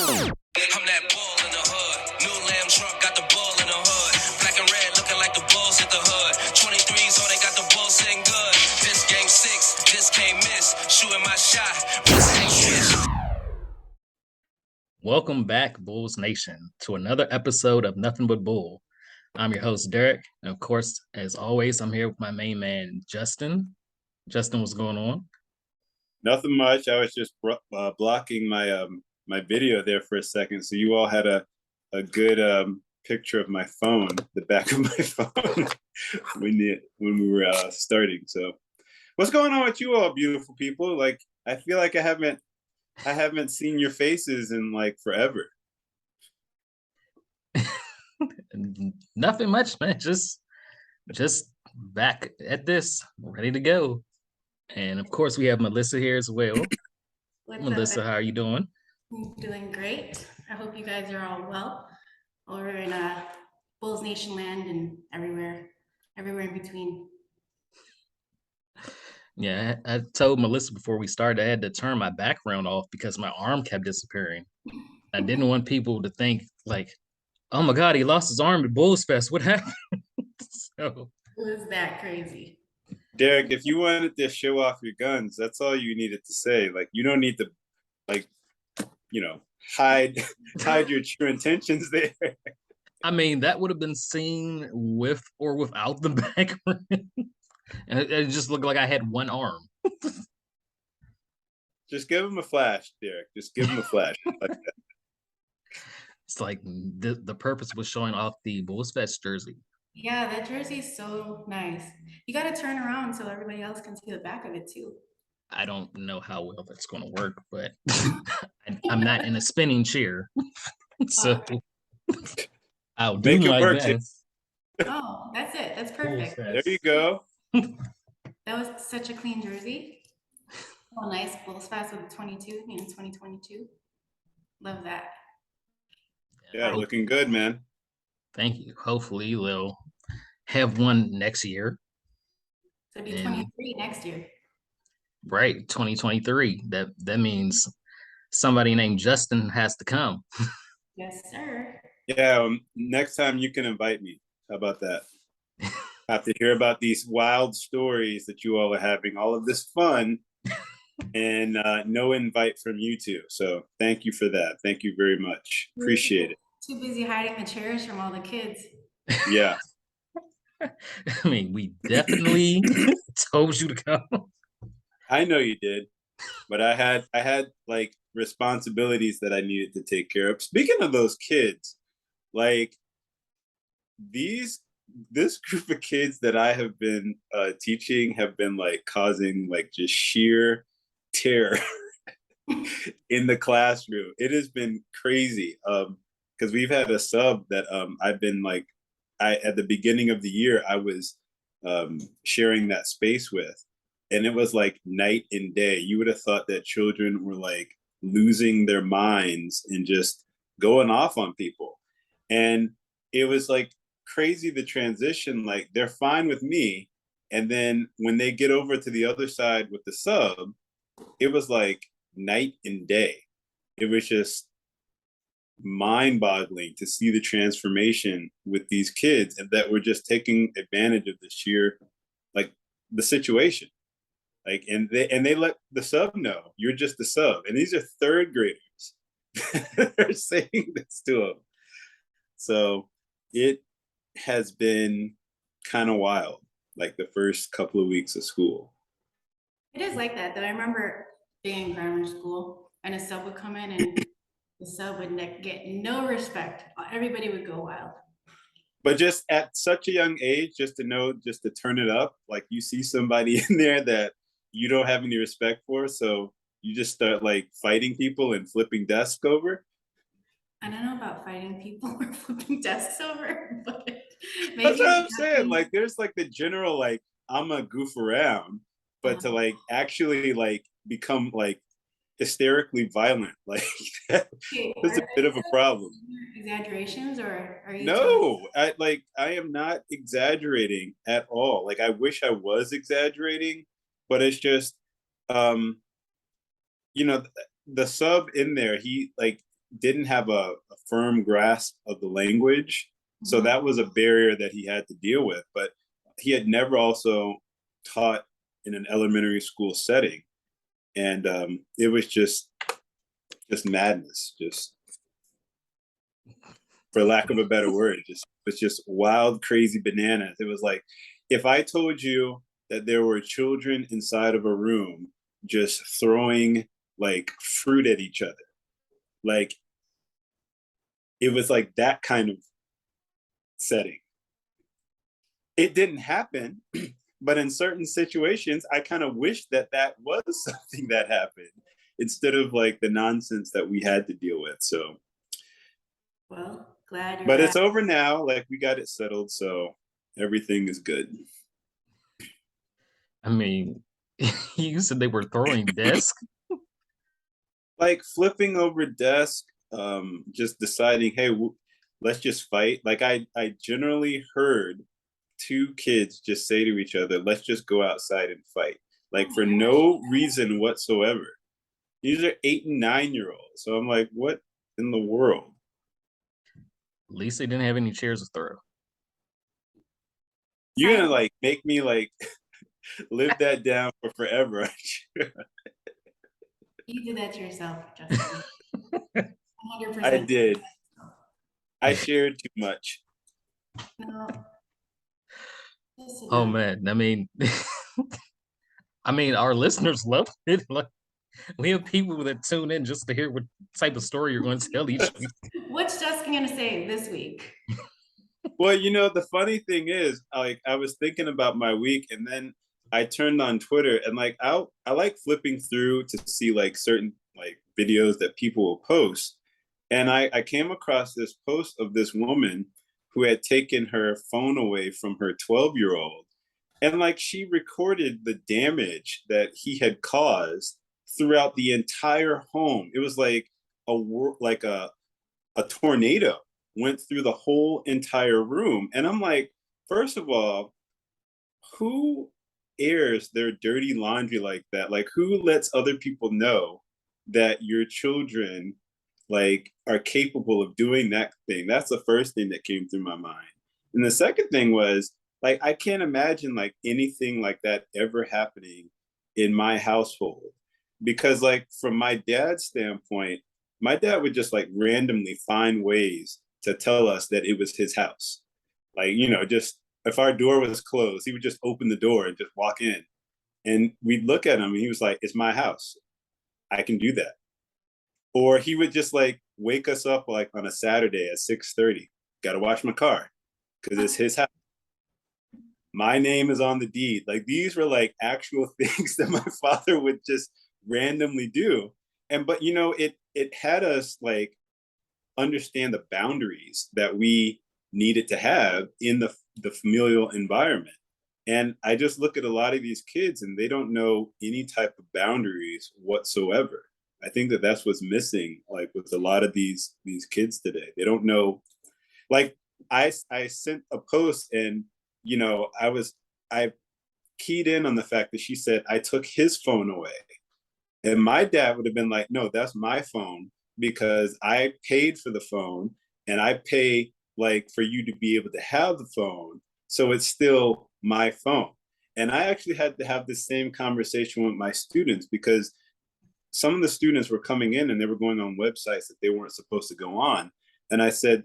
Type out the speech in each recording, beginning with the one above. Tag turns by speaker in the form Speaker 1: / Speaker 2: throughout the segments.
Speaker 1: I'm that bull in the hood. New lamb truck got the bull in the hood. Black and red looking like the bulls hit the hood. 23s, oh, they got the bull sitting good. This game 6, this can't miss. Shooting my shot, this ain't fish.
Speaker 2: Welcome back, Bulls Nation, to another episode of Nothing But Bull. I'm your host, Derek. And of course, as always, I'm here with my main man, Justin. Justin, what's going on?
Speaker 3: Nothing much. I was just blocking my video there for a second, so you all had a good picture of my phone, the back of my phone, when we were starting. So, what's going on with you all, beautiful people? Like, I feel like I haven't seen your faces in like forever.
Speaker 2: Nothing much, man. Just back at this, ready to go. And of course, we have Melissa here as well. Melissa, how are you doing?
Speaker 4: I'm doing great. I hope you guys are all well over in Bulls Nation land and everywhere in between.
Speaker 2: Yeah, I told Melissa before we started I had to turn my background off because my arm kept disappearing. I didn't want people to think like, oh my God, he lost his arm at Bulls Fest. What happened? So
Speaker 4: It was that crazy.
Speaker 3: Derek, if you wanted to show off your guns, that's all you needed to say. Like, you don't need to, like, hide your true intentions there.
Speaker 2: I mean, that would have been seen with or without the background. And it just looked like I had one arm.
Speaker 3: Just give him a flash, Derek. Just give him a flash.
Speaker 2: It's like the purpose was showing off the Bulls Fest jersey.
Speaker 4: Yeah, that jersey is so nice. You got to turn around so everybody else can see the back of it too.
Speaker 2: I don't know how well that's going to work, but I'm not in a spinning chair. So I'll do
Speaker 3: Make it
Speaker 2: my
Speaker 3: work,
Speaker 2: best.
Speaker 4: Oh, that's it. That's perfect.
Speaker 3: There you go.
Speaker 4: That was such a clean jersey. Oh, nice. Bulls Fest with 22, 2022. Love that.
Speaker 3: Yeah, looking good, man.
Speaker 2: Thank you. Hopefully they'll have one next year.
Speaker 4: So it'll be 23 next year.
Speaker 2: Right, 2023. That means somebody named Justin has to come.
Speaker 4: Yes, sir.
Speaker 3: Yeah, next time you can invite me. How about that? I have to hear about these wild stories that you all are having, all of this fun, and no invite from you two. So thank you for that. Thank you very much. Appreciate it.
Speaker 4: Too busy hiding the chairs from all the kids.
Speaker 3: Yeah.
Speaker 2: I mean, we definitely told you to come.
Speaker 3: I know you did, but I had like responsibilities that I needed to take care of. Speaking of those kids, like this group of kids that I have been teaching have been like causing like just sheer terror in the classroom. It has been crazy because we've had a sub that I've been like at the beginning of the year I was sharing that space with, and it was like night and day. You would have thought that children were like losing their minds and just going off on people, and it was like crazy the transition. Like they're fine with me, and then when they get over to the other side with the sub, it was like night and day. It was just mind-boggling to see the transformation with these kids, and that we're just taking advantage of the sheer like the situation. Like, and they let the sub know you're just the sub, and these are third graders. They're saying this to them. So it has been kind of wild, like the first couple of weeks of school.
Speaker 4: It is like that, though. I remember being in grammar school, and a sub would come in, and the sub would get no respect. Everybody would go wild.
Speaker 3: But just at such a young age, just to know, just to turn it up, like you see somebody in there that you don't have any respect for, so you just start like fighting people and flipping desks over.
Speaker 4: I don't know about fighting people or flipping desks over, but maybe
Speaker 3: that's what I'm saying. Like there's like the general like I'm a goof around, but to like actually like become like hysterically violent, like that's a bit of a problem.
Speaker 4: Exaggerations, or are you?
Speaker 3: No, I am not exaggerating at all. Like I wish I was exaggerating, but it's just the sub in there, he like didn't have a firm grasp of the language. So
Speaker 4: Mhm.
Speaker 3: that was a barrier that he had to deal with. But he had never also taught in an elementary school setting. And it was just madness, just for lack of a better word, just it was just wild, crazy bananas. It was like if I told you that there were children inside of a room just throwing like fruit at each other, like it was like that kind of setting. It didn't happen, but in certain situations, I kind of wish that that was something that happened instead of like the nonsense that we had to deal with. So,
Speaker 4: Well, glad you're
Speaker 3: but
Speaker 4: back.
Speaker 3: it's over now. Like we got it settled, so everything is good.
Speaker 2: I mean, you said they were throwing desks.
Speaker 3: Like flipping over desk, just deciding, hey, let's just fight. Like I generally heard two kids just say to each other, let's just go outside and fight.
Speaker 4: Oh
Speaker 3: Like
Speaker 4: my
Speaker 3: for
Speaker 4: gosh.
Speaker 3: no reason whatsoever. These are 8 and 9 year olds. So I'm like, what in the world?
Speaker 2: At least they didn't have any chairs to throw.
Speaker 3: You're gonna like make me like live that down for forever.
Speaker 4: You did that to yourself, Justin. 100%.
Speaker 3: I did. I shared too much.
Speaker 4: No, just
Speaker 2: Oh
Speaker 4: enough.
Speaker 2: man, I mean, I mean, our listeners love it. Like, we have people that tune in just to hear what type of story you're going to tell each week.
Speaker 4: What's Justin gonna say this week?
Speaker 3: Well, you know, the funny thing is, like, I was thinking about my week, and then I turned on Twitter, and like, I like flipping through to see like certain like videos that people will post, and I came across this post of this woman who had taken her phone away from her 12-year-old, and like she recorded the damage that he had caused throughout the entire home. It was like like a tornado went through the whole entire room. And I'm like, first of all, who airs their dirty laundry like that? Like, who lets other people know that your children like are capable of doing that thing? That's the first thing that came through my mind. And the second thing was like, I can't imagine like anything like that ever happening in my household. Because like from my dad's standpoint, my dad would just like randomly find ways to tell us that it was his house. Like, you know, just if our door was closed, he would just open the door and just walk in. And we'd look at him and he was like, it's my house. I can do that. Or he would just like wake us up like on a Saturday at 6:30. Gotta wash my car because it's his house. My name is on the deed. Like these were like actual things that my father would just randomly do. And but you know, it had us like understand the boundaries that we needed to have in the familial environment. And I just look at a lot of these kids and they don't know any type of boundaries whatsoever. I think that that's what's missing, like with a lot of these kids today. They don't know. Like I sent a post and you know I keyed in on the fact that she said I took his phone away, and my dad would have been like, no, that's my phone because I paid for the phone and I pay like for you to be able to have the phone. So it's still my phone. And I actually had to have the same conversation with my students because some of the students were coming in and they were going on websites that they weren't supposed to go on. And I said,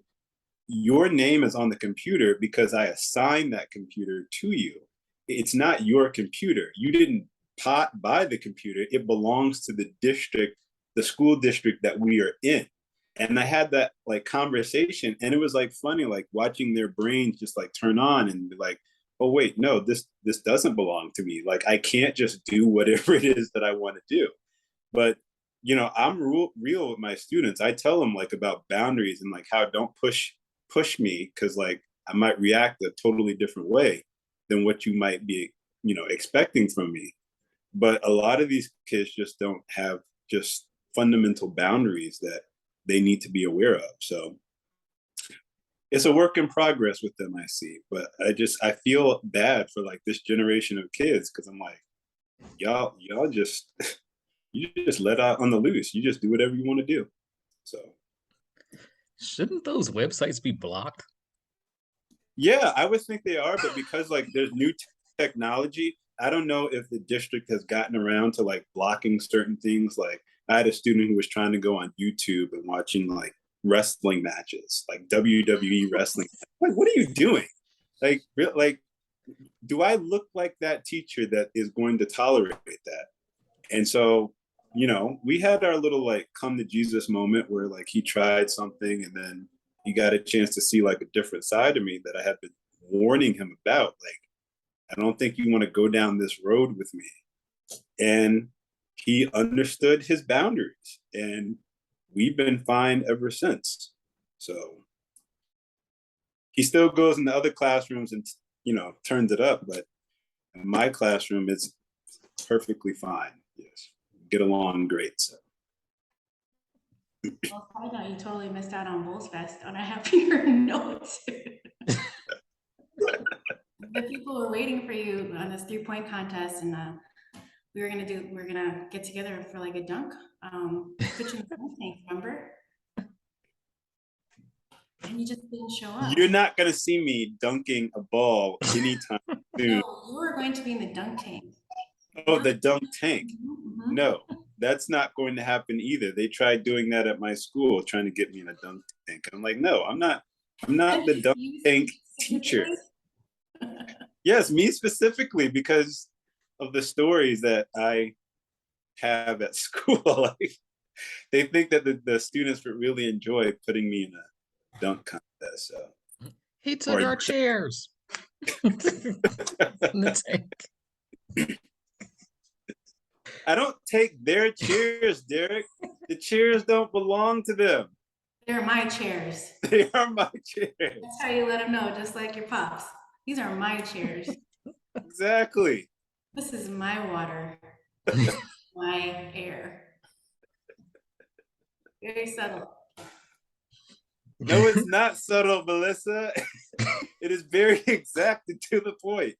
Speaker 3: your name is on the computer because I assigned that computer to you. It's not your computer. You didn't buy the computer. It belongs to the district, the school district that we are in. And I had that like conversation, and it was like funny, like watching their brains just like turn on and be like, oh wait, no, this doesn't belong to me. Like I can't just do whatever it is that I want to do. But you know, I'm real with my students. I tell them like about boundaries and like how don't push me because like I might react a totally different way than what you might be, you know, expecting from me. But a lot of these kids just don't have just fundamental boundaries that they need to be aware of. So it's a work in progress with them, I see. But I feel bad for like this generation of kids because I'm like, y'all just you just let out on the loose. You just do whatever you want to do. So
Speaker 2: Shouldn't those websites be blocked?
Speaker 3: Yeah, I would think they are, but because like there's new technology, I don't know if the district has gotten around to like blocking certain things. Like I had a student who was trying to go on YouTube and watching like wrestling matches, like WWE wrestling. Like, what are you doing? Like, do I look like that teacher that is going to tolerate that? And so, we had our little like come to Jesus moment where like he tried something and then he got a chance to see like a different side of me that I had been warning him about. Like, I don't think you want to go down this road with me. And he understood his boundaries and we've been fine ever since. So he still goes in the other classrooms and, turns it up, but in my classroom, it's perfectly fine. Yes. Get along great. So.
Speaker 4: Well, I know you totally missed out on Bulls Fest on a happier note. The people were waiting for you on this 3-point contest, and we're gonna get together for like a dunk. Put you in the dunk tank, remember? And you just didn't show up.
Speaker 3: You're not gonna see me dunking a ball anytime soon.
Speaker 4: No, you were going to be in the dunk tank.
Speaker 3: Oh, the dunk tank.
Speaker 4: Mm-hmm.
Speaker 3: No, that's not going to happen either. They tried doing that at my school, trying to get me in a dunk tank. I'm like, no, I'm not the dunk tank teacher. Yes, me specifically, because of the stories that I have at school. Like, they think that the students would really enjoy putting me in a dunk contest. So
Speaker 2: He took our chairs. In the tank.
Speaker 3: I don't take their chairs, Derek. The chairs don't belong to them.
Speaker 4: They're my chairs.
Speaker 3: They are my chairs.
Speaker 4: That's how you let them know, just like your pops. These are my chairs.
Speaker 3: Exactly.
Speaker 4: This is my water, my air. Very subtle.
Speaker 3: No, it's not subtle, Melissa. It is very exact and to the point.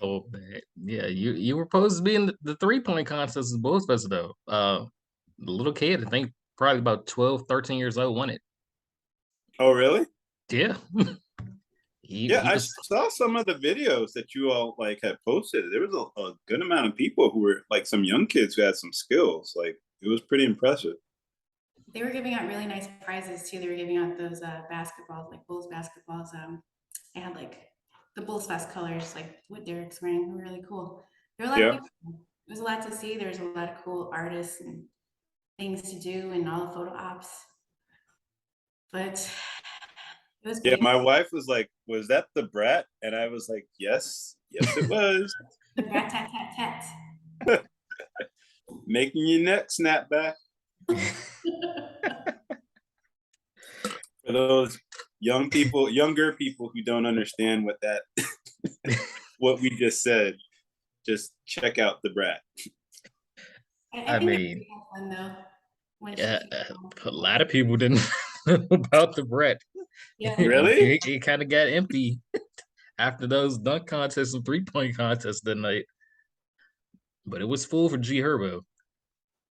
Speaker 2: Oh man, yeah, you were supposed to be in the 3-point contest at Bulls Fest though. The little kid, I think probably about 12, 13 years old, won it.
Speaker 3: Oh, really?
Speaker 2: Yeah.
Speaker 3: I saw some of the videos that you all like had posted. There was a good amount of people who were like some young kids who had some skills. Like, it was pretty impressive.
Speaker 4: They were giving out really nice prizes too. They were giving out those basketballs, like Bulls basketballs. They had like the Bulls Fest colors, like what Derek's wearing. They were really cool. There were a lot of people. There was a lot to see. There's a lot of cool artists and things to do and all the photo ops. But it was
Speaker 3: Yeah, my wife was like, "Was that the Brat?" And I was like, "Yes, it was."
Speaker 4: The Brat tat tat tat.
Speaker 3: Making your neck snap back. For those younger people who don't understand what we just said, just check out the Brat.
Speaker 2: I mean, fun, though, a lot of people didn't know about the Brat.
Speaker 4: Yeah.
Speaker 3: Really?
Speaker 2: It kind of got empty after those dunk contests and 3-point contests that night. But it was full for G Herbo.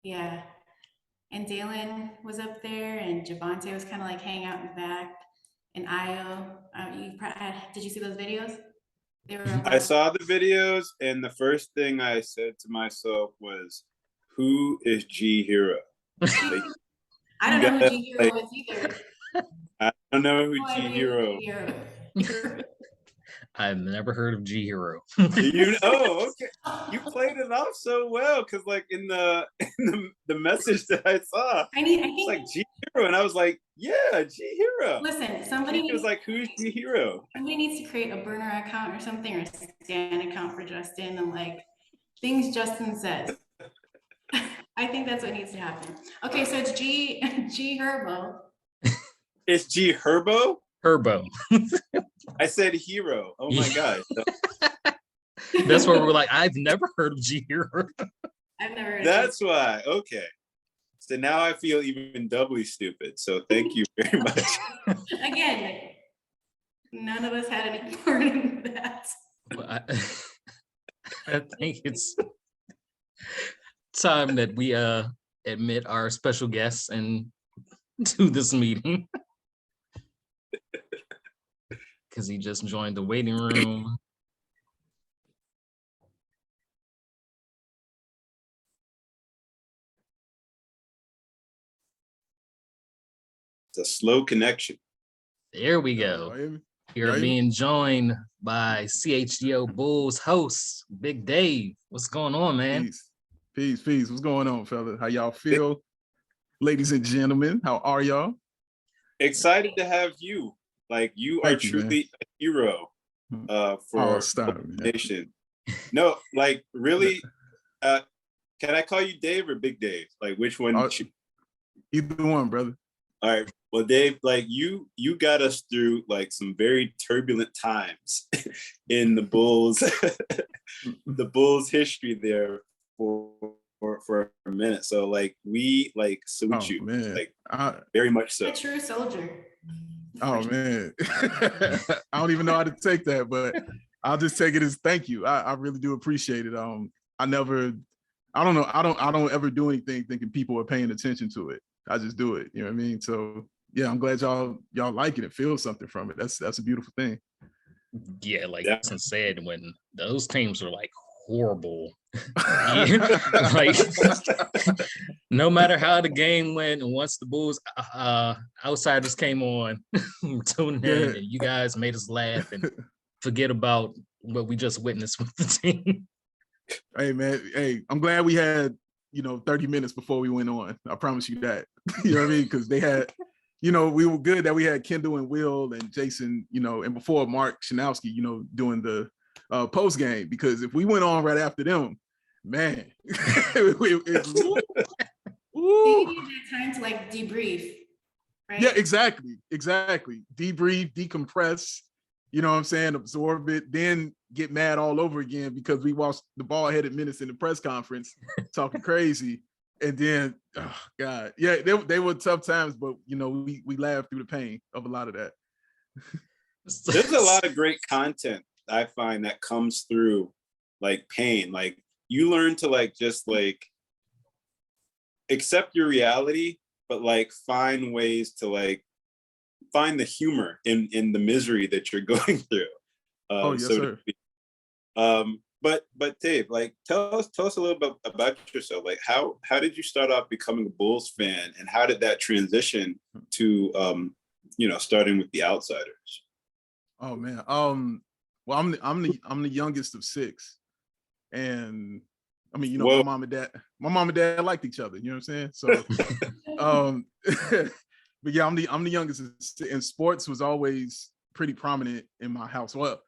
Speaker 4: Yeah. And Dalen was up there, and Javante was kind of like hanging out in the back. And Io, did you see those videos?
Speaker 3: I saw the videos, and the first thing I said to myself was, "Who is G Hero?" Like,
Speaker 4: I don't know who G Hero is either.
Speaker 3: I don't know who G Hero.
Speaker 2: I've never heard of G Hero.
Speaker 3: Oh, okay. You played it off so well, because like in the message that I saw, it's like G Hero, and I was like, yeah, G Hero.
Speaker 4: Listen, somebody
Speaker 3: was like, who's G Hero?
Speaker 4: Somebody needs to create a burner account or something, or a Stan account for Justin, and like things Justin says. I think that's what needs to happen. Okay, so it's G Herbo.
Speaker 3: It's G Herbo?
Speaker 2: Herbo.
Speaker 3: I said hero. Oh my gosh.
Speaker 2: That's where we're like, I've never heard of G Hero.
Speaker 4: I've never heard
Speaker 3: That's why. Okay. So now I feel even doubly stupid. So thank you very much.
Speaker 4: Again, none of us had any part in that.
Speaker 2: Well, I think it's time that we admit our special guests and to this meeting because he just joined the waiting room.
Speaker 3: It's a slow connection.
Speaker 2: There we go. You're being joined by CHGO Bulls host, Big Dave. What's going on, man?
Speaker 5: Peace. What's going on, fella? How y'all feel? Ladies and gentlemen, how are y'all?
Speaker 3: Excited to have you. Like, you are truly a hero for the nation. No, like, really, can I call you Dave or Big Dave? Like, which one?
Speaker 5: Either one, brother.
Speaker 3: All right. Well, Dave, like you got us through like some very turbulent times in the Bulls, the Bulls history there for a minute. So like we like salute you,
Speaker 5: man.
Speaker 3: Like very much so.
Speaker 4: A true soldier.
Speaker 5: Oh man, I don't even know how to take that, but I'll just take it as thank you. I really do appreciate it. I don't ever do anything thinking people are paying attention to it. I just do it. You know what I mean? So yeah, I'm glad y'all like it and feel something from it. That's a beautiful thing.
Speaker 2: Yeah, like Jason said, when those teams are like horrible, like no matter how the game went, and once the Bulls outsiders came on, tuned in, and you guys made us laugh and forget about what we just witnessed with the team.
Speaker 5: Hey man, hey, I'm glad we had 30 minutes before we went on. I promise you that. You know what I mean? Because they had, we were good that we had Kendall and Will and Jason, and before Mark Shanowski, doing the post game. Because if we went on right after them, man,
Speaker 4: you need that time to like debrief, right?
Speaker 5: Yeah, exactly. Debrief, decompress. You know what I'm saying? Absorb it, then get mad all over again because we watched the bald-headed minutes in the press conference talking crazy. And then, oh God, yeah, they were tough times, but we laughed through the pain of a lot of that.
Speaker 3: There's a lot of great content I find that comes through like pain. Like you learn to like just like accept your reality, but like find ways to like find the humor in the misery that you're going through.
Speaker 5: Yes, sir.
Speaker 3: But Dave, like tell us a little bit about yourself. Like how did you start off becoming a Bulls fan, and how did that transition to starting with the Outsiders?
Speaker 5: Oh man, well I'm the youngest of six, and I mean my mom and dad liked each other. You know what I'm saying? So but yeah, I'm the youngest, and sports was always pretty prominent in my house. Well,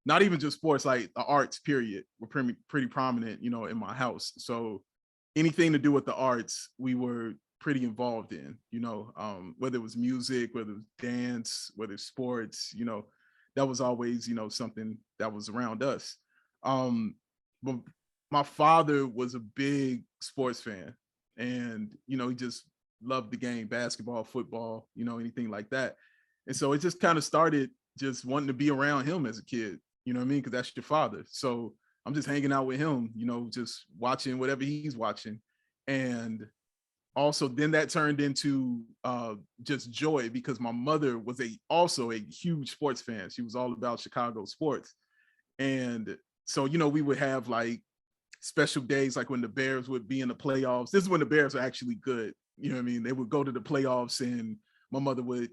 Speaker 5: not even just sports, like the arts period were pretty prominent, in my house. So anything to do with the arts, we were pretty involved in, whether it was music, whether it was dance, whether it's sports, that was always, something that was around us. But my father was a big sports fan, and, he just loved the game, basketball, football, anything like that. And so it just kind of started just wanting to be around him as a kid, you know what I mean? Because that's your father. So I'm just hanging out with him, just watching whatever he's watching. And also then that turned into just joy, because my mother was also a huge sports fan. She was all about Chicago sports. And so, we would have like special days, like when the Bears would be in the playoffs. This is when the Bears are actually good. You know what I mean? They would go to the playoffs, and my mother would,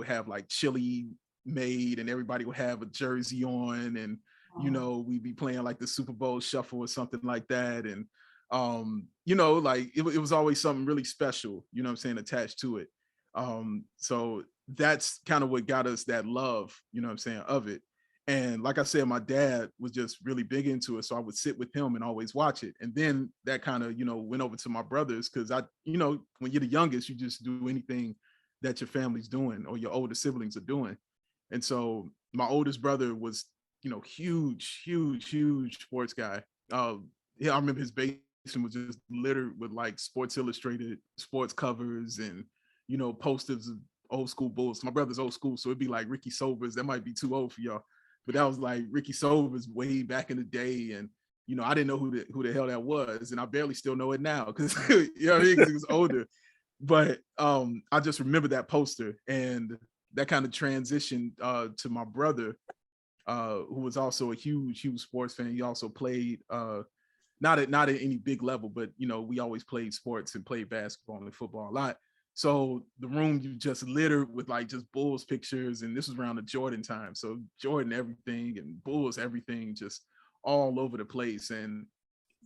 Speaker 5: have like chili made, and everybody would have a jersey on, and, we'd be playing like the Super Bowl shuffle or something like that. And, like it was always something really special, attached to it. So that's kind of what got us that love, of it. And like I said, my dad was just really big into it. So I would sit with him and always watch it. And then that kind of, went over to my brothers, because when you're the youngest, you just do anything that your family's doing or your older siblings are doing. And so my oldest brother was, huge sports guy. I remember his basement was just littered with like Sports Illustrated sports covers and, posters of old school Bulls. My brother's old school, so it'd be like Ricky Sobers. That might be too old for y'all. But that was like Ricky Sobers way back in the day. And, I didn't know who the hell that was. And I barely still know it now, because, what I mean? 'Cause he was older. But I just remember that poster, and that kind of transitioned to my brother, who was also a huge sports fan. He also played not at any big level, but you know, we always played sports and played basketball and football a lot. So the room you just littered with like just Bulls pictures, and this was around the Jordan time. So Jordan everything and Bulls everything, just all over the place. And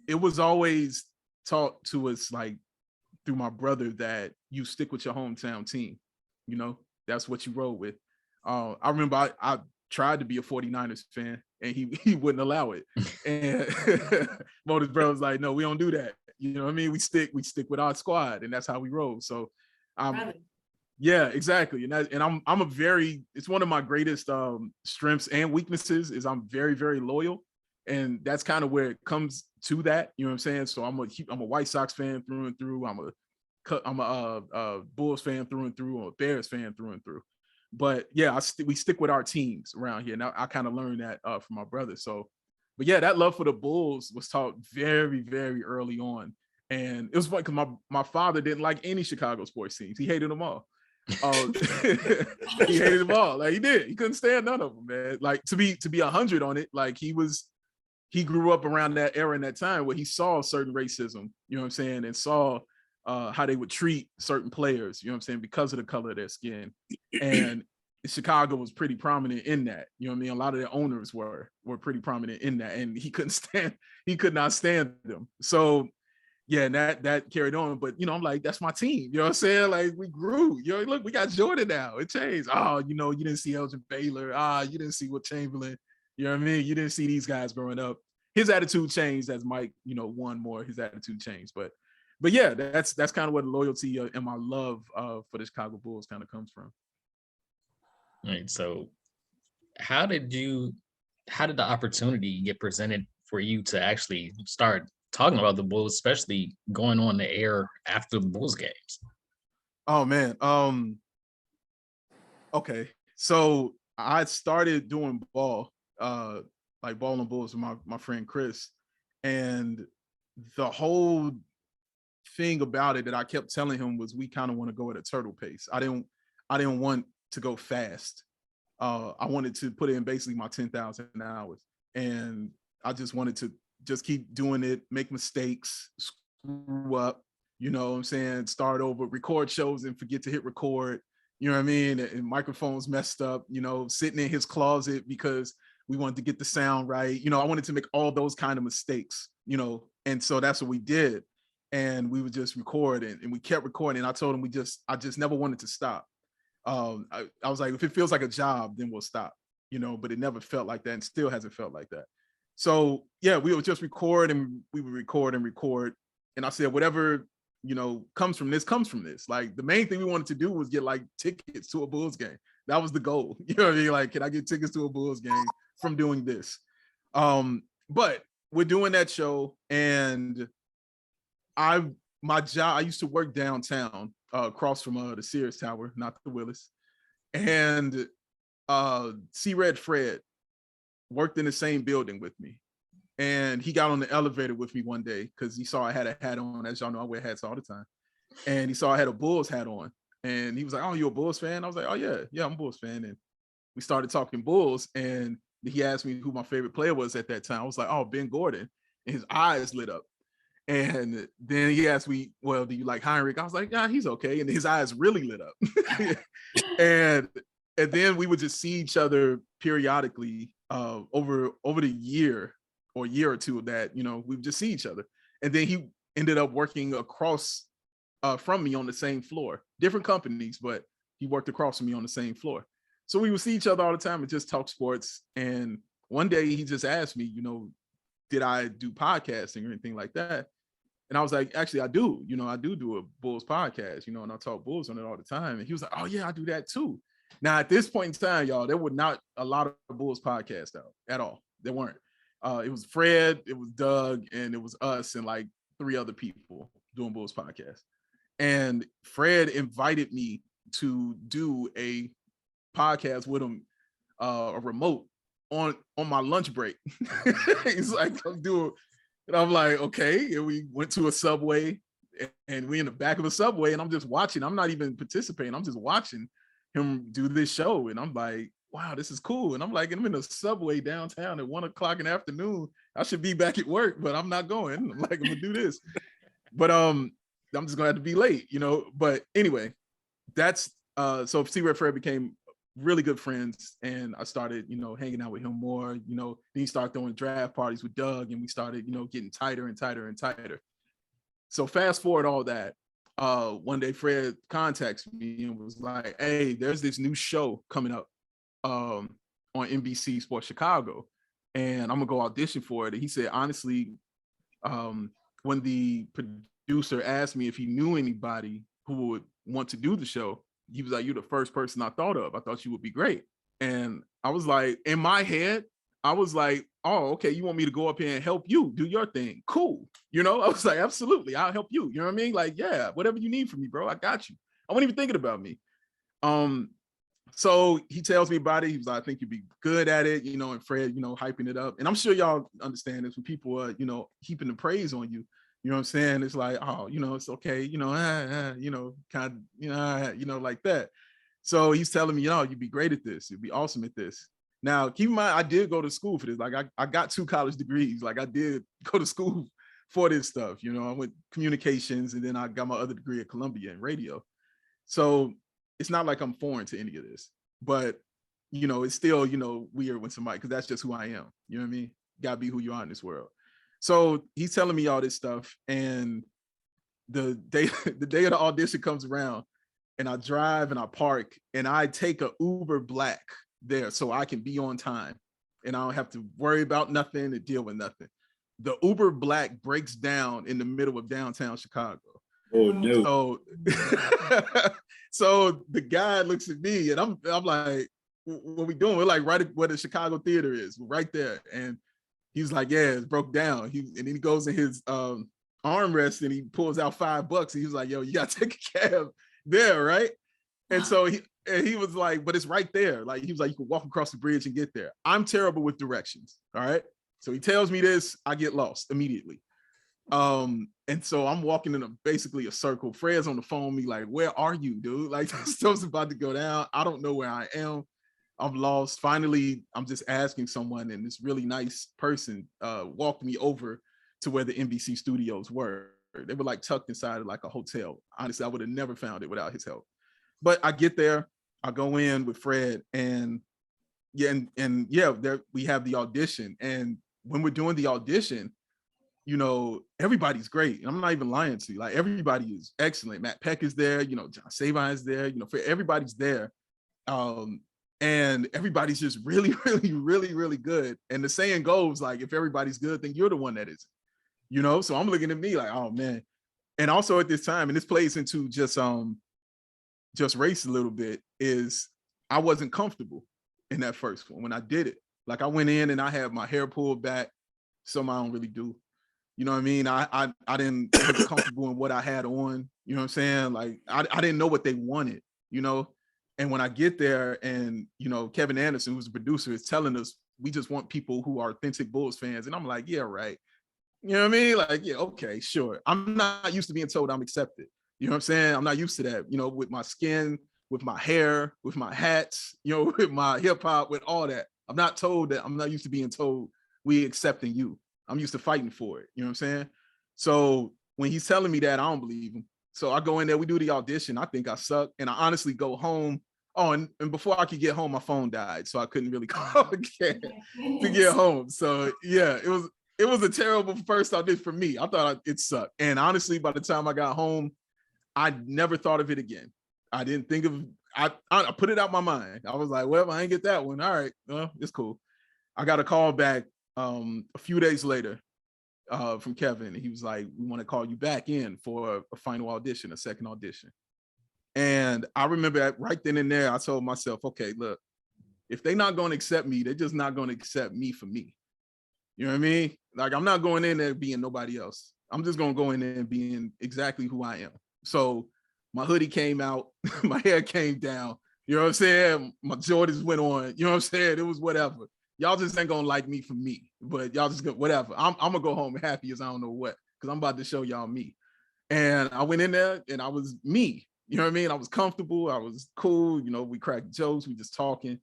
Speaker 5: it was always taught to us like through my brother that you stick with your hometown team. You know, that's what you roll with. I remember I tried to be a 49ers fan, and he wouldn't allow it. And Motor's brother was like, no, we don't do that. You know what I mean? We stick with our squad, and that's how we roll. So yeah, exactly. And I'm a very, it's one of my greatest strengths and weaknesses is I'm very, very loyal. And that's kind of where it comes to that, you know what I'm saying? So I'm a White Sox fan through and through. I'm a Bulls fan through and through. I'm a Bears fan through and through. But yeah, we stick with our teams around here. Now I kind of learned that from my brother. So, but yeah, that love for the Bulls was taught very, very early on. And it was funny because my father didn't like any Chicago sports teams. He hated them all. He hated them all. Like he did. He couldn't stand none of them, man. Like to be 100 on it. Like he grew up around that era and that time where he saw certain racism, you know what I'm saying, and saw how they would treat certain players, you know what I'm saying, because of the color of their skin. And Chicago was pretty prominent in that, you know what I mean? A lot of their owners were pretty prominent in that, and he could not stand them. So yeah, and that carried on. But you know, I'm like, that's my team, you know what I'm saying? Like we grew, you know, look, we got Jordan now. It changed. Oh, you know, you didn't see Elgin Baylor. You didn't see Wilt Chamberlain. You know what I mean? You didn't see these guys growing up. His attitude changed as Mike, you know, won more. His attitude changed, but yeah, that's kind of where the loyalty and my love for the Chicago Bulls kind of comes from.
Speaker 2: Right. So, how did the opportunity get presented for you to actually start talking about the Bulls, especially going on the air after the Bulls games?
Speaker 5: Oh man. Okay. So I started doing ball and Bulls with my friend Chris, and the whole thing about it that I kept telling him was we kind of want to go at a turtle pace. I didn't want to go fast. I wanted to put in basically my 10,000 hours, and I just wanted to just keep doing it, make mistakes, screw up, you know what I'm saying, start over, record shows and forget to hit record, you know what I mean, and microphones messed up, you know, sitting in his closet because we wanted to get the sound right. You know, I wanted to make all those kind of mistakes, you know, and so that's what we did. And we would just record, and we kept recording. And I told him I just never wanted to stop. I was like, if it feels like a job, then we'll stop, you know, but it never felt like that and still hasn't felt like that. So yeah, we would just record, and we would record and record. And I said, whatever, you know, comes from this. Like the main thing we wanted to do was get like tickets to a Bulls game. That was the goal. You know what I mean? Like, can I get tickets to a Bulls game from doing this? But we're doing that show, and my job, I used to work downtown, across from the Sears Tower, not the Willis. And C-Red Fred worked in the same building with me. And he got on the elevator with me one day because he saw I had a hat on. As y'all know, I wear hats all the time. And he saw I had a Bulls hat on. And he was like, oh, you a Bulls fan? I was like, oh yeah, I'm a Bulls fan. And we started talking Bulls, and he asked me who my favorite player was at that time. I was like, oh, Ben Gordon. And his eyes lit up. And then he asked me, well, do you like Heinrich? I was like, yeah, he's okay. And his eyes really lit up. and then we would just see each other periodically over the year or two of that, you know, we would just see each other. And then he ended up working across from me on the same floor, different companies, but he worked across from me on the same floor. So we would see each other all the time and just talk sports. And one day he just asked me, you know, did I do podcasting or anything like that? And I was like, actually, I do. You know, I do a Bulls podcast, you know, and I talk Bulls on it all the time. And he was like, oh, yeah, I do that too. Now, at this point in time, y'all, there were not a lot of Bulls podcasts out at all. There weren't. It was Fred, it was Doug, and it was us and like 3 other people doing Bulls podcasts. And Fred invited me to do a podcast with him, a remote on my lunch break. He's like, come do it. And I'm like, okay. And we went to a Subway And we in the back of a subway, and I'm just watching. I'm not even participating. I'm just watching him do this show, and I'm like, wow, this is cool. And I'm like, I'm in a subway downtown at 1 o'clock in the afternoon. I should be back at work, but I'm not going. I'm like, I'm gonna do this. But I'm just gonna have to be late, you know. But anyway, that's so C Red Fred became really good friends, and I started, you know, hanging out with him more. You know, then he started throwing draft parties with Doug, and we started, you know, getting tighter and tighter and tighter. So fast forward all that. One day Fred contacts me and was like, hey, there's this new show coming up on NBC Sports Chicago, and I'm gonna go audition for it. And he said, honestly, when the producer asked me if he knew anybody who would want to do the show, he was like, you're the first person I thought of. I thought you would be great. And I was like, in my head, I was like, oh, okay, you want me to go up here and help you do your thing? Cool. You know, I was like, absolutely, I'll help you. You know what I mean? Like, yeah, whatever you need from me, bro, I got you. I wasn't even thinking about me. So he tells me about it. He was like, I think you'd be good at it, you know, and Fred, you know, hyping it up. And I'm sure y'all understand this when people are, you know, heaping the praise on you. You know what I'm saying? It's like, oh, you know, it's okay, you know, you know, kind of, you know, like that. So he's telling me, you know, you'd be great at this. You'd be awesome at this. Now, keep in mind, I did go to school for this. Like, I got 2 college degrees. Like, I did go to school for this stuff. You know, I went communications, and then I got my other degree at Columbia in radio. So it's not like I'm foreign to any of this. But, you know, it's still, you know, weird when somebody, because that's just who I am. You know what I mean? Gotta be who you are in this world. So he's telling me all this stuff, and the day of the audition comes around, and I drive and I park, and I take a Uber Black there so I can be on time, and I don't have to worry about nothing and deal with nothing. The Uber Black breaks down in the middle of downtown Chicago.
Speaker 3: Oh no.
Speaker 5: So the guy looks at me, and I'm like, what we doing? We're like right where the Chicago Theater is, right there. And he's like, yeah, it's broke down. And then he goes in his armrest, and he pulls out $5. He's like, yo, you gotta take a cab there, right? And so he was like, but it's right there. Like, he was like, you can walk across the bridge and get there. I'm terrible with directions. All right. So he tells me this, I get lost immediately. And so I'm walking in basically a circle. Fred's on the phone, me like, where are you, dude? Like, stuff's about to go down. I don't know where I am. I'm lost. Finally, I'm just asking someone, and this really nice person walked me over to where the NBC studios were. They were like tucked inside of like a hotel. Honestly, I would have never found it without his help. But I get there, I go in with Fred, and there we have the audition. And when we're doing the audition, you know, everybody's great. And I'm not even lying to you. Like, everybody is excellent. Matt Peck is there, you know, John Sabine is there, you know, everybody's there. And everybody's just really, really, really, really good. And the saying goes, like, if everybody's good, then you're the one that isn't, you know? So I'm looking at me like, oh man. And also at this time, and this plays into just race a little bit, is I wasn't comfortable in that first one when I did it. Like, I went in and I had my hair pulled back, something I don't really do. You know what I mean? I didn't get comfortable in what I had on. You know what I'm saying? Like, I didn't know what they wanted, you know? And when I get there, and, you know, Kevin Anderson, who's the producer, is telling us, we just want people who are authentic Bulls fans. And I'm like, yeah, right. You know what I mean? Like, yeah, okay, sure. I'm not used to being told I'm accepted. You know what I'm saying? I'm not used to that, you know, with my skin, with my hair, with my hats, you know, with my hip hop, with all that. I'm not told that. I'm not used to being told we accepting you. I'm used to fighting for it. You know what I'm saying? So when he's telling me that, I don't believe him. So I go in there, we do the audition. I think I suck. And I honestly go home. Oh, and before I could get home, my phone died. So I couldn't really call again to get home. So yeah, it was a terrible first audition for me. I thought it sucked. And honestly, by the time I got home, I never thought of it again. I didn't think of, I put it out my mind. I was like, well, I ain't get that one. All right, well, it's cool. I got a call back a few days later from Kevin. He was like, we want to call you back in for a final audition, a second audition. And I remember right then and there, I told myself, okay, look, if they're not going to accept me, they're just not going to accept me for me. You know what I mean? Like, I'm not going in there being nobody else. I'm just going to go in there and being exactly who I am. So my hoodie came out, my hair came down, you know what I'm saying? My Jordans went on, you know what I'm saying? It was whatever. Y'all just ain't gonna like me for me, but y'all just go, whatever. I'm gonna go home happy as I don't know what, because I'm about to show y'all me. And I went in there and I was me. You know what I mean? I was comfortable. I was cool. You know, we cracked jokes. We just talking.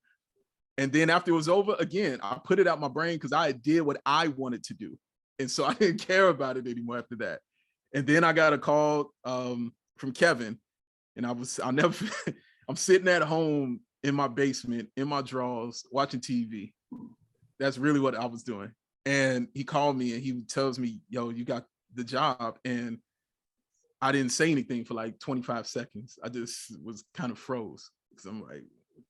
Speaker 5: And then after it was over, again, I put it out my brain because I did what I wanted to do. And so I didn't care about it anymore after that. And then I got a call from Kevin. And I'm sitting at home in my basement, in my drawers, watching TV. That's really what I was doing. And he called me and he tells me, yo, you got the job. And I didn't say anything for like 25 seconds. I just was kind of froze. Because I'm like,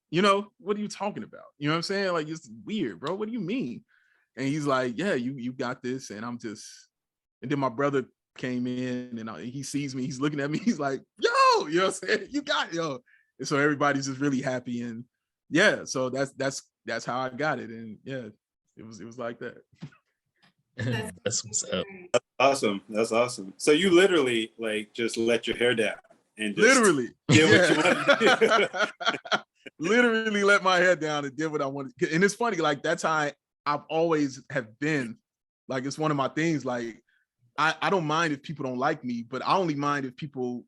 Speaker 5: you know, what are you talking about? You know what I'm saying? Like, it's weird, bro. What do you mean? And he's like, yeah, you got this. And I'm just, and then my brother came in and he sees me, he's looking at me, he's like, yo, you know what I'm saying? You got it, yo. And so everybody's just really happy. And yeah, so that's how I got it. And yeah, it was like that.
Speaker 2: That's what's up.
Speaker 3: Awesome. That's awesome. So you literally like just let your hair down and just
Speaker 5: Literally
Speaker 3: did what you wanted to do.
Speaker 5: Literally let my head down and did what I wanted. And it's funny, like that's how I've always have been. Like it's one of my things. Like I don't mind if people don't like me, but I only mind if people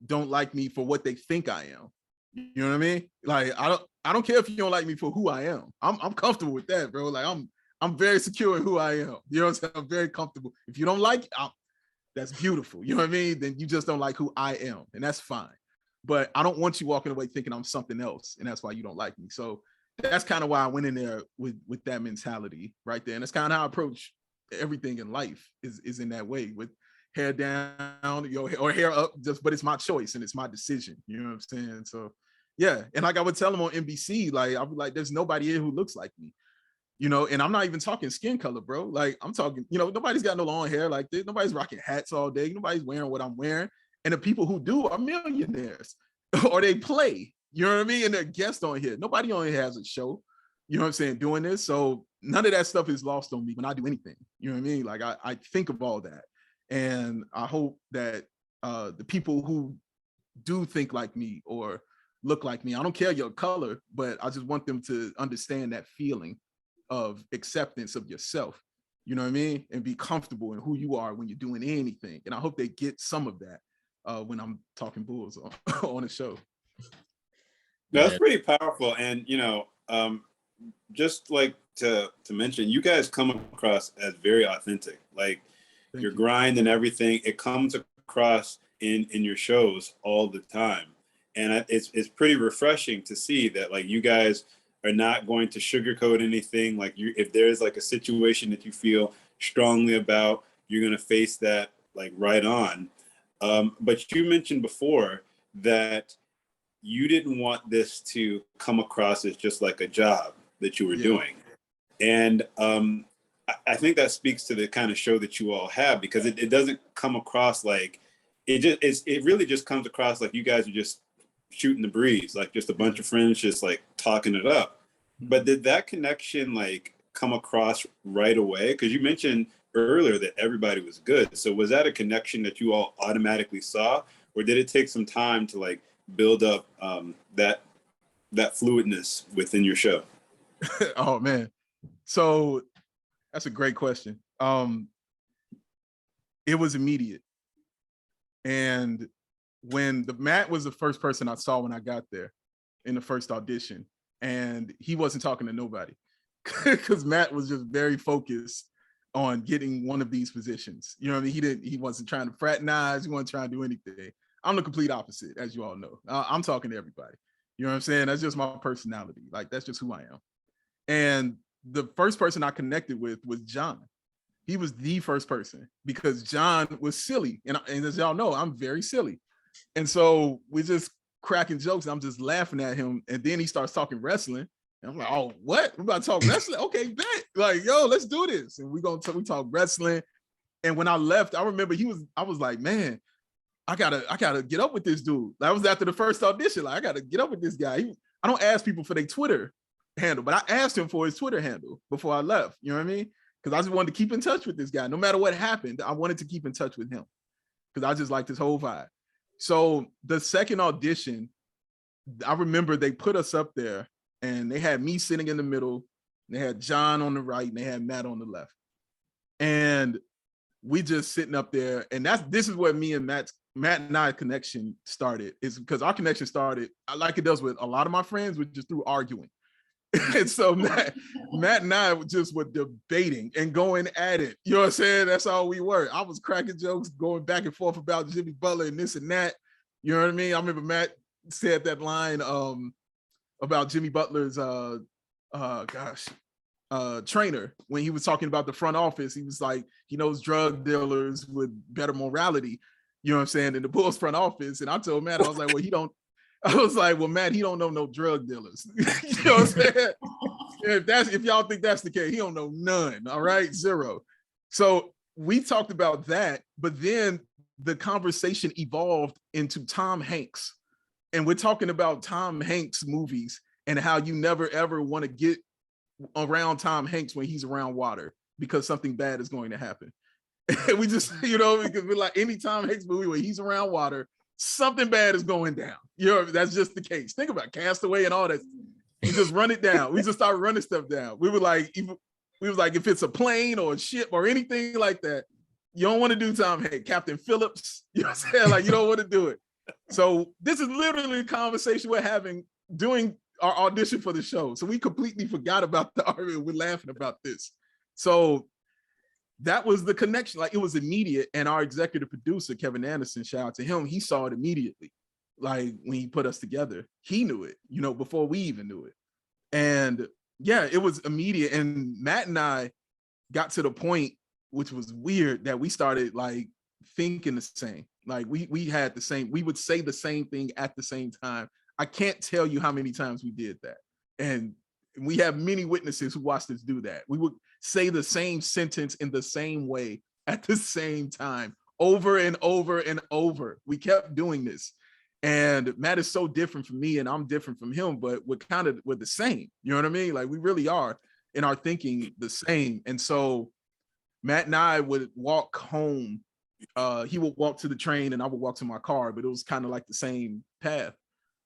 Speaker 5: don't like me for what they think I am. You know what I mean? Like I don't care if you don't like me for who I am. I'm comfortable with that, bro. Like I'm very secure in who I am. You know what I'm saying? I'm very comfortable. If you don't like it, that's beautiful. You know what I mean? Then you just don't like who I am, and that's fine. But I don't want you walking away thinking I'm something else, and that's why you don't like me. So that's kind of why I went in there with that mentality right there. And that's kind of how I approach everything in life is in that way, with hair down, or hair up, but it's my choice and it's my decision. You know what I'm saying? So yeah. And like I would tell them on NBC, like I'd be like, there's nobody here who looks like me. You know, and I'm not even talking skin color, bro. Like I'm talking, nobody's got no long hair like this. Nobody's rocking hats all day. Nobody's wearing what I'm wearing. And the people who do are millionaires or they play, you know what I mean? And they're guests on here. Nobody on here has a show, you know what I'm saying, doing this. So none of that stuff is lost on me when I do anything. You know what I mean? Like I think of all that. And I hope that the people who do think like me or look like me, I don't care your color, but I just want them to understand that feeling of acceptance of yourself, you know what I mean? And be comfortable in who you are when you're doing anything. And I hope they get some of that when I'm talking Bulls on the show.
Speaker 3: That's pretty powerful. And, just like to mention, you guys come across as very authentic. Like your grind and everything, it comes across in your shows all the time. And it's pretty refreshing to see that like you guys are not going to sugarcoat anything. Like if there's like a situation that you feel strongly about, you're going to face that like right on. But you mentioned before that you didn't want this to come across as just like a job that you were doing. And I think that speaks to the kind of show that you all have, because it doesn't come across like it really just comes across like you guys are just shooting the breeze, like just a bunch of friends just like talking it up. But did that connection like come across right away? Because you mentioned earlier that everybody was good. So was that a connection that you all automatically saw, or did it take some time to like build up that fluidness within your show?
Speaker 5: Oh man, so that's a great question. It was immediate, and when Matt was the first person I saw when I got there in the first audition, and he wasn't talking to nobody because Matt was just very focused on getting one of these positions. You know what I mean? He wasn't trying to fraternize. He wasn't trying to do anything. I'm the complete opposite, as you all know. I'm talking to everybody. You know what I'm saying? That's just my personality. Like, that's just who I am. And the first person I connected with was John. He was the first person because John was silly. And as y'all know, I'm very silly. And so we're just cracking jokes. I'm just laughing at him. And then he starts talking wrestling. And I'm like, oh, what? We're about to talk wrestling? Okay, bet. Like, yo, let's do this. And we talk wrestling. And when I left, I remember I was like, man, I gotta get up with this dude. That was after the first audition. Like, I gotta get up with this guy. I don't ask people for their Twitter handle, but I asked him for his Twitter handle before I left. You know what I mean? Because I just wanted to keep in touch with this guy. No matter what happened, I wanted to keep in touch with him because I just liked his whole vibe. So the second audition, I remember they put us up there and they had me sitting in the middle. They had John on the right and they had Matt on the left. And we just sitting up there, and this is where me and Matt and I connection started, is because our connection started like it does with a lot of my friends, which just through arguing. And so Matt and I just were debating and going at it. You know what I'm saying? That's all we were. I was cracking jokes, going back and forth about Jimmy Butler and this and that. You know what I mean? I remember Matt said that line about Jimmy Butler's trainer, when he was talking about the front office. He was like, he knows drug dealers with better morality, you know what I'm saying, in the Bulls front office. And I told Matt, I was like, well, Matt, he don't know no drug dealers. You know what I'm saying? If y'all think that's the case, he don't know none. All right, zero. So we talked about that, but then the conversation evolved into Tom Hanks. And we're talking about Tom Hanks movies and how you never ever want to get around Tom Hanks when he's around water, because something bad is going to happen. And we just, you know, because we're like, any Tom Hanks movie where he's around water, something bad is going down. You know, that's just the case. Think about Castaway and all that. We just run it down. We just start running stuff down. We were like, if it's a plane or a ship or anything like that, you don't want to do Tom Hanks. Captain Phillips, you know what I'm saying? Like, you don't want to do it. So this is literally a conversation we're having doing our audition for the show. So we completely forgot about the argument. We're laughing about this. So that was the connection. Like, it was immediate. And our executive producer, Kevin Anderson, shout out to him, he saw it immediately. Like, when he put us together, he knew it, you know, before we even knew it. And yeah, it was immediate. And Matt and I got to the point, which was weird, that we started like thinking the same. Like we had the same, we would say the same thing at the same time. I can't tell you how many times we did that. And we have many witnesses who watched us do that. We would say the same sentence in the same way at the same time, over and over and over. We kept doing this. And Matt is so different from me and I'm different from him, but we're the same. You know what I mean? Like, we really are in our thinking the same. And so Matt and I would walk home. He would walk to the train and I would walk to my car, but it was kind of like the same path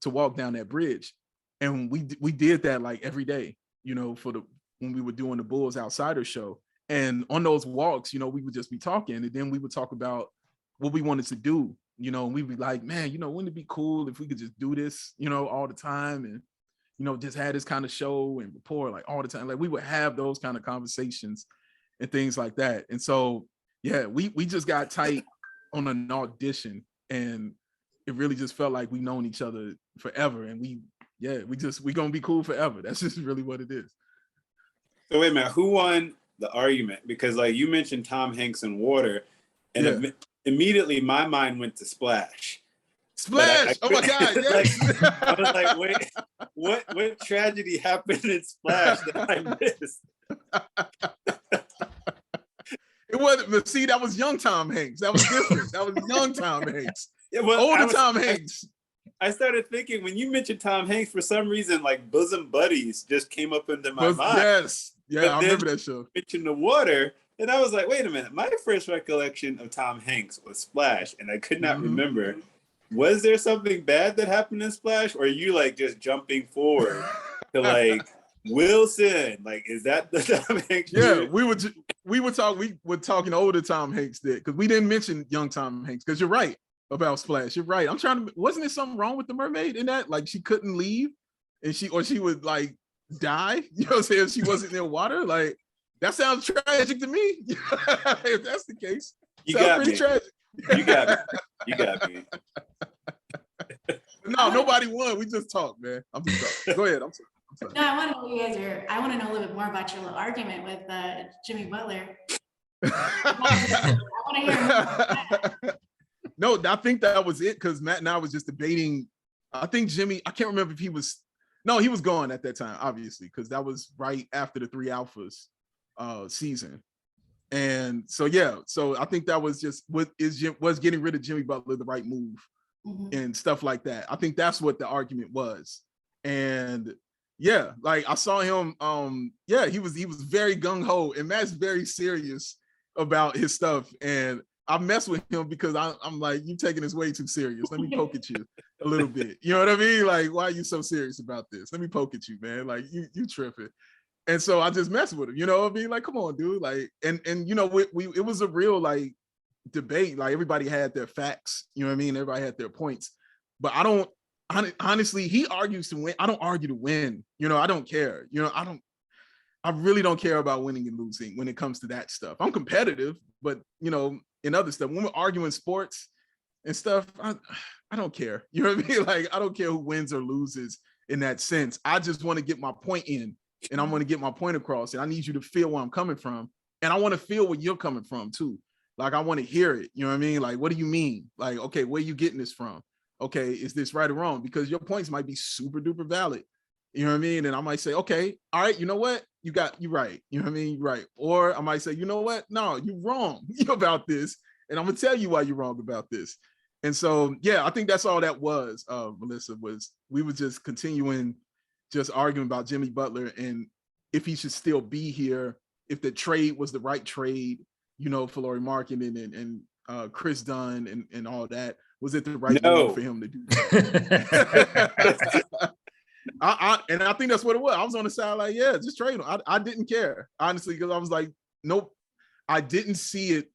Speaker 5: to walk down that bridge. And we did that like every day, you know, when we were doing the Bulls Outsider show. And on those walks, you know, we would just be talking, and then we would talk about what we wanted to do, you know, and we'd be like, man, you know, wouldn't it be cool if we could just do this, you know, all the time, and, you know, just had this kind of show and report like all the time. Like, we would have those kind of conversations and things like that. And so, yeah, we just got tight on an audition, and it really just felt like we've known each other forever. And we gonna be cool forever. That's just really what it is.
Speaker 3: So wait a minute, who won the argument? Because like you mentioned Tom Hanks and water, and immediately my mind went to Splash.
Speaker 5: Splash! Oh my God! Yes.
Speaker 3: Like, I was like, wait, what tragedy happened in Splash that I missed?
Speaker 5: It wasn't, but see, that was young Tom Hanks. That was different. That was young Tom Hanks.
Speaker 3: Yeah, well,
Speaker 5: older Tom Hanks.
Speaker 3: I started thinking, when you mentioned Tom Hanks, for some reason, like Bosom Buddies just came up into my mind.
Speaker 5: Yes. Yeah,
Speaker 3: but
Speaker 5: I remember that show.
Speaker 3: Mentioned the water, and I was like, wait a minute. My first recollection of Tom Hanks was Splash, and I could not remember. Was there something bad that happened in Splash, or are you like just jumping forward to like Wilson? Like, is that the Tom Hanks?
Speaker 5: Yeah, we were talking older Tom Hanks did, because we didn't mention young Tom Hanks, because you're right about Splash. You're right. Wasn't there something wrong with the mermaid in that? Like, she couldn't leave, and she would like die. You know what I'm saying? If she wasn't near water. Like, that sounds tragic to me. If that's the case,
Speaker 3: you got
Speaker 5: pretty
Speaker 3: me.
Speaker 5: Tragic.
Speaker 3: You got me. You got me.
Speaker 5: No, nobody won. We just talked, man. I'm just talking. Go ahead. I'm sorry.
Speaker 4: No, I want to know you guys I want to know a little bit more about your little argument with Jimmy Butler. I want to hear more about that.
Speaker 5: No, I think that was it, because Matt and I was just debating. I think Jimmy, I can't remember if he was gone at that time, obviously, because that was right after the 3 Alphas season. And so, yeah, so I think that was just was getting rid of Jimmy Butler the right move and stuff like that. I think that's what the argument was. And yeah, like, I saw him, he was very gung-ho, and Matt's very serious about his stuff. And I mess with him because I'm like, you taking this way too serious. Let me poke at you a little bit. You know what I mean? Like, why are you so serious about this? Let me poke at you, man. Like, you tripping. And so I just messed with him, you know what I mean? Like, come on, dude. Like, and you know, we it was a real like debate. Like everybody had their facts, you know what I mean? Everybody had their points. But I don't honestly, he argues to win. I don't argue to win. You know, I don't care. You know, I really don't care about winning and losing when it comes to that stuff. I'm competitive, but you know, in other stuff, when we're arguing sports and stuff, I don't care. You know what I mean? Like, I don't care who wins or loses in that sense. I just want to get my point in, and I want to get my point across, and I need you to feel where I'm coming from, and I want to feel where you're coming from too. Like, I want to hear it. You know what I mean? Like, what do you mean? Like, okay, where are you getting this from? Okay, is this right or wrong? Because your points might be super duper valid. You know what I mean? And I might say, okay, all right, you know what? You right. You know what I mean? You're right. Or I might say, you know what? No, you're wrong about this. And I'm gonna tell you why you're wrong about this. And so, yeah, I think that's all that was, Melissa, was we were just continuing just arguing about Jimmy Butler and if he should still be here, if the trade was the right trade, you know, for Lauri Markkanen and Chris Dunn and all that. Was it the right move for him to do that? And I think that's what it was. I was on the side like, yeah, just trade him. I didn't care, honestly, because I was like, nope, I didn't see it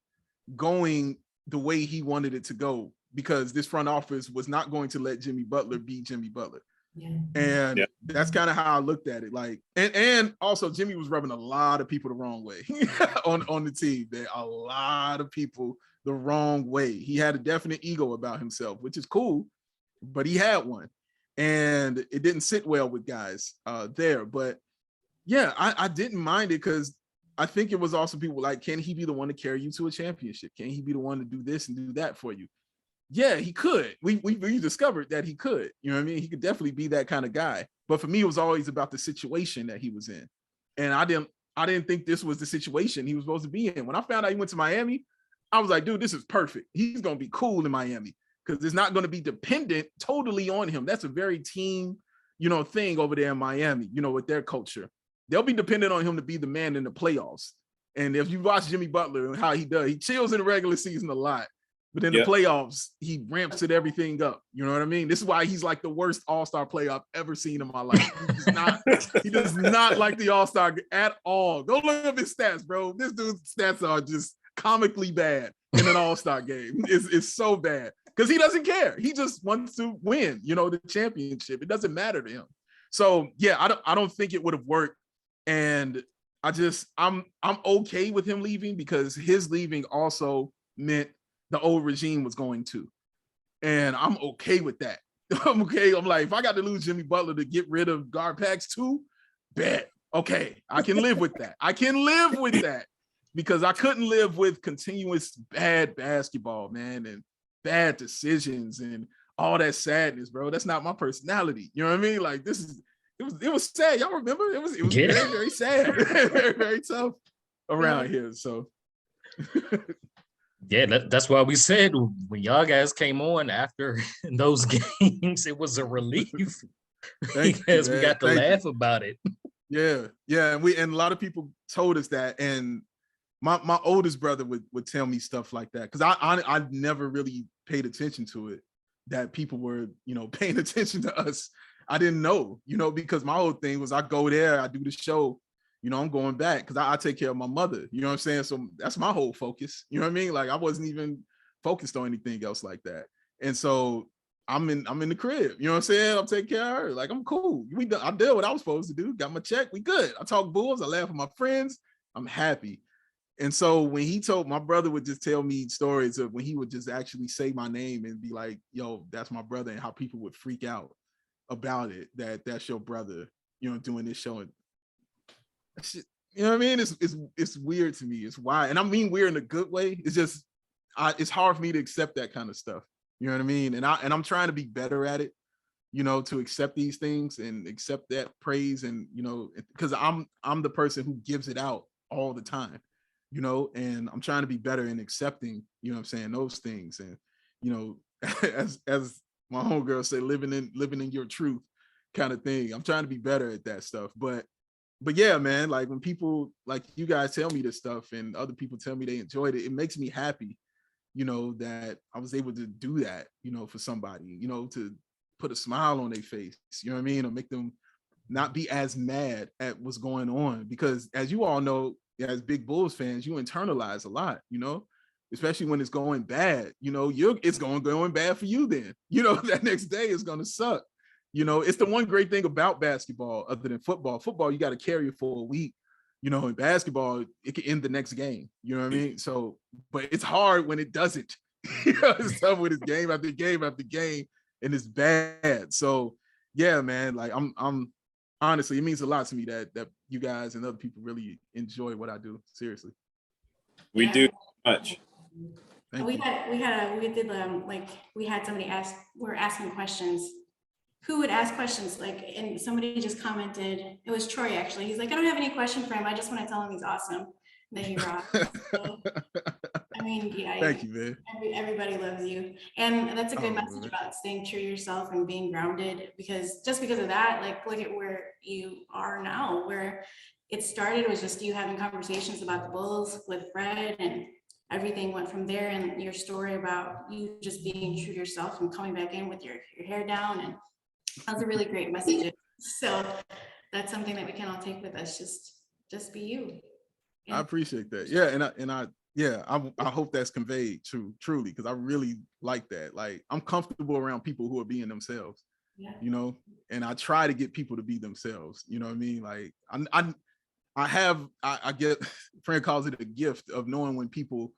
Speaker 5: going the way he wanted it to go because this front office was not going to let Jimmy Butler be Jimmy Butler. Yeah. And that's kind of how I looked at it. Like, and also Jimmy was rubbing a lot of people the wrong way on the team. There a lot of people the wrong way. He had a definite ego about himself, which is cool, but he had one. And it didn't sit well with guys there. But yeah, I didn't mind it because I think it was also people like, can he be the one to carry you to a championship? Can he be the one to do this and do that for you? Yeah, he could. We discovered that he could. You know what I mean? He could definitely be that kind of guy. But for me, it was always about the situation that he was in. And I didn't think this was the situation he was supposed to be in. When I found out he went to Miami, I was like, dude, this is perfect. He's going to be cool in Miami because it's not going to be dependent totally on him. That's a very team, you know, thing over there in Miami, you know, with their culture. They'll be dependent on him to be the man in the playoffs. And if you watch Jimmy Butler and how he does, he chills in the regular season a lot. But in the playoffs, he ramps it everything up. You know what I mean? This is why he's like the worst all-star player I've ever seen in my life. He does not like the all-star at all. Go look up his stats, bro. This dude's stats are just comically bad in an all-star game. It's so bad because he doesn't care. He just wants to win, you know, the championship. It doesn't matter to him. So yeah, I don't think it would have worked. And I'm okay with him leaving because his leaving also meant the old regime was going to. And I'm okay with that. I'm okay. I'm like, if I got to lose Jimmy Butler to get rid of Garpax too, bet. Okay, I can live with that. I can live with that because I couldn't live with continuous bad basketball, man, and bad decisions and all that sadness, bro. That's not my personality. You know what I mean? Like it was sad. Y'all remember? It was very, very sad. Very, very tough around here. So
Speaker 2: yeah, that's why we said when y'all guys came on after those games, it was a relief because we got to laugh about it.
Speaker 5: Yeah, and a lot of people told us that, and my oldest brother would tell me stuff like that because I never really paid attention to it, that people were, you know, paying attention to us. I didn't know, you know, because my whole thing was I go there, I do the show. You know, I'm going back because I take care of my mother. You know what I'm saying? So that's my whole focus. You know what I mean? Like I wasn't even focused on anything else like that. And so I'm in the crib. You know what I'm saying? I'm taking care of her. Like I'm cool. I did what I was supposed to do. Got my check. We good. I talk Bulls. I laugh with my friends. I'm happy. And so when he told, my brother would just tell me stories of when he would just actually say my name and be like, yo, that's my brother, and how people would freak out about it, that's your brother, you know, doing this show. And you know what I mean? It's weird to me. It's why, and I mean weird in a good way. It's just it's hard for me to accept that kind of stuff. You know what I mean? And I'm trying to be better at it, you know, to accept these things and accept that praise, and you know, because I'm the person who gives it out all the time, you know, and I'm trying to be better in accepting, you know what I'm saying, those things. And you know, as my homegirl say, living in your truth kind of thing. I'm trying to be better at that stuff. But yeah, man, like when people like you guys tell me this stuff and other people tell me they enjoyed it, it makes me happy, you know, that I was able to do that, you know, for somebody, you know, to put a smile on their face, you know what I mean? Or make them not be as mad at what's going on, because as you all know, as big Bulls fans, you internalize a lot, you know, especially when it's going bad, you know, it's going bad for you then, you know, that next day is going to suck. You know, it's the one great thing about basketball other than football. Football, you got to carry it for a week. You know, in basketball, it can end the next game. You know what I mean? So, but it's hard when it doesn't. You know, it's tough when it's game after game after game and it's bad. So yeah, man, like I'm honestly, it means a lot to me that you guys and other people really enjoy what I do. Seriously.
Speaker 3: We do much.
Speaker 5: Thank
Speaker 4: we
Speaker 5: you.
Speaker 4: we had somebody ask, we're asking questions. Who would ask questions? Like, and somebody just commented, it was Troy actually. He's like, I don't have any question for him. I just want to tell him he's awesome. That he rocks. So, I mean, yeah.
Speaker 5: Thank you, man.
Speaker 4: Everybody loves you. And that's a good
Speaker 5: Oh,
Speaker 4: message
Speaker 5: man.
Speaker 4: about staying true to yourself and being grounded, because just because of that, like, look at where you are now, where it started was just you having conversations about the Bulls with Fred, and everything went from there. And your story about you just being true to yourself and coming back in with your hair down, and that was a really great message. So that's something that we can all take with us. Just be you.
Speaker 5: I appreciate that. Yeah, I hope that's conveyed truly, because I really like that. Like, I'm comfortable around people who are being themselves.
Speaker 4: Yeah.
Speaker 5: You know, and I try to get people to be themselves. You know what I mean? Like, I get, Fran calls it a gift of knowing when people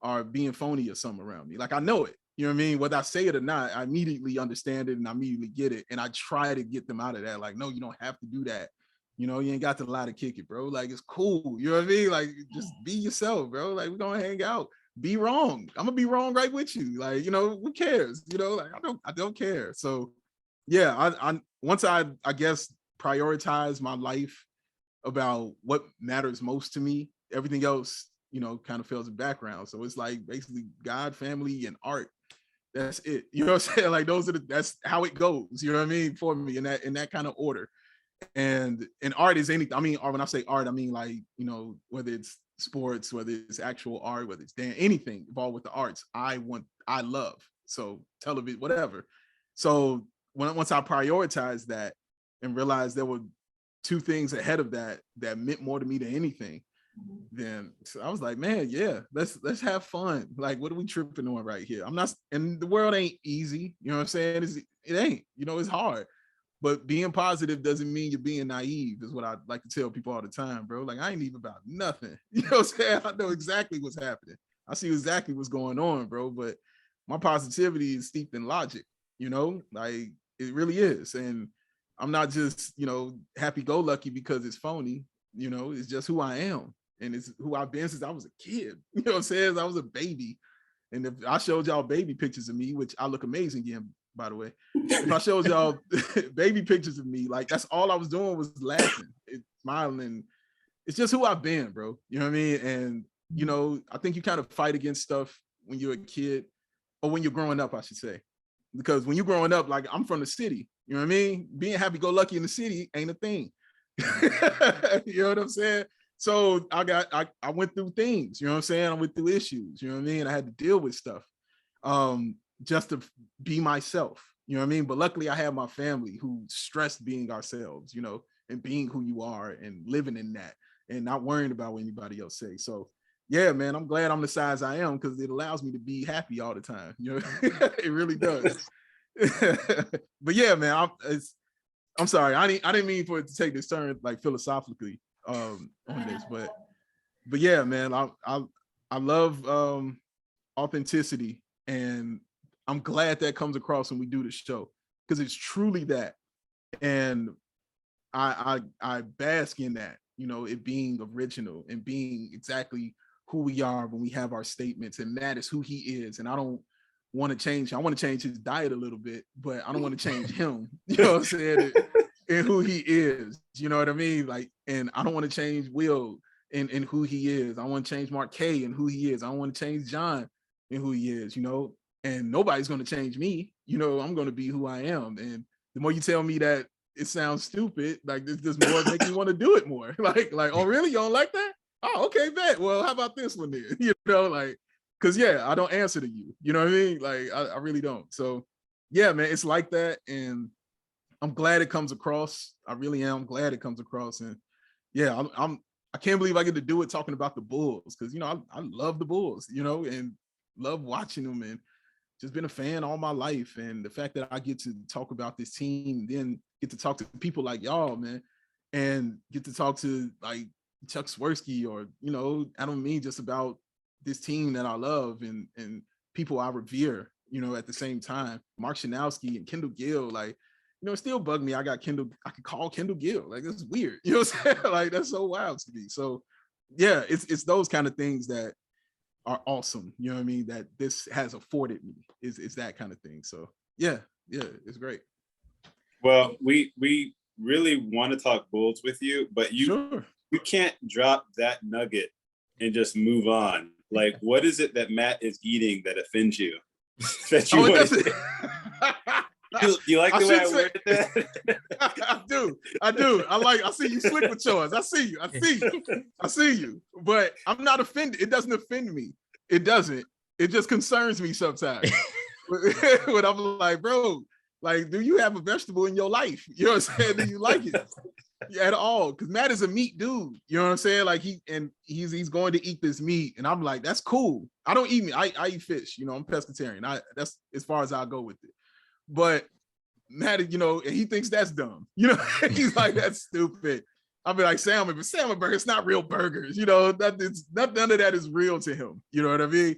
Speaker 5: are being phony or something around me. Like, I know it. You know what I mean? Whether I say it or not, I immediately understand it and I immediately get it. And I try to get them out of that. Like, no, you don't have to do that. You know, you ain't got to lie to kick it, bro. Like, it's cool. You know what I mean? Like, just be yourself, bro. Like, we're gonna hang out. Be wrong. I'm gonna be wrong right with you. Like, you know, who cares? You know, like, I don't care. So yeah, I once I guess prioritize my life about what matters most to me, everything else, you know, kind of fills the background. So it's like basically God, family, and art. That's it. You know what I'm saying? Like, that's how it goes. You know what I mean? For me, in that kind of order. And art is anything. I mean, or when I say art, I mean, like, you know, whether it's sports, whether it's actual art, whether it's dance, anything involved with the arts, I love. So television, whatever. So once I prioritized that and realized there were two things ahead of that meant more to me than anything, then so I was like, man, yeah, let's have fun. Like, what are we tripping on right here? I'm not, and the world ain't easy. You know what I'm saying? It ain't, you know, it's hard. But being positive doesn't mean you're being naive, is what I like to tell people all the time, bro. Like, I ain't even about nothing. You know what I'm saying? I know exactly what's happening. I see exactly what's going on, bro. But my positivity is steeped in logic, you know, like it really is. And I'm not just, you know, happy-go-lucky because it's phony, you know, it's just who I am. And it's who I've been since I was a kid. You know what I'm saying? I was a baby. And if I showed y'all baby pictures of me, which I look amazing in, by the way, if I showed y'all baby pictures of me, like, that's all I was doing was laughing, smiling. It's just who I've been, bro. You know what I mean? And, you know, I think you kind of fight against stuff when you're a kid, or when you're growing up, I should say. Because when you're growing up, like, I'm from the city, you know what I mean? Being happy-go-lucky in the city ain't a thing. You know what I'm saying? So I went through things, you know what I'm saying? I went through issues, you know what I mean? I had to deal with stuff just to be myself, you know what I mean? But luckily I have my family who stressed being ourselves, you know, and being who you are and living in that and not worrying about what anybody else say. So yeah, man, I'm glad I'm the size I am, because it allows me to be happy all the time. You know, it really does. But yeah, man, I'm sorry. I didn't mean for it to take this turn like philosophically on this, but yeah, man, I love authenticity, and I'm glad that comes across when we do the show, because it's truly that. And I bask in that, you know, it being original and being exactly who we are when we have our statements, and that is who he is. And I don't want to change. I want to change his diet a little bit, but I don't want to change him. You know what I'm saying? And who he is. You know what I mean? Like, and I don't want to change Will and who he is. I want to change Mark K and who he is. I don't want to change John and who he is, you know, and nobody's going to change me. You know, I'm going to be who I am. And the more you tell me that it sounds stupid, like, this just more make me want to do it more. Like, oh, really? You don't like that? Oh, okay, bet. Well, how about this one then? You know, like, because yeah, I don't answer to you. You know what I mean? Like, I really don't. So yeah, man, it's like that. And I'm glad it comes across. I really am glad it comes across. And yeah, I can't believe I get to do it talking about the Bulls, because, you know, I love the Bulls, you know, and love watching them, and just been a fan all my life. And the fact that I get to talk about this team, then get to talk to people like y'all, man, and get to talk to like Chuck Swirsky, or, you know, I don't mean just about this team that I love and people I revere, you know, at the same time. Mark Shanowski and Kendall Gill, like, you know, it still bugged me. I could call Kendall Gill. Like, it's weird. You know what I'm saying? Like, that's so wild to me. So yeah, it's those kind of things that are awesome. You know what I mean? That this has afforded me is that kind of thing. So yeah, it's great.
Speaker 3: Well, we really want to talk Bulls with you, but you can't drop that nugget and just move on. Like, what is it that Matt is eating that offends you? That you you like the way I worded that?
Speaker 5: I do. I see you slick with yours. I see you. But I'm not offended. It doesn't offend me. It doesn't. It just concerns me sometimes. When I'm like, bro, like, do you have a vegetable in your life? You know what I'm saying? Do you like it? At all? Because Matt is a meat dude. You know what I'm saying? Like, he's going to eat this meat, and I'm like, that's cool. I don't eat meat. I eat fish. You know, I'm pescatarian. That's as far as I'll go with it. But Matt, you know, and he thinks that's dumb. You know, he's like, that's stupid. I'll be like, salmon, but salmon burgers, it's not real burgers. You know, none of that is real to him. You know what I mean?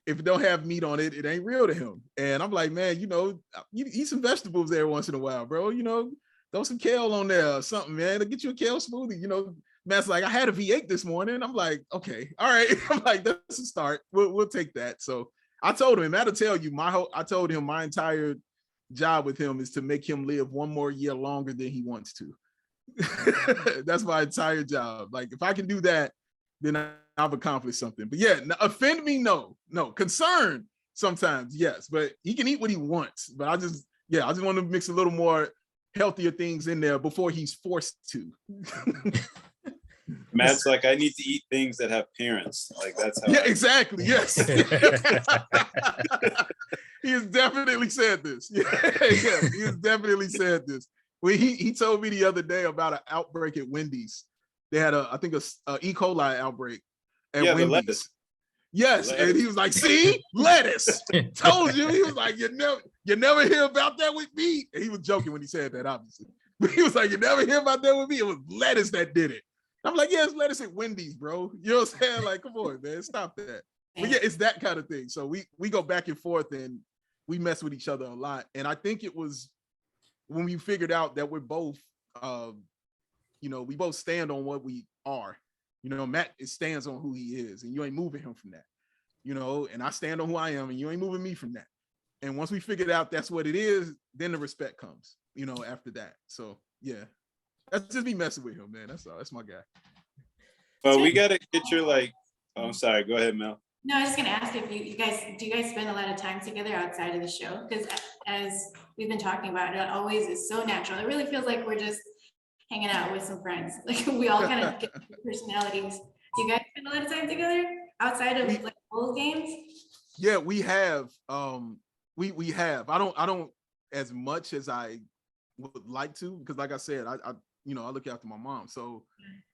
Speaker 5: If it don't have meat on it, it ain't real to him. And I'm like, man, you know, you eat some vegetables there once in a while, bro. You know, throw some kale on there or something, man. To get you a kale smoothie. You know, Matt's like, I had a V8 this morning. I'm like, okay, all right. I'm like, that's a start. We'll take that. So I told him, Matt'll tell you, I told him my entire job with him is to make him live one more year longer than he wants to. That's my entire job. Like, if I can do that, then I've accomplished something. But yeah, offend me, no. Concern sometimes, yes. But he can eat what he wants. But I just want to mix a little more healthier things in there before he's forced to.
Speaker 3: Matt's like, I need to eat things that have parents. Like, that's how.
Speaker 5: Yeah, exactly. Yes. He has definitely said this. Yeah, he has definitely said this. Well, he told me the other day about an outbreak at Wendy's. They had I think a E. coli outbreak at Wendy's. The lettuce. Yes, and he was like, "See, lettuce." Told you. He was like, "You never hear about that with me." And he was joking when he said that, obviously. But he was like, "You never hear about that with me." It was lettuce that did it. I'm like, "Yeah, it's lettuce at Wendy's, bro." You know what I'm saying? Like, come on, man, stop that. But yeah, it's that kind of thing. So we go back and forth, and we mess with each other a lot. And I think it was when we figured out that we're both, you know, we both stand on what we are. You know, Matt stands on who he is, and you ain't moving him from that. You know, and I stand on who I am, and you ain't moving me from that. And once we figured out that's what it is, then the respect comes, you know, after that. So yeah, that's just me messing with him, man. That's all. That's my guy.
Speaker 3: Well, we gotta get your like. Oh, I'm sorry. Go ahead, Mel.
Speaker 4: No, I was just gonna ask if you guys spend a lot of time together outside of the show? Because as we've been talking about, it always is so natural. It really feels like we're just hanging out with some friends. Like, we all kind of get personalities. Do you guys spend a lot of time together outside of like Bulls games?
Speaker 5: Yeah, we have. We have. I don't as much as I would like to, because like I said, I you know, I look after my mom, so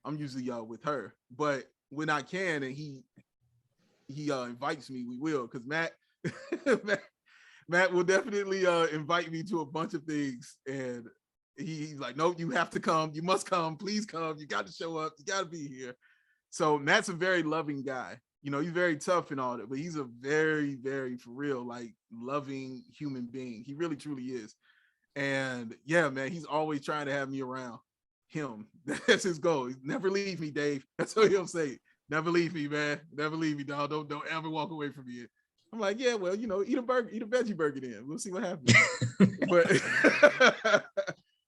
Speaker 5: I'm usually with her. But when I can, and he invites me, we will, because Matt will definitely invite me to a bunch of things, and he's like, no, you have to come, you must come, please come, you got to show up, you got to be here. So Matt's a very loving guy. You know, he's very tough and all that, but he's a very, very, for real, like, loving human being. He really truly is. And yeah, man, he's always trying to have me around him. That's his goal. Never leave me, Dave. That's what he'll say. Never leave me, man. Never leave me, dog. Don't ever walk away from me. I'm like, yeah, well, you know, eat a veggie burger then. We'll see what happens.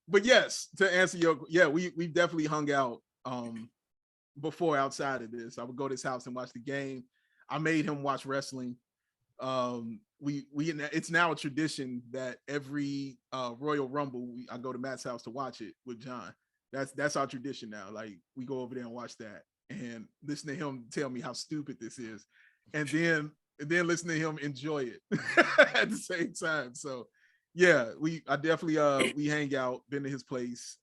Speaker 5: But yes, to answer we've definitely hung out before outside of this. I would go to his house and watch the game. I made him watch wrestling. It's now a tradition that every Royal Rumble, I go to Matt's house to watch it with John. That's our tradition now. Like, we go over there and watch that and listen to him tell me how stupid this is, and then listen to him enjoy it at the same time. So Yeah, I definitely we hang out, been to his place.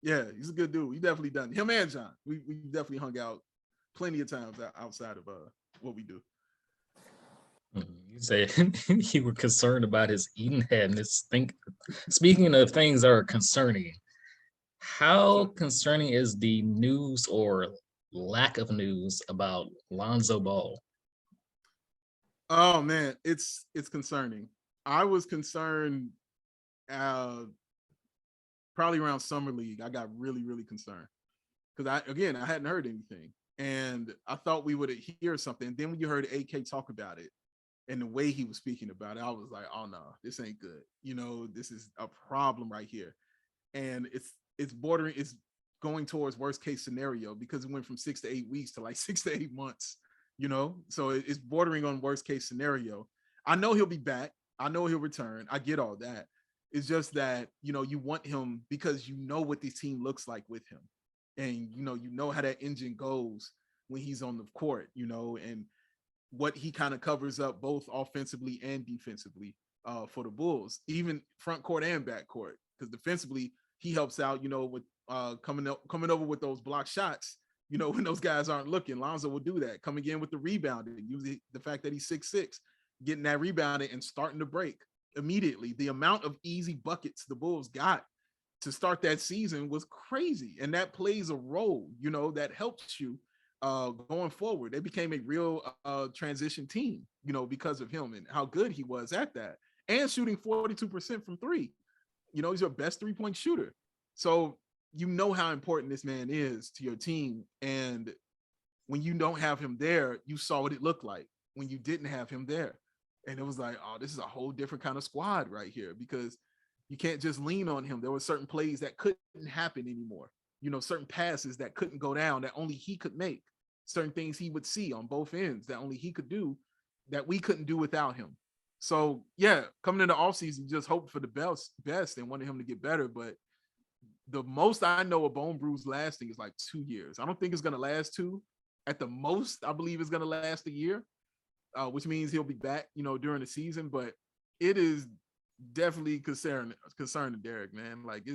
Speaker 5: Yeah, he's a good dude. We definitely done him and John. We definitely hung out plenty of times outside of what we do.
Speaker 2: You said you were concerned about his eating habits. Speaking of things that are concerning, how concerning is the news or lack of news about Lonzo Ball?
Speaker 5: Oh man, it's concerning. I was concerned probably around summer league. I got really concerned because I hadn't heard anything, and I thought we would hear something. And then when you heard AK talk about it and the way he was speaking about it, I was like, oh no, this ain't good. You know, this is a problem right here, and it's bordering. It's going towards worst case scenario because it went from 6 to 8 weeks to like 6 to 8 months. You know, so it's bordering on worst case scenario. I know he'll be back. I know he'll return. I get all that. It's just that, you know, you want him because you know what this team looks like with him. And, you know how that engine goes when he's on the court, you know, and what he kind of covers up both offensively and defensively for the Bulls, even front court and back court. Because defensively, he helps out, you know, with coming over with those block shots. You know, when those guys aren't looking, Lonzo will do that. Coming in with the rebounding, using the fact that he's 6'6", getting that rebounding and starting to break immediately. The amount of easy buckets the Bulls got to start that season was crazy. And that plays a role, you know, that helps you going forward. They became a real transition team, you know, because of him and how good he was at that. And shooting 42% from three. You know, he's your best three-point shooter. So you know how important this man is to your team. And when you don't have him there, you saw what it looked like when you didn't have him there. And it was like, oh, this is a whole different kind of squad right here because you can't just lean on him. There were certain plays that couldn't happen anymore. You know, certain passes that couldn't go down that only he could make. Certain things he would see on both ends that only he could do that we couldn't do without him. So, yeah, coming into offseason, just hope for the best and wanted him to get better. But the most I know a bone bruise lasting is like 2 years. I don't think it's going to last 2. At the most, I believe it's going to last a year, which means he'll be back, you know, during the season. But it is definitely concerning, Derek, man. Like,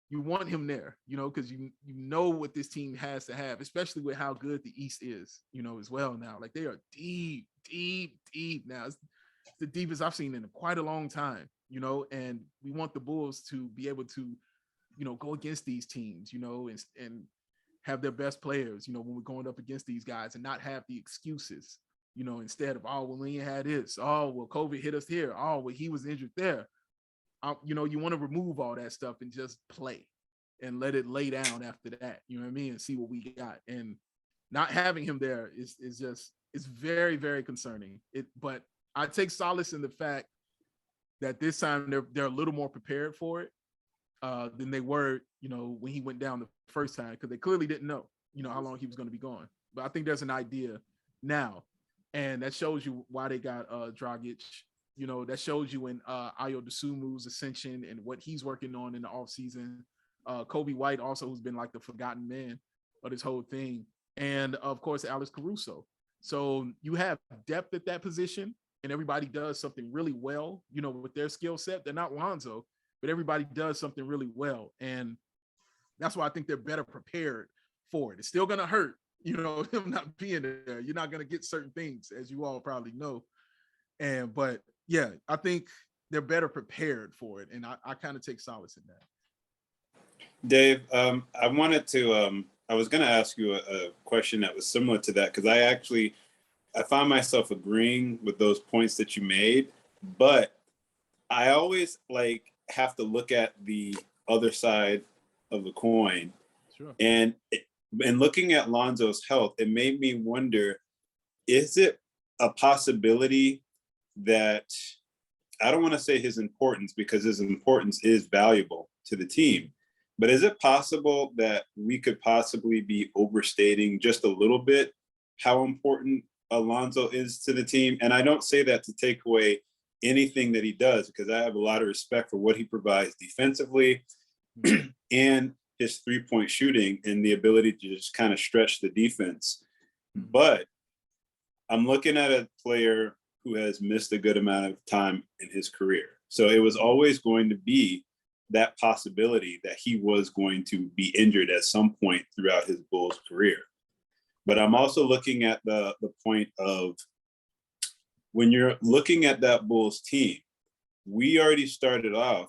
Speaker 5: you want him there, you know, because you know what this team has to have, especially with how good the East is, you know, as well now. Like, they are deep now. It's the deepest I've seen in quite a long time, you know, and we want the Bulls to be able to, you know, go against these teams, you know, and have their best players, you know, when we're going up against these guys and not have the excuses, you know, instead of, oh, well, we ain't had this. Oh, well, COVID hit us here. Oh, well, he was injured there. You know, you want to remove all that stuff and just play and let it lay down after that, you know what I mean? And see what we got. And not having him there is just, it's very, very concerning. But I take solace in the fact that this time they're a little more prepared for it than they were, you know, when he went down the first time, because they clearly didn't know, you know, how long he was going to be gone. But I think there's an idea now, and that shows you why they got Dragic. You know, that shows you in Ayo Dosunmu's ascension and what he's working on in the offseason. Kobe White also, who's been like the forgotten man of this whole thing. And of course, Alex Caruso. So you have depth at that position, and everybody does something really well, you know, with their skill set. They're not Lonzo, but everybody does something really well. And that's why I think they're better prepared for it. It's still going to hurt, you know, him not being there. You're not going to get certain things, as you all probably know. But yeah, I think they're better prepared for it. And I kind of take solace in that.
Speaker 3: Dave, I wanted to, I was going to ask you a question that was similar to that, because I found myself agreeing with those points that you made, but I always have to look at the other side of the coin.
Speaker 5: Sure.
Speaker 3: And looking at Lonzo's health, it made me wonder, is it a possibility that, I don't want to say his importance, because his importance is valuable to the team, but is it possible that we could possibly be overstating just a little bit how important Alonzo is to the team? And I don't say that to take away anything that he does, because I have a lot of respect for what he provides defensively and his three-point shooting and the ability to just kind of stretch the defense. But I'm looking at a player who has missed a good amount of time in his career. So it was always going to be that possibility that he was going to be injured at some point throughout his Bulls career. But I'm also looking at the point of when you're looking at that Bulls team, we already started off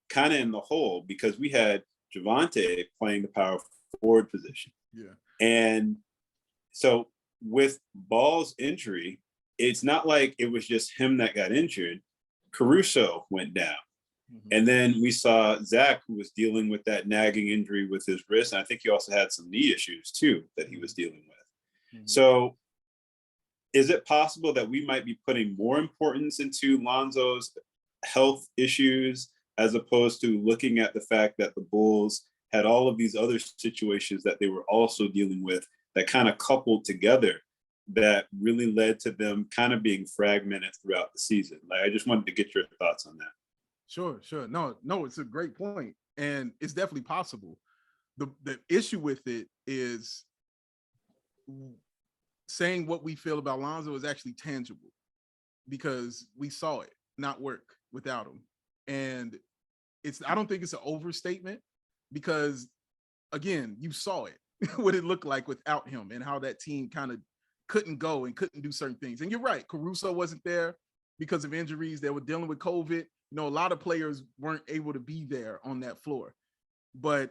Speaker 3: kind of in the hole because we had Javonte playing the power forward position.
Speaker 5: Yeah.
Speaker 3: And so with Ball's injury, it's not like it was just him that got injured. Caruso went down.
Speaker 5: Mhm.
Speaker 3: And then we saw Zach, who was dealing with that nagging injury with his wrist. And I think he also had some knee issues too that he was dealing with.
Speaker 5: Mhm.
Speaker 3: So is it possible that we might be putting more importance into Lonzo's health issues as opposed to looking at the fact that the Bulls had all of these other situations that they were also dealing with that kind of coupled together that really led to them kind of being fragmented throughout the season? Like, I just wanted to get your thoughts on that.
Speaker 5: Sure. No, it's a great point, and it's definitely possible. The issue with it is saying what we feel about Lonzo is actually tangible because we saw it not work without him. And I don't think it's an overstatement because, again, you saw it, what it looked like without him and how that team kind of couldn't go and couldn't do certain things. And you're right, Caruso wasn't there because of injuries. They were dealing with COVID. You know, a lot of players weren't able to be there on that floor. But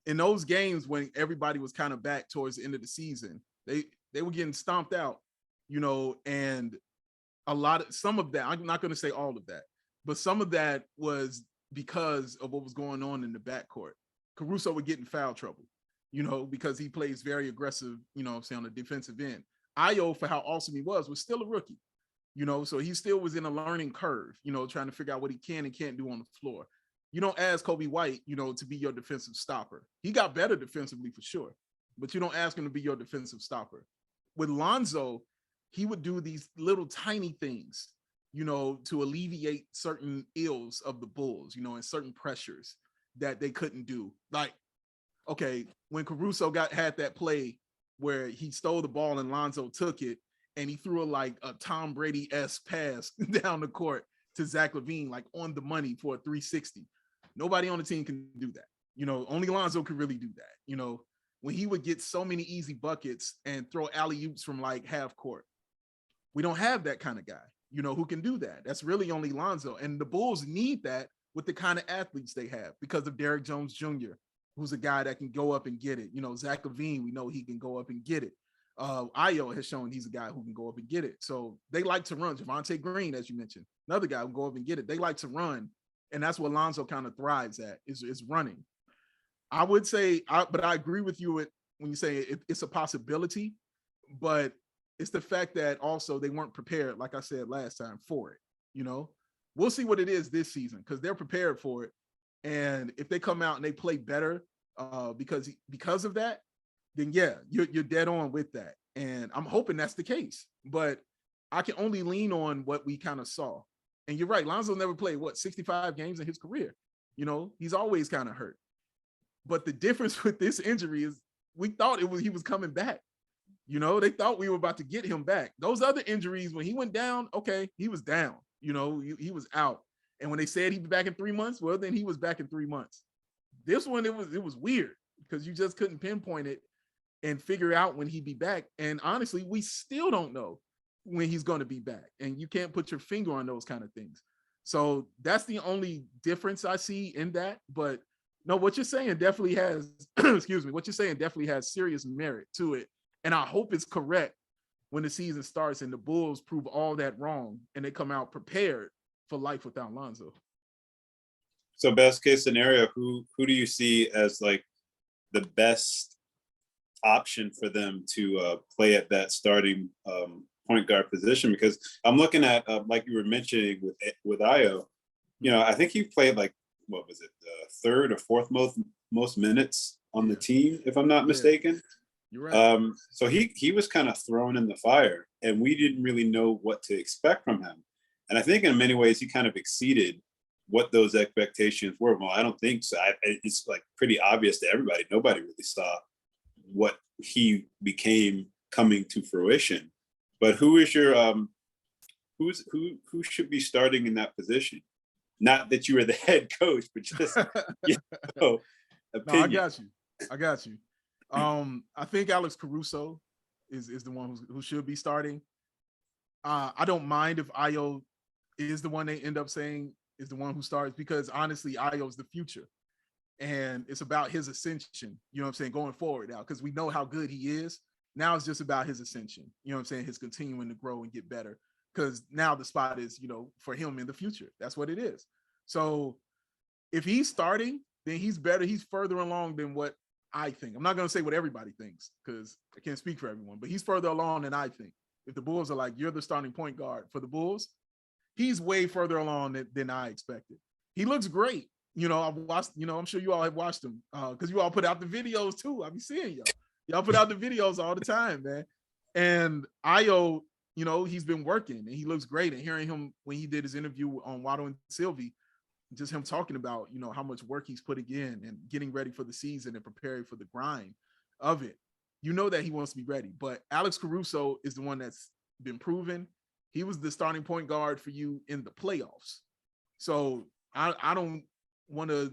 Speaker 5: in those games when everybody was kind of back towards the end of the season, they were getting stomped out, you know, and some of that, I'm not going to say all of that, but some of that was because of what was going on in the backcourt. Caruso would get in foul trouble, you know, because he plays very aggressive, you know, say on the defensive end. Ayo, for how awesome he was still a rookie, you know, so he still was in a learning curve, you know, trying to figure out what he can and can't do on the floor. You don't ask Kobe White, you know, to be your defensive stopper. He got better defensively for sure, but you don't ask him to be your defensive stopper. With Lonzo, he would do these little tiny things, you know, to alleviate certain ills of the Bulls, you know, and certain pressures that they couldn't do. Like, okay, when Caruso had that play where he stole the ball and Lonzo took it and he threw like a Tom Brady-esque pass down the court to Zach LaVine, like on the money for a 360. Nobody on the team can do that. You know, only Lonzo could really do that. You know, when he would get so many easy buckets and throw alley-oops from like half court. We don't have that kind of guy, you know, who can do that. That's really only Lonzo. And the Bulls need that with the kind of athletes they have because of Derrick Jones Jr., who's a guy that can go up and get it. You know, Zach LaVine, we know he can go up and get it. Ayo has shown he's a guy who can go up and get it. So they like to run. Javonte Green, as you mentioned, another guy who can go up and get it. They like to run. And that's what Lonzo kind of thrives at is running. I would say, but I agree with you when you say it's a possibility, but it's the fact that also they weren't prepared, like I said last time, for it. You know, we'll see what it is this season because they're prepared for it. And if they come out and they play better because of that, then yeah, you're dead on with that. And I'm hoping that's the case. But I can only lean on what we kind of saw. And you're right, Lonzo never played 65 games in his career. You know, he's always kind of hurt. But the difference with this injury is we thought he was coming back. You know, they thought we were about to get him back. Those other injuries, when he went down, okay, he was down. You know, he was out. And when they said he'd be back in 3 months, well, then he was back in 3 months. This one, it was weird because you just couldn't pinpoint it and figure out when he'd be back. And honestly, we still don't know when he's going to be back. And you can't put your finger on those kind of things. So that's the only difference I see in that. But no, what you're saying definitely has, excuse me, what you're saying definitely has serious merit to it. And I hope it's correct when the season starts and the Bulls prove all that wrong and they come out prepared for life without Lonzo.
Speaker 3: So best case scenario, who do you see as like the best option for them to play at that starting point guard position? Because I'm looking at, like you were mentioning with Ayo, you know, I think he played like, what was it, the third or fourth most minutes on the team, if I'm not mistaken.
Speaker 5: You're right.
Speaker 3: So he was kind of thrown in the fire and we didn't really know what to expect from him. And I think in many ways he kind of exceeded what those expectations were. Well, I don't think so. It's like pretty obvious to everybody. Nobody really saw what he became coming to fruition. But who is your who should be starting in that position? Not that you were the head coach, but just
Speaker 5: No,
Speaker 3: opinion.
Speaker 5: I got you. I think Alex Caruso is the one who should be starting. I don't mind if Ayo is the one they end up saying is the one who starts, because honestly, Ayo's the future. And it's about his ascension, you know what I'm saying, going forward now, because we know how good he is. Now it's just about his ascension, you know what I'm saying, his continuing to grow and get better, because now the spot is, you know, for him in the future. That's what it is. So if he's starting, then he's better. He's further along than what I think. I'm not going to say what everybody thinks, because I can't speak for everyone, but he's further along than I think. If the Bulls are like, you're the starting point guard for the Bulls, he's way further along than I expected. He looks great. You know, I've watched, you know, I'm sure you all have watched him because you all put out the videos too. I be seeing y'all. Y'all put out the videos all the time, man. And Ayo, you know, he's been working and he looks great. And hearing him when he did his interview on Waddle and Sylvie, just him talking about, you know, how much work he's putting in and getting ready for the season and preparing for the grind of it. You know that he wants to be ready. But Alex Caruso is the one that's been proven. He was the starting point guard for you in the playoffs. So I don't want to,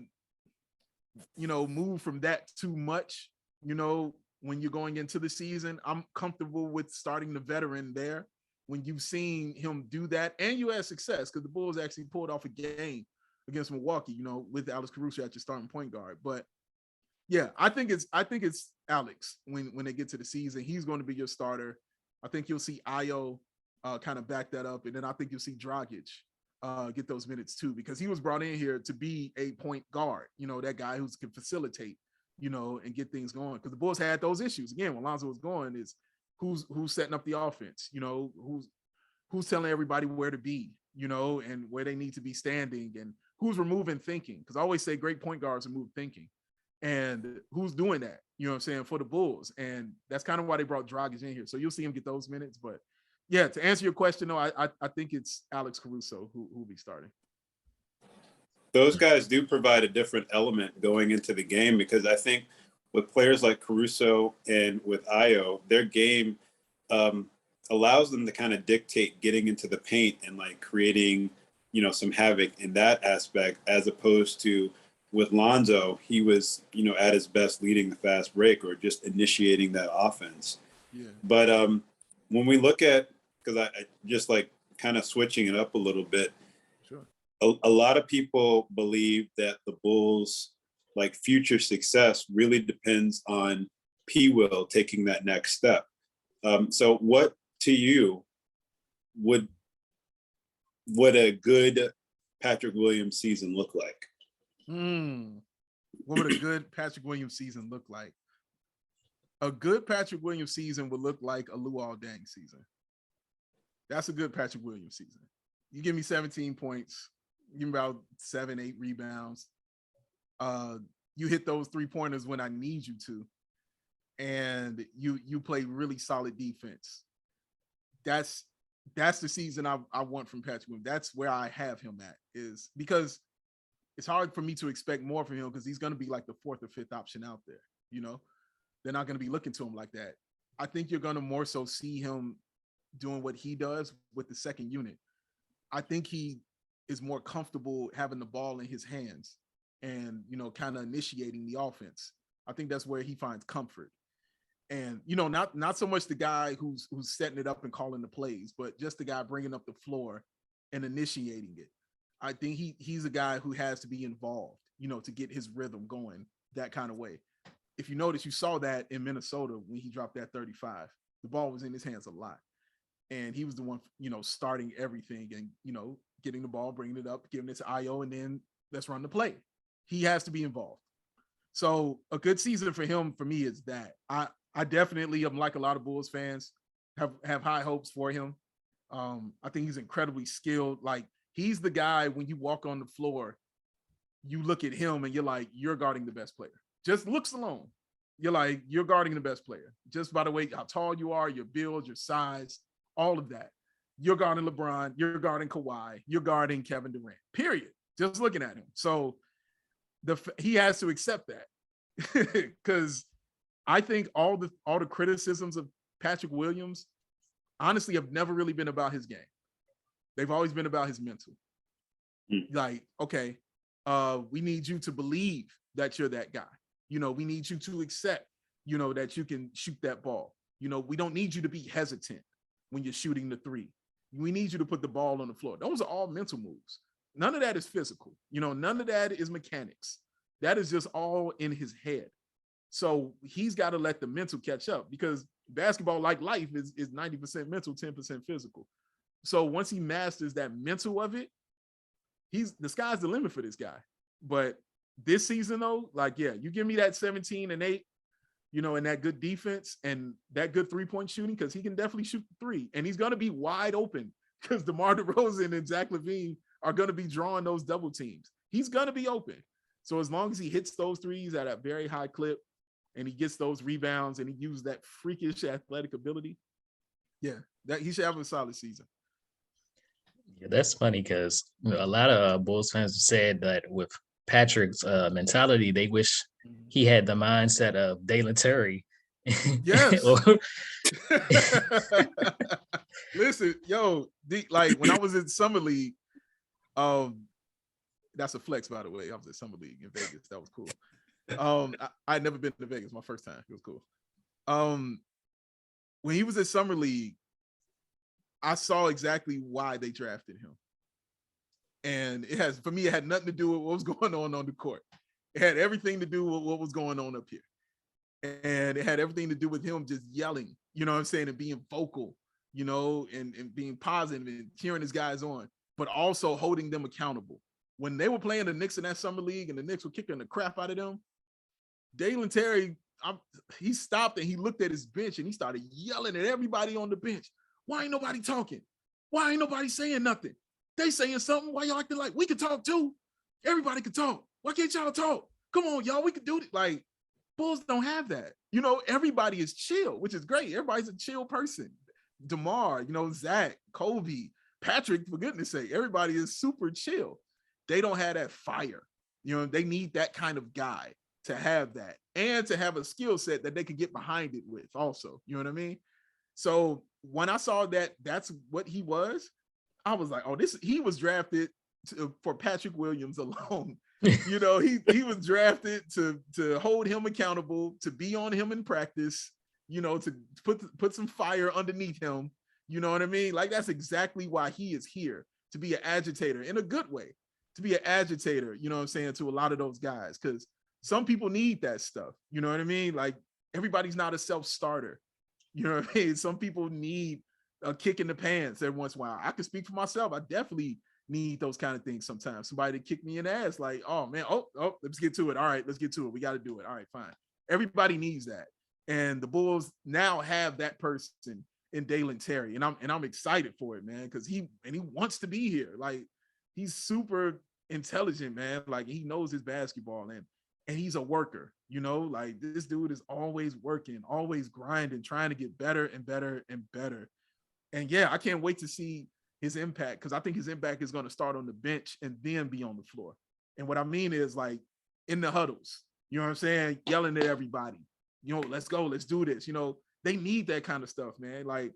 Speaker 5: you know, move from that too much, you know, when you're going into the season. I'm comfortable with starting the veteran there when you've seen him do that and you had success, because the Bulls actually pulled off a game against Milwaukee, you know, with Alex Caruso at your starting point guard. But yeah, I think it's Alex when they get to the season. He's going to be your starter. I think you'll see Ayo kind of back that up, and then I think you'll see Dragic get those minutes too, because he was brought in here to be a point guard, you know, that guy who can facilitate, you know, and get things going. Because the Bulls had those issues again when Lonzo was going, is who's setting up the offense, you know, who's telling everybody where to be, you know, and where they need to be standing, and who's removing thinking. Because I always say great point guards remove thinking, and who's doing that, you know what I'm saying, for the Bulls. And that's kind of why they brought Dragic in here. So you'll see him get those minutes. But yeah, to answer your question, though, I think it's Alex Caruso who'll be starting.
Speaker 3: Those guys do provide a different element going into the game, because I think with players like Caruso and with Ayo, their game allows them to kind of dictate getting into the paint and like creating, you know, some havoc in that aspect, as opposed to with Lonzo, he was, you know, at his best leading the fast break or just initiating that offense.
Speaker 5: Yeah.
Speaker 3: But when we look at, because I just like kind of switching it up a little bit,
Speaker 5: Sure.
Speaker 3: A lot of people believe that the Bulls' like future success really depends on P. Will taking that next step. So what to you would a good Patrick Williams season look like?
Speaker 5: What would a good Patrick Williams season look like? A good Patrick Williams season would look like a Luol Deng season. That's a good Patrick Williams season. You give me 17 points, you give me about 7-8 rebounds. You hit those 3-pointers when I need you to, and you play really solid defense. That's the season I want from Patrick Williams. That's where I have him at, is because it's hard for me to expect more from him, because he's going to be like the 4th or 5th option out there. You know, they're not going to be looking to him like that. I think you're going to more so see him doing what he does with the second unit. I think he is more comfortable having the ball in his hands and, you know, kind of initiating the offense. I think that's where he finds comfort. And, you know, not so much the guy who's setting it up and calling the plays, but just the guy bringing up the floor and initiating it. I think he's a guy who has to be involved, you know, to get his rhythm going that kind of way. If you notice, you saw that in Minnesota when he dropped that 35. The ball was in his hands a lot. And he was the one, you know, starting everything and, you know, getting the ball, bringing it up, giving it to Ayo, and then let's run the play. He has to be involved. So a good season for him, for me, is that. I definitely am, like a lot of Bulls fans, have high hopes for him. I think he's incredibly skilled. Like, he's the guy, when you walk on the floor, you look at him and you're like, you're guarding the best player. Just looks alone. You're like, you're guarding the best player. Just by the way, how tall you are, your build, your size, all of that. You're guarding LeBron, you're guarding Kawhi, you're guarding Kevin Durant, period. Just looking at him. So he has to accept that, because I think all the criticisms of Patrick Williams, honestly, have never really been about his game. They've always been about his mental. Like, okay, we need you to believe that you're that guy. You know, we need you to accept, you know, that you can shoot that ball. You know, we don't need you to be hesitant when you're shooting the three. We need you to put the ball on the floor. Those are all mental moves. None of that is physical. You know, none of that is mechanics. That is just all in his head. So he's got to let the mental catch up, because basketball, like life, is 90% mental, 10% physical. So once he masters that mental of it, the sky's the limit for this guy. But this season, though, like, yeah, you give me that 17 and 8, you know, and that good defense and that good 3-point shooting, because he can definitely shoot the three, and he's going to be wide open because DeMar DeRozan and Zach LaVine are going to be drawing those double teams. He's going to be open. So as long as he hits those threes at a very high clip and he gets those rebounds and he uses that freakish athletic ability, yeah, that he should have a solid season.
Speaker 2: Yeah, that's funny because a lot of Bulls fans have said that with Patrick's mentality, they wish he had the mindset of Dalen Terry.
Speaker 5: Yes. Listen, yo, like when I was in Summer League, that's a flex, by the way. I was at Summer League in Vegas. That was cool. I'd never been to Vegas. My first time. It was cool. When he was at Summer League, I saw exactly why they drafted him. And for me, it had nothing to do with what was going on the court. It had everything to do with what was going on up here. And it had everything to do with him just yelling, you know what I'm saying, and being vocal, you know, and being positive and cheering his guys on, but also holding them accountable. When they were playing the Knicks in that Summer League and the Knicks were kicking the crap out of them, Dalen Terry, he stopped and he looked at his bench and he started yelling at everybody on the bench. Why ain't nobody talking? Why ain't nobody saying nothing? They saying something. Why y'all acting like we can talk too? Everybody can talk. Why can't y'all talk? Come on, y'all, we can do it. Like, Bulls don't have that. You know, everybody is chill, which is great. Everybody's a chill person. DeMar, you know, Zach, Kobe, Patrick, for goodness sake, everybody is super chill. They don't have that fire. You know, they need that kind of guy to have that and to have a skill set that they can get behind it with also. You know what I mean? So when I saw that that's what he was, I was like, oh, he was drafted for Patrick Williams alone. You know, he was drafted to hold him accountable, to be on him in practice, you know, to put some fire underneath him. You know what I mean? Like, that's exactly why he is here, to be an agitator in a good way, to be an agitator, you know what I'm saying, to a lot of those guys, because some people need that stuff. You know what I mean? Like, everybody's not a self-starter. You know what I mean? Some people need a kick in the pants every once in a while. I can speak for myself. I definitely need those kind of things sometimes. Somebody to kick me in the ass, like, oh man, oh, let's get to it. All right, let's get to it. We got to do it. All right, fine. Everybody needs that. And the Bulls now have that person in Dalen Terry. And I'm excited for it, man, because he wants to be here. Like, he's super intelligent, man. Like, he knows his basketball and he's a worker, you know, like, this dude is always working, always grinding, trying to get better and better and better. And yeah, I can't wait to see his impact, because I think his impact is going to start on the bench and then be on the floor. And what I mean is, like, in the huddles, you know what I'm saying? Yelling at everybody, you know, let's go, let's do this. You know, they need that kind of stuff, man. Like,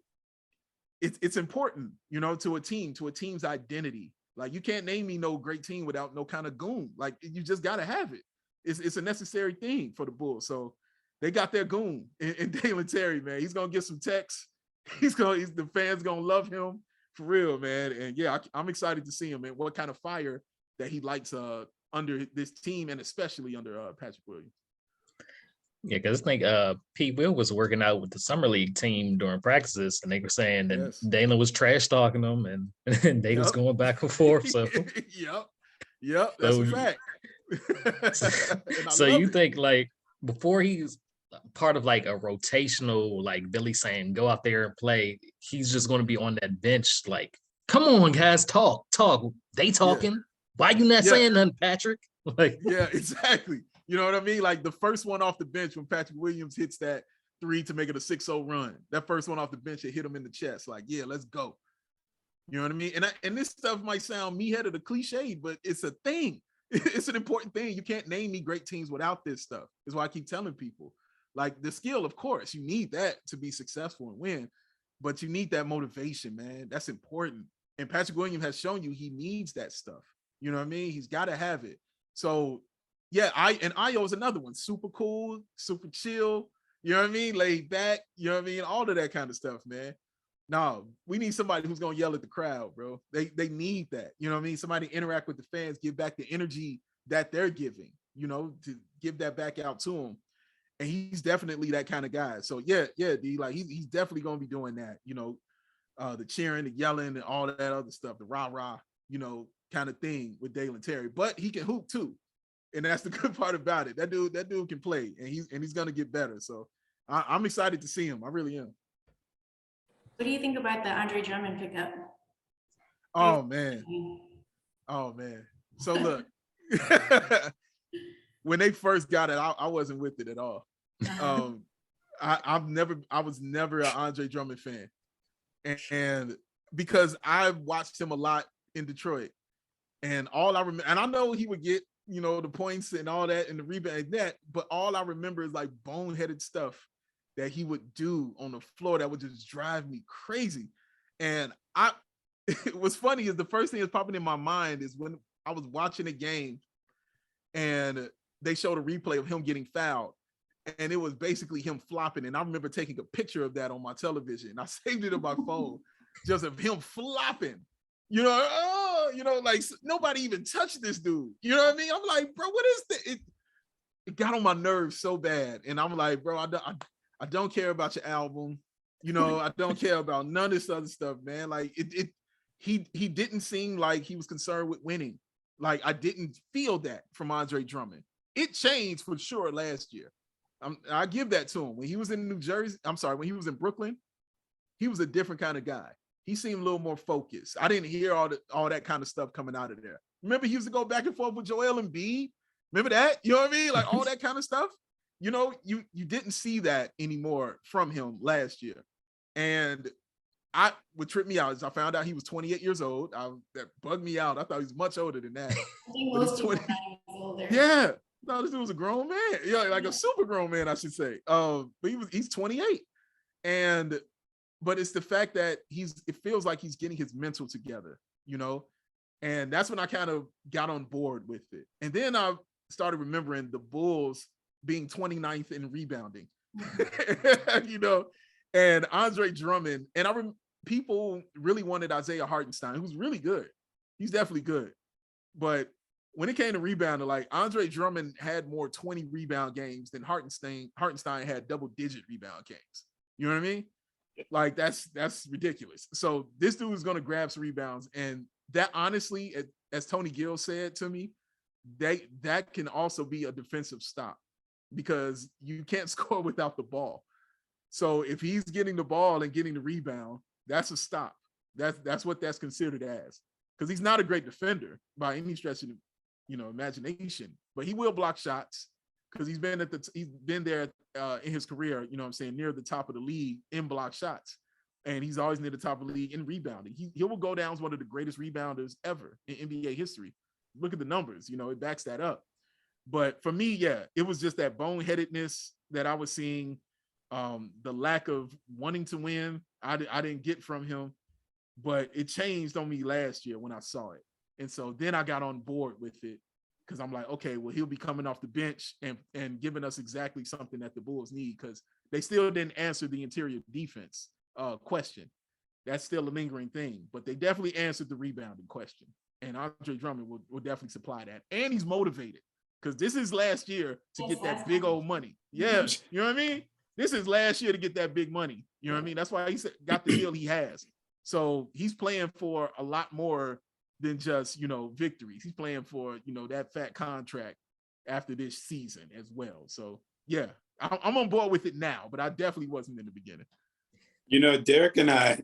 Speaker 5: it's important, you know, to a team's identity. Like, you can't name me no great team without no kind of goon. Like, you just got to have it. It's a necessary thing for the Bulls. So they got their goon in Dalen Terry, man. He's going to get some texts. The fans going to love him for real, man. And yeah, I'm excited to see him and what kind of fire that he lights under this team, and especially under Patrick Williams.
Speaker 2: Yeah, because I think Pete Will was working out with the Summer League team during practices, and they were saying that Dalen was trash talking them, and they was going back and forth. So
Speaker 5: yep, that's a fact.
Speaker 2: So you think, like, before he's part of like a rotational, like Billy saying, go out there and play, he's just going to be on that bench, like, come on guys, talk. They talking. Yeah. Why you not saying nothing, Patrick? Like,
Speaker 5: yeah, exactly. You know what I mean? Like, the first one off the bench when Patrick Williams hits that 3 to make it a 6-0 run, that first one off the bench, it hit him in the chest. Like, yeah, let's go. You know what I mean? And this stuff might sound me-headed or cliched, but it's a thing. It's an important thing. You can't name me great teams without this stuff. Is why I keep telling people. Like, the skill, of course, you need that to be successful and win, but you need that motivation, man. That's important. And Patrick Williams has shown you he needs that stuff. You know what I mean? He's got to have it. So yeah, Ayo is another one. Super cool, super chill. You know what I mean? Laid back. You know what I mean? All of that kind of stuff, man. No, we need somebody who's gonna yell at the crowd, bro. They need that. You know what I mean? Somebody interact with the fans, give back the energy that they're giving. You know, to give that back out to them. And he's definitely that kind of guy. So yeah, D, like he's definitely gonna be doing that. You know, the cheering, the yelling, and all that other stuff, the rah-rah, you know, kind of thing with Dalen Terry. But he can hoop too. And that's the good part about it. That dude can play, and he's gonna get better. So I'm excited to see him. I really am.
Speaker 4: What do you think about the Andre Drummond pickup?
Speaker 5: Oh man. So look, when they first got it, I wasn't with it at all. I was never an Andre Drummond fan, and because I watched him a lot in Detroit, and all I remember, and I know he would get, you know, the points and all that and the rebound and that, but all I remember is like boneheaded stuff that he would do on the floor that would just drive me crazy. And what's funny is the first thing that's popping in my mind is when I was watching a game and they showed a replay of him getting fouled, and it was basically him flopping. And I remember taking a picture of that on my television. I saved it on my phone, just of him flopping. You know, like nobody even touched this dude. You know what I mean? I'm like, bro, what is this? It got on my nerves so bad. And I'm like, bro, I don't care about your album. You know, I don't care about none of this other stuff, man. Like he didn't seem like he was concerned with winning. Like I didn't feel that from Andre Drummond. It changed for sure last year. I give that to him. When he was in New Jersey, when he was in Brooklyn, he was a different kind of guy. He seemed a little more focused. I didn't hear all that kind of stuff coming out of there. Remember, he used to go back and forth with Joel Embiid. Remember that? You know what I mean? Like all that kind of stuff. You know, you didn't see that anymore from him last year. And what tripped me out is I found out he was 28 years old. That bugged me out. I thought he was much older than that.
Speaker 4: I think most people are older.
Speaker 5: Yeah. No, this dude was a grown man. Yeah, like a super grown man, I should say. But he's 28. But it's the fact that it feels like he's getting his mental together, you know? And that's when I kind of got on board with it. And then I started remembering the Bulls being 29th in rebounding, you know? And Andre Drummond, and people really wanted Isaiah Hartenstein, who's really good. He's definitely good. But when it came to rebounding, like Andre Drummond had more 20 rebound games than Hartenstein had double-digit rebound games. You know what I mean? Like that's ridiculous. So this dude is going to grab some rebounds, and that honestly, as Tony Gill said to me, that can also be a defensive stop because you can't score without the ball. So if he's getting the ball and getting the rebound, that's a stop. That's what that's considered as, because he's not a great defender by any stretch of imagination, but he will block shots because he's been there in his career, you know what I'm saying, near the top of the league in block shots. And he's always near the top of the league in rebounding. He will go down as one of the greatest rebounders ever in NBA history. Look at the numbers, you know, it backs that up. But for me, yeah, it was just that boneheadedness that I was seeing, the lack of wanting to win. I didn't get from him, but it changed on me last year when I saw it. And so then I got on board with it because I'm like, okay, well, he'll be coming off the bench and giving us exactly something that the Bulls need, because they still didn't answer the interior defense question. That's still a lingering thing, but they definitely answered the rebounding question. And Andre Drummond will definitely supply that. And he's motivated because this is last year to get that big old money. Yeah, you know what I mean? This is last year to get that big money. You know what I mean? That's why he got the deal he has. So he's playing for a lot more than just, you know, victories. He's playing for, you know, that fat contract after this season as well. So yeah, I'm on board with it now, but I definitely wasn't in the beginning.
Speaker 3: You know, Derek and I,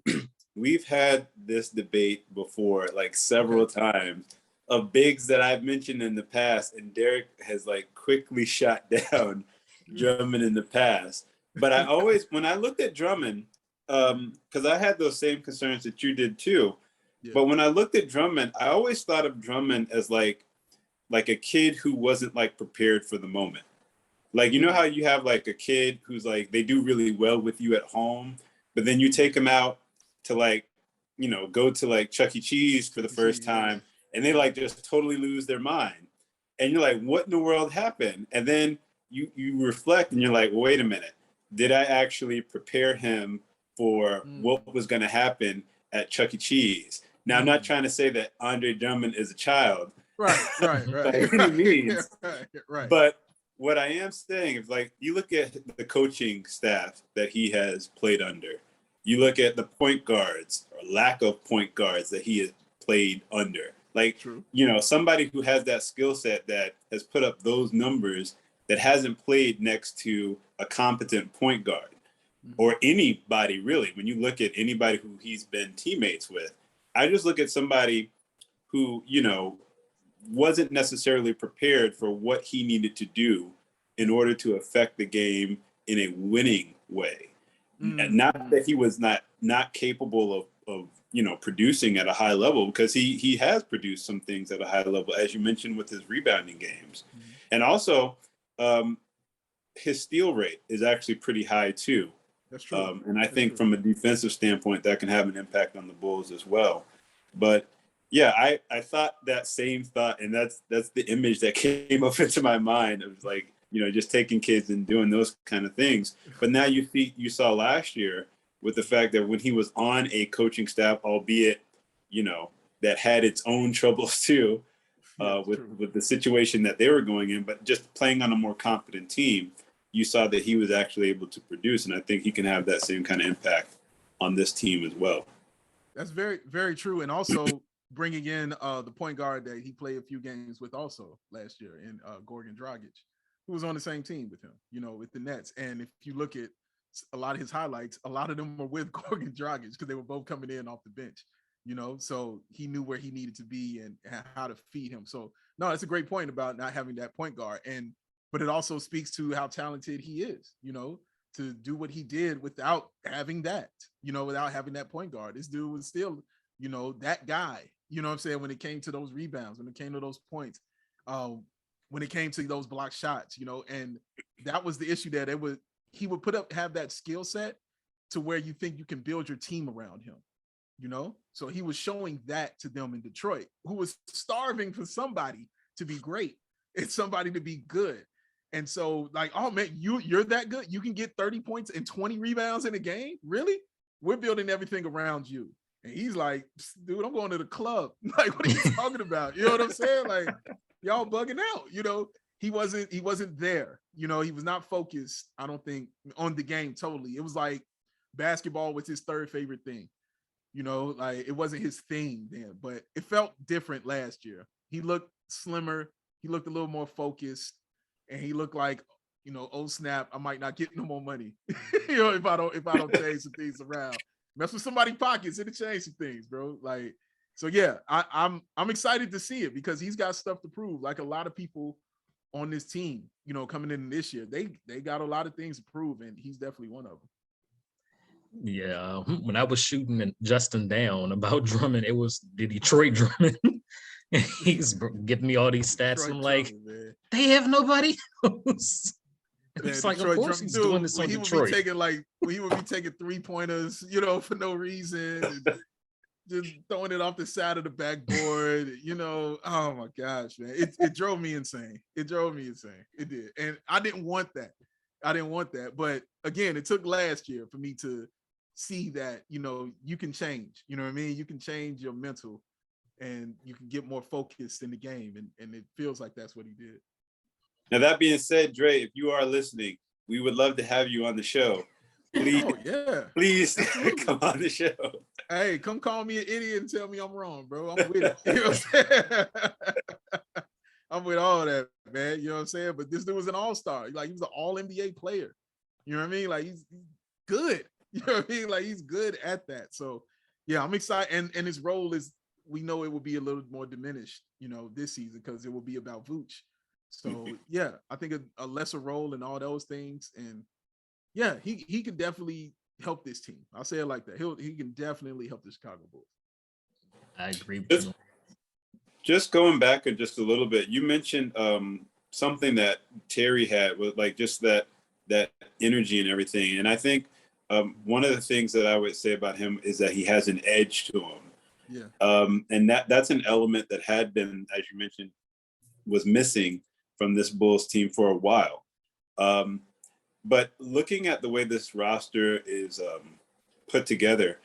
Speaker 3: we've had this debate before, like several times, of bigs that I've mentioned in the past, and Derek has like quickly shot down Drummond in the past. But I always, when I looked at Drummond, because I had those same concerns that you did too. Yeah. But when I looked at Drummond, I always thought of Drummond as like a kid who wasn't like prepared for the moment. Like, you know how you have like a kid who's like, they do really well with you at home, but then you take them out to like, you know, go to like Chuck E. Cheese for the first time, and they like just totally lose their mind. And you're like, what in the world happened? And then you reflect and you're like, well, wait a minute. Did I actually prepare him for what was going to happen at Chuck E. Cheese? Now, I'm not trying to say that Andre Drummond is a child.
Speaker 5: Right.
Speaker 3: By any means.
Speaker 5: Right.
Speaker 3: But what I am saying is, like, you look at the coaching staff that he has played under. You look at the point guards or lack of point guards that he has played under. Like,
Speaker 5: True.
Speaker 3: you know, somebody who has that skill set that has put up those numbers that hasn't played next to a competent point guard or anybody really. When you look at anybody who he's been teammates with, I just look at somebody who, you know, wasn't necessarily prepared for what he needed to do in order to affect the game in a winning way. And not that he was not capable of you know, producing at a high level, because he has produced some things at a high level, as you mentioned, with his rebounding games. And also his steal rate is actually pretty high too.
Speaker 5: That's true.
Speaker 3: And I think from a defensive standpoint, that can have an impact on the Bulls as well. But yeah, I thought that same thought, and that's the image that came up into my mind of, like, you know, just taking kids and doing those kind of things. But now you saw last year with the fact that when he was on a coaching staff, albeit, you know, that had its own troubles too, with the situation that they were going in, but just playing on a more competent team, you saw that he was actually able to produce. And I think he can have that same kind of impact on this team as well.
Speaker 5: That's very, very true. And also bringing in the point guard that he played a few games with also last year in Goran Dragic, who was on the same team with him, you know, with the Nets. And if you look at a lot of his highlights, a lot of them were with Goran Dragic because they were both coming in off the bench, you know, so he knew where he needed to be and how to feed him. So no, that's a great point about not having that point guard. But it also speaks to how talented he is, you know, to do what he did without having that, you know, without having that point guard. This dude was still, you know, that guy, you know what I'm saying, when it came to those rebounds, when it came to those points, when it came to those block shots, you know, and that was the issue there. He would have that skill set to where you think you can build your team around him, you know? So he was showing that to them in Detroit, who was starving for somebody to be great and somebody to be good. And so, like, oh man, you're that good? You can get 30 points and 20 rebounds in a game? Really? We're building everything around you. And he's like, dude, I'm going to the club. Like, what are you talking about? You know what I'm saying? Like, y'all bugging out, you know? He wasn't there, you know, he was not focused, I don't think, on the game totally. It was like basketball was his third favorite thing, you know, like it wasn't his thing then, but it felt different last year. He looked slimmer, he looked a little more focused, and he looked like, you know, oh snap, I might not get no more money, you know, if I don't change some things around. Mess with somebody's pockets, it'll change some things, bro. Like, so yeah, I'm excited to see it because he's got stuff to prove. Like a lot of people on this team, you know, coming in this year, they got a lot of things to prove, and he's definitely one of them.
Speaker 2: Yeah, when I was shooting Justin down about Drummond, it was the Detroit Drummond. He's giving me all these stats.
Speaker 5: Detroit
Speaker 2: I'm like,
Speaker 5: Drummond,
Speaker 2: they have nobody else. It's like,
Speaker 5: Detroit
Speaker 2: of course he's doing this on Detroit.
Speaker 5: He would be taking 3-pointers, you know, for no reason. And just throwing it off the side of the backboard, you know. Oh my gosh, man. It drove me insane. It drove me insane. It did. And I didn't want that. But again, it took last year for me to see that, you know, you can change. You know what I mean? You can change your mental and you can get more focused in the game. And it feels like that's what he did.
Speaker 3: Now, that being said, Dre, if you are listening, we would love to have you on the show. Please, please come on the show.
Speaker 5: Hey, come call me an idiot and tell me I'm wrong, bro. I'm with it. You know what I'm saying? I'm with all that, man. You know what I'm saying? But this dude was an all-star. Like, he was an all-NBA player. You know what I mean? Like, he's good. You know what I mean? Like, he's good at that. So, yeah, I'm excited. And his role is, we know it will be a little more diminished, you know, this season because it will be about Vooch. So, yeah, I think a lesser role in all those things. And, yeah, he can definitely help this team. I'll say it like that. He can definitely help the Chicago Bulls.
Speaker 2: I agree with you.
Speaker 3: Just going back just a little bit, you mentioned something that Terry had with like just that energy and everything. And I think one of the things that I would say about him is that he has an edge to him.
Speaker 5: Yeah.
Speaker 3: And that's an element that had been, as you mentioned, was missing from this Bulls team for a while. But looking at the way this roster is put together,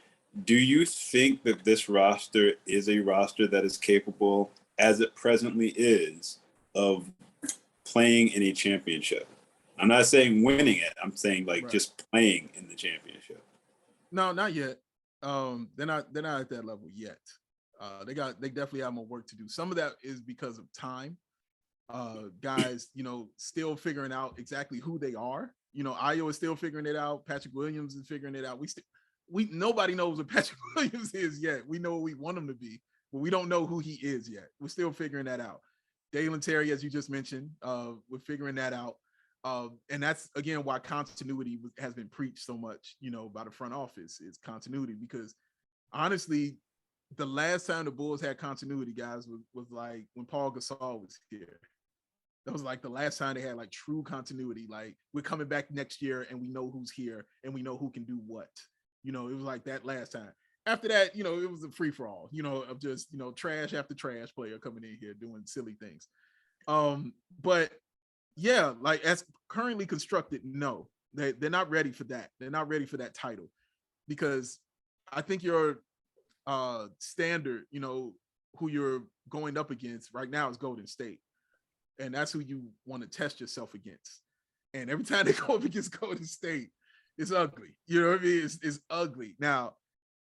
Speaker 3: do you think that this roster is a roster that is capable, as it presently is, of playing in a championship? I'm not saying winning it. I'm saying like just playing in the championship.
Speaker 5: No, not yet. They're not at that level yet. They definitely have more work to do. Some of that is because of time. Guys, still figuring out exactly who they are. Ayo is still figuring it out. Patrick Williams is figuring it out. Nobody knows what Patrick Williams is yet. We know what we want him to be, but we don't know who he is yet. We're still figuring that out. Dalen Terry, as you just mentioned, we're figuring that out. And that's, again, why continuity has been preached so much, by the front office, is continuity. Because honestly, the last time the Bulls had continuity, guys, was like when Paul Gasol was here. That was like the last time they had like true continuity. Like, we're coming back next year and we know who's here and we know who can do what. It was like that last time. After that, it was a free for all, of just, trash after trash player coming in here doing silly things. But yeah, like as currently constructed, no, they're not ready for that. They're not ready for that title, because I think your standard, who you're going up against right now is Golden State. And that's who you want to test yourself against. And every time they go up against Golden State, it's ugly. You know what I mean? It's ugly. Now,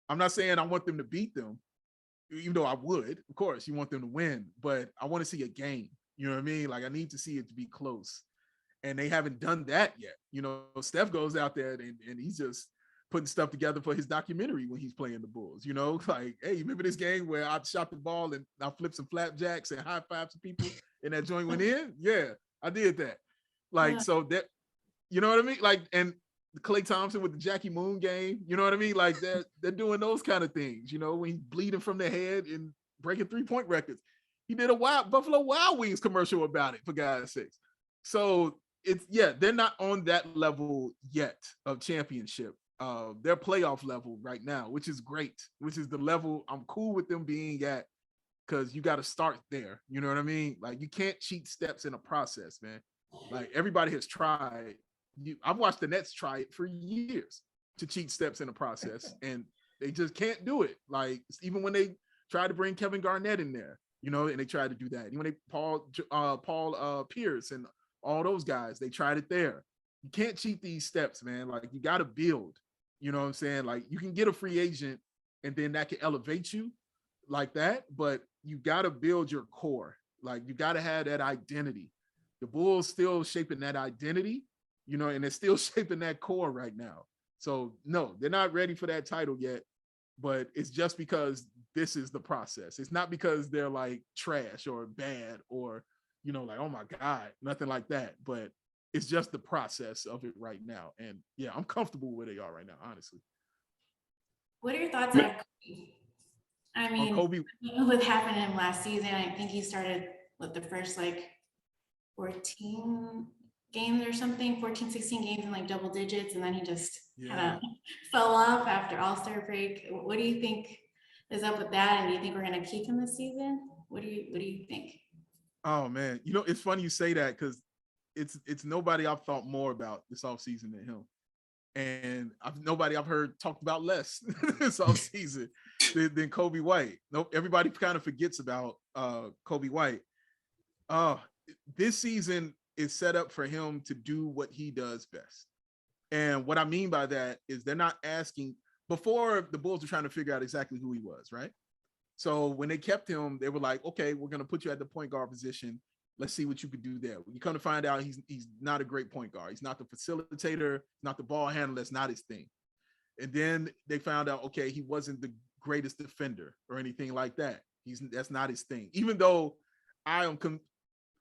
Speaker 5: I'm not saying I want them to beat them, even though I would. Of course, you want them to win, but I want to see a game. You know what I mean? Like, I need to see it to be close. And they haven't done that yet. Steph goes out there and he's just putting stuff together for his documentary when he's playing the Bulls. Like, hey, remember this game where I shot the ball and I flipped some flapjacks and high five some people and that joint went in? Yeah, I did that. Like, so that, you know what I mean? Like, and Klay Thompson with the Jackie Moon game, you know what I mean? Like, they're doing those kind of things, when he's bleeding from the head and breaking 3-point records. He did a Buffalo Wild Wings commercial about it, for God's sakes. So they're not on that level yet of championship. They're playoff level right now, which is great, which is the level I'm cool with them being at, because you got to start there. You know what I mean? Like, you can't cheat steps in a process, man. Like, everybody has tried. I've watched the Nets try it for years to cheat steps in a process, and they just can't do it. Like, even when they tried to bring Kevin Garnett in there, and they tried to do that. Even when they Paul Pierce and all those guys, they tried it there. You can't cheat these steps, man. Like, you got to build. You know what I'm saying? Like, you can get a free agent and then that can elevate you like that, but you got to build your core. Like, you got to have that identity. The Bulls still shaping that identity, and they're still shaping that core right now. So no, they're not ready for that title yet, but it's just because this is the process. It's not because they're like trash or bad or, like, oh my God, nothing like that. But it's just the process of it right now. And yeah, I'm comfortable where they are right now, honestly.
Speaker 4: What are your thoughts on Kobe? I mean,
Speaker 5: Kobe,
Speaker 4: what happened in last season? I think he started with the first 14 games or something, 14, 16 games in double digits. And then he just kind of fell off after All-Star break. What do you think is up with that? And do you think we're going to keep him this season? What do you think?
Speaker 5: Oh man, it's funny you say that, because it's nobody I've thought more about this offseason than him. And nobody I've heard talked about less this offseason than Kobe White. Nope, everybody kind of forgets about Kobe White. This season is set up for him to do what he does best. And what I mean by that is they're not asking. Before, the Bulls were trying to figure out exactly who he was, right? So when they kept him, they were like, okay, we're going to put you at the point guard position. Let's see what you could do there. You come to find out he's not a great point guard. He's not the facilitator, not the ball handler. That's not his thing. And then they found out, okay, he wasn't the greatest defender or anything like that. That's not his thing. Even though I am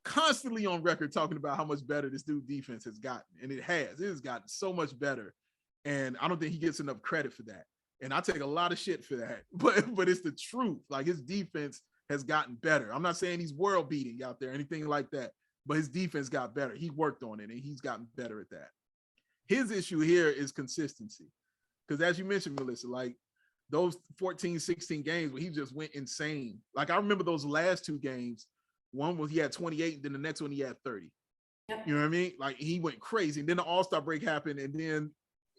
Speaker 5: constantly on record talking about how much better this dude defense has gotten. And it has gotten so much better. And I don't think he gets enough credit for that. And I take a lot of shit for that, but it's the truth. Like, his defense has gotten better. I'm not saying he's world beating out there, anything like that, but his defense got better. He worked on it and he's gotten better at that. His issue here is consistency. Because as you mentioned, Melissa, like, those 14, 16 games where he just went insane. Like I remember those last 2 games. One was he had 28, and then the next one he had 30.
Speaker 4: Yep.
Speaker 5: You know what I mean? Like he went crazy. And then the All-Star break happened, and then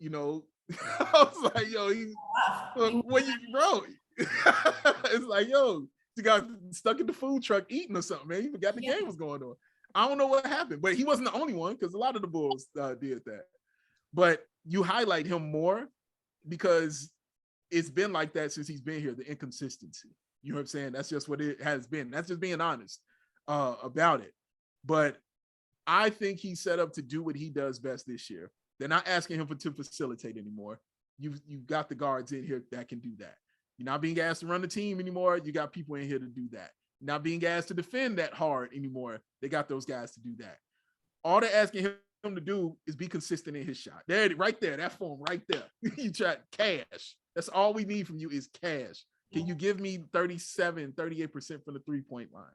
Speaker 5: I was like, yo, what you bro? It's like, yo, you got stuck in the food truck eating or something, man. He forgot the game was going on. I don't know what happened, but he wasn't the only one because a lot of the Bulls did that. But you highlight him more because it's been like that since he's been here, the inconsistency. You know what I'm saying? That's just what it has been. That's just being honest about it. But I think he's set up to do what he does best this year. They're not asking him to facilitate anymore. You've got the guards in here that can do that. You're not being asked to run the team anymore. You got people in here to do that. You're not being asked to defend that hard anymore. They got those guys to do that. All they're asking him to do is be consistent in his shot. There, right there, that form right there. You try cash. That's all we need from you is cash. Can you give me 38% from the 3-point line?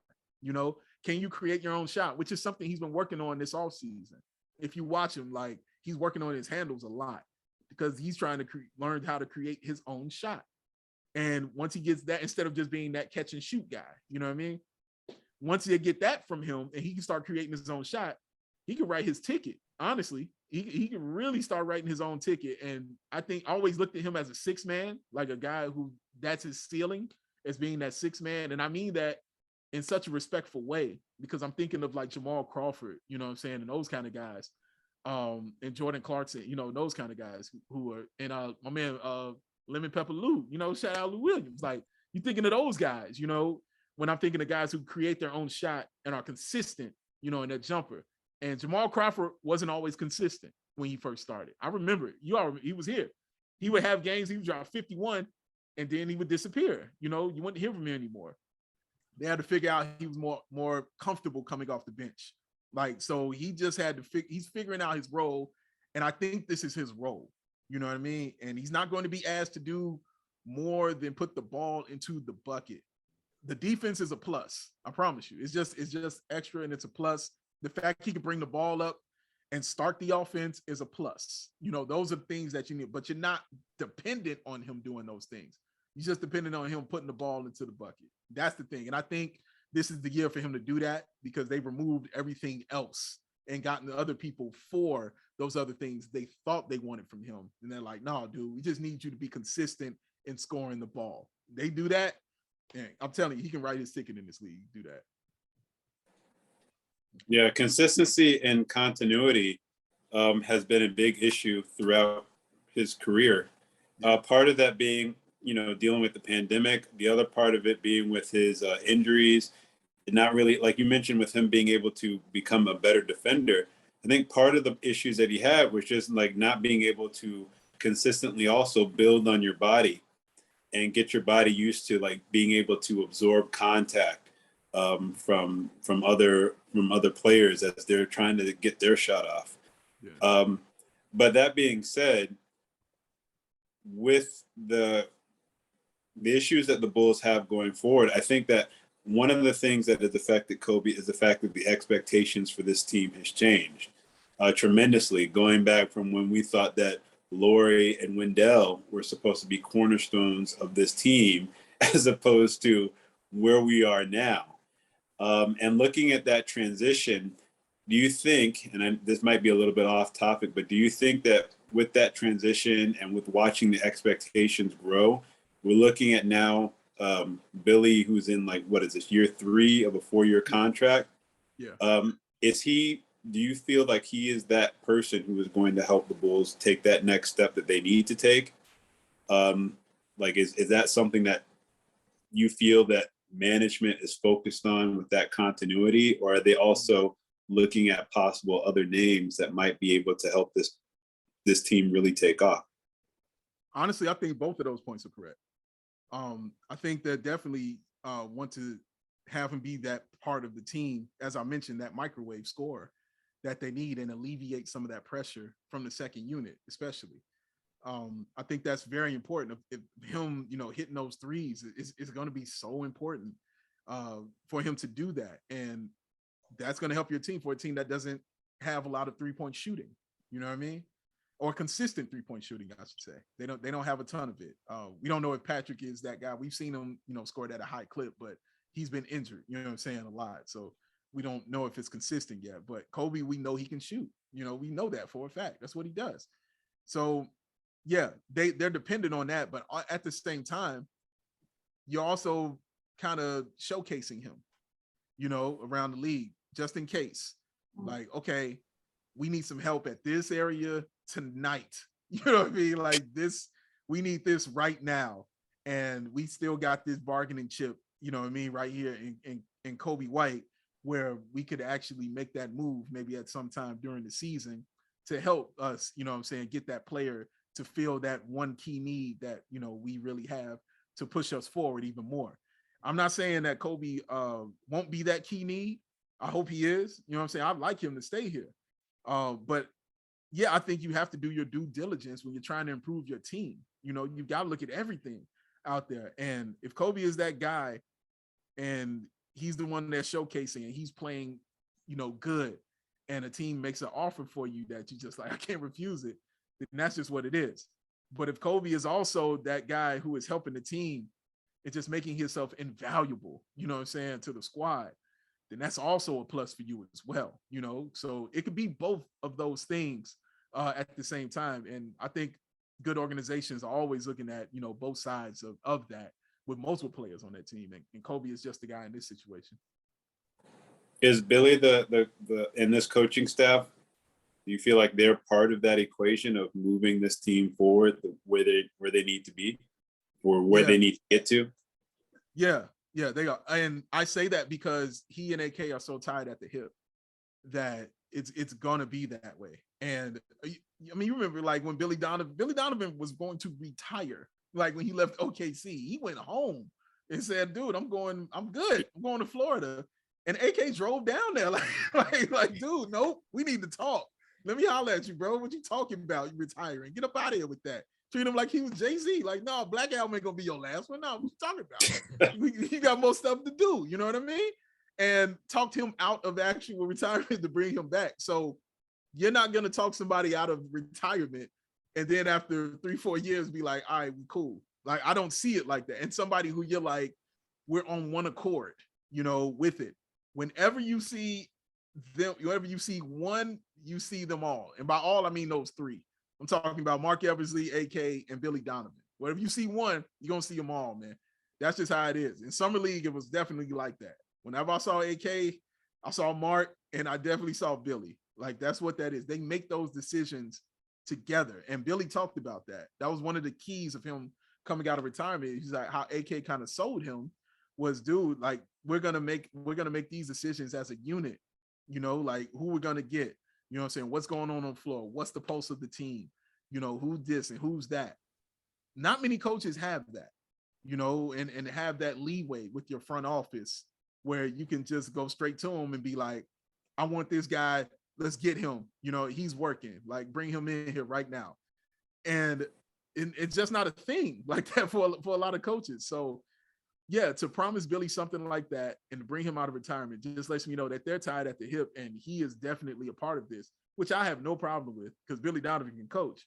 Speaker 5: You know, can you create your own shot, which is something he's been working on this offseason. If you watch him, like he's working on his handles a lot because he's trying to learn how to create his own shot. And once he gets that, instead of just being that catch and shoot guy, you know what I mean? Once they get that from him and he can start creating his own shot, he can write his ticket. Honestly, he can really start writing his own ticket. And I think I always looked at him as a 6 man, like a guy who that's his ceiling, as being that 6 man. And I mean that in such a respectful way, because I'm thinking of like Jamal Crawford, you know what I'm saying? And those kind of guys, and Jordan Clarkson, you know, those kind of guys who are, and my man, Lemon Pepper Lou, you know, shout out Lou Williams. Like you thinking of those guys, you know, when I'm thinking of guys who create their own shot and are consistent, you know, in that jumper. And Jamal Crawford wasn't always consistent when he first started. I remember he was here. He would have games, he would drop 51 and then he would disappear. You know, you wouldn't hear from him anymore. They had to figure out he was more comfortable coming off the bench. Like, so he just had to he's figuring out his role. And I think this is his role. You know what I mean? And he's not going to be asked to do more than put the ball into the bucket. The defense is a plus. I promise you. It's just extra and it's a plus. The fact he can bring the ball up and start the offense is a plus. You know, those are things that you need, but you're not dependent on him doing those things. You're just dependent on him putting the ball into the bucket. That's the thing. And I think this is the year for him to do that because they removed everything else and gotten the other people for those other things they thought they wanted from him. And they're like, no, dude, we just need you to be consistent in scoring the ball. They do that. And I'm telling you, he can write his ticket in this league. Do that.
Speaker 3: Yeah, consistency and continuity has been a big issue throughout his career. Part of that being, you know, dealing with the pandemic. The other part of it being with his injuries. And not really, like you mentioned, with him being able to become a better defender. I think part of the issues that he had was just like not being able to consistently also build on your body and get your body used to like being able to absorb contact from other players as they're trying to get their shot off. Yeah. But that being said, with the issues that the Bulls have going forward, I think that one of the things that has affected Kobe is the fact that the expectations for this team has changed tremendously, going back from when we thought that Lauri and Wendell were supposed to be cornerstones of this team as opposed to where we are now. And looking at that transition, do you think, and this might be a little bit off topic, but do you think that with that transition and with watching the expectations grow, we're looking at now Billy, who's in like, what is this, year 3 of a 4-year contract? Yeah. Do you feel like he is that person who is going to help the Bulls take that next step that they need to take? Like, is that something that you feel that management is focused on with that continuity, or are they also looking at possible other names that might be able to help this team really take off?
Speaker 5: Honestly, I think both of those points are correct. I think that definitely want to have him be that part of the team, as I mentioned, that microwave scorer that they need and alleviate some of that pressure from the second unit, especially. I think that's very important. If him, you know, hitting those threes is going to be so important for him to do that. And that's going to help your team, for a team that doesn't have a lot of 3-point shooting. You know what I mean? or consistent 3-point shooting, I should say. They don't have a ton of it. We don't know if Patrick is that guy. We've seen him, scored at a high clip, but he's been injured, you know what I'm saying, a lot. So we don't know if it's consistent yet. But Kobe, we know he can shoot. We know that for a fact. That's what he does. So yeah, they're dependent on that. But at the same time, you're also kind of showcasing him, around the league, just in case. Like, okay, we need some help at this area tonight. You know what I mean? Like this, we need this right now. And we still got this bargaining chip, you know what I mean, right here in Kobe White, where we could actually make that move maybe at some time during the season to help us, you know what I'm saying, get that player to fill that one key need that, we really have to push us forward even more. I'm not saying that Kobe won't be that key need. I hope he is. You know what I'm saying? I'd like him to stay here. But yeah, I think you have to do your due diligence when you're trying to improve your team. You've got to look at everything out there. And if Kobe is that guy and he's the one that's showcasing and he's playing, good, and a team makes an offer for you that you just like, I can't refuse it, then that's just what it is. But if Kobe is also that guy who is helping the team and just making himself invaluable, you know what I'm saying, to the squad, then that's also a plus for you as well, So it could be both of those things at the same time. And I think good organizations are always looking at, both sides of that with multiple players on that team. And Kobe is just the guy in this situation.
Speaker 3: Is Billy the in this coaching staff? Do you feel like they're part of that equation of moving this team forward where they need to be, or where they need to get to?
Speaker 5: Yeah, they are. And I say that because he and AK are so tied at the hip that it's gonna be that way. And I mean, you remember like when Billy Donovan was going to retire, like when he left OKC, he went home and said, dude, I'm good. I'm going to Florida. And AK drove down there like, dude, no, we need to talk. Let me holler at you, bro. What you talking about? You retiring? Get up out of here with that. Treat him like he was Jay-Z. Like, no, Black Album ain't gonna be your last one. No, what you talking about? You got more stuff to do. You know what I mean? And talked him out of actual retirement to bring him back. So you're not gonna talk somebody out of retirement and then after 3-4 years be like, all right, we cool. Like, I don't see it like that. And somebody who you're like, we're on one accord, with it. Whenever you see them, whenever you see one, you see them all. And by all, I mean those three. I'm talking about Mark Eversley, AK, and Billy Donovan. Wherever you see one, you're going to see them all, man. That's just how it is. In Summer League, it was definitely like that. Whenever I saw AK, I saw Mark, and I definitely saw Billy. Like, that's what that is. They make those decisions together. And Billy talked about that. That was one of the keys of him coming out of retirement. He's like, how AK kind of sold him was, dude, like, we're gonna make these decisions as a unit, like who we're gonna get. You know what I'm saying? What's going on the floor? What's the pulse of the team? Who this and who's that? Not many coaches have that, and have that leeway with your front office where you can just go straight to him and be like, I want this guy. Let's get him. He's working. Like, bring him in here right now. And it's just not a thing like that for a lot of coaches. So yeah, to promise Billy something like that and to bring him out of retirement just lets me know that they're tied at the hip and he is definitely a part of this, which I have no problem with because Billy Donovan can coach.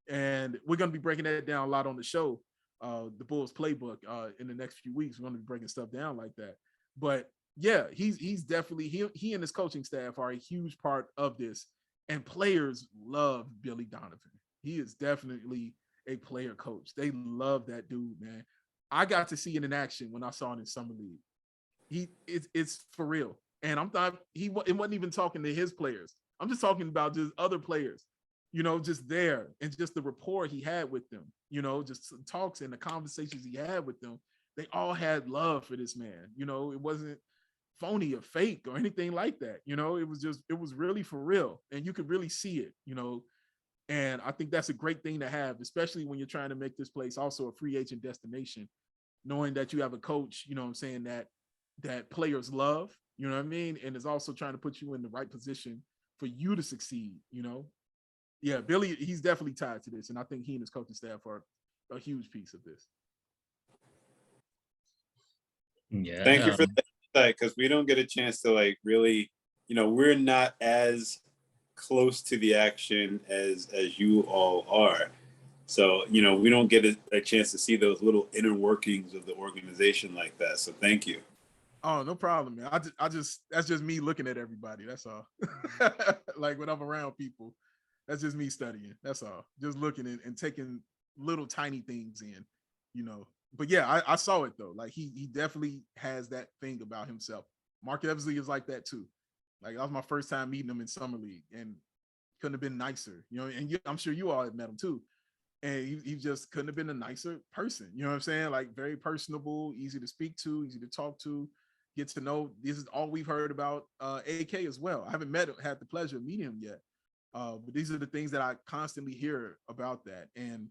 Speaker 5: And we're going to be breaking that down a lot on the show, the Bulls playbook, in the next few weeks. We're going to be breaking stuff down like that. But yeah, he's definitely, he and his coaching staff are a huge part of this. And players love Billy Donovan. He is definitely a player coach. They love that dude, man. I got to see it in action when I saw it in Summer League. It's for real. And it wasn't even talking to his players. I'm just talking about just other players, just there and just the rapport he had with them, just talks and the conversations he had with them. They all had love for this man. It wasn't phony or fake or anything like that. It was really for real. And you could really see it, And I think that's a great thing to have, especially when you're trying to make this place also a free agent destination, knowing that you have a coach, that players love, you know what I mean? And is also trying to put you in the right position for you to succeed, Yeah, Billy, he's definitely tied to this. And I think he and his coaching staff are a huge piece of this.
Speaker 2: Yeah.
Speaker 3: Thank you for that, because we don't get a chance to like really, we're not as close to the action as you all are. So, you know, we don't get a chance to see those little inner workings of the organization like that. So thank you.
Speaker 5: Oh, no problem, man. I just that's just me looking at everybody. That's all. Like when I'm around people, that's just me studying. That's all. Just looking and taking little tiny things in, you know. But yeah, I saw it though. Like he definitely has that thing about himself. Mark Eversley is like that too. Like that was my first time meeting him in summer league, and couldn't have been nicer, you know. And I'm sure you all had met him too. And he just couldn't have been a nicer person. You know what I'm saying? Like very personable, easy to speak to, easy to talk to, get to know. This is all we've heard about AK as well. I haven't had the pleasure of meeting him yet. But these are the things that I constantly hear about that. And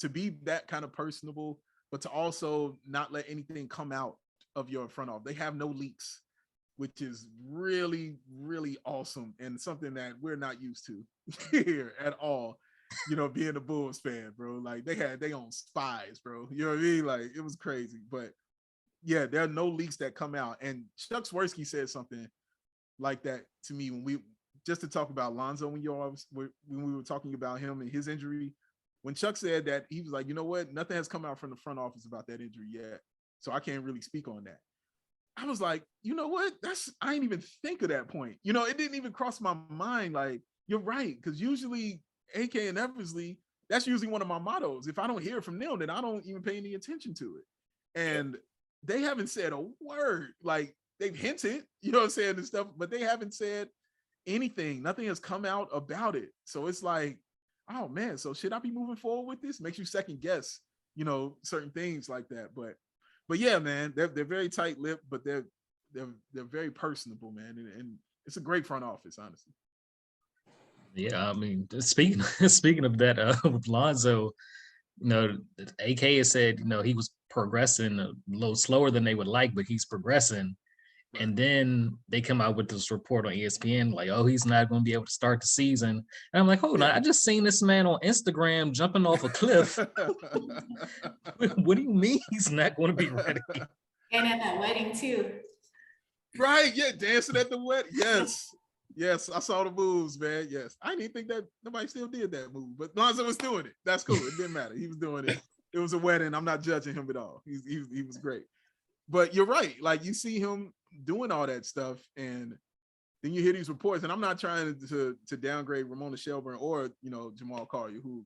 Speaker 5: to be that kind of personable, but to also not let anything come out of your front office. They have no leaks, which is really, really awesome and something that we're not used to here at all. You know, being a Bulls fan, bro. Like they had their own spies, bro. You know what I mean? Like it was crazy. But yeah, there are no leaks that come out. And Chuck Swirsky said something like that to me when we just to talk about Lonzo when we were talking about him and his injury. When Chuck said that, he was like, you know what? Nothing has come out from the front office about that injury yet. So I can't really speak on that. I was like, you know what? I didn't even think of that point. You know, it didn't even cross my mind. Like, you're right. Because usually AK and Eversley, that's usually one of my mottos. If I don't hear from them, then I don't even pay any attention to it. And they haven't said a word. Like they've hinted, you know what I'm saying, and stuff, but they haven't said anything. Nothing has come out about it. So it's like, oh man, so should I be moving forward with this? Makes you second guess, you know, certain things like that. But yeah, man, they're very tight-lipped, but they're very personable, man, and it's a great front office, honestly.
Speaker 2: Yeah, I mean, speaking of that, with Lonzo, you know, AK has said, you know, he was progressing a little slower than they would like, but he's progressing. And then they come out with this report on ESPN, like, oh, he's not going to be able to start the season. And I'm like, hold on, I just seen this man on Instagram jumping off a cliff. What do you mean he's not going to be ready?
Speaker 4: And at that wedding too.
Speaker 5: Right, yeah, dancing at the wedding. Yes, I saw the moves, man. Yes, I didn't think that nobody still did that move, but Lonzo was doing it. That's cool. It didn't matter. He was doing it. It was a wedding. I'm not judging him at all. He was great. But you're right. Like you see him doing all that stuff, and then you hear these reports. And I'm not trying to downgrade Ramona Shelburne or Jamal Collier, who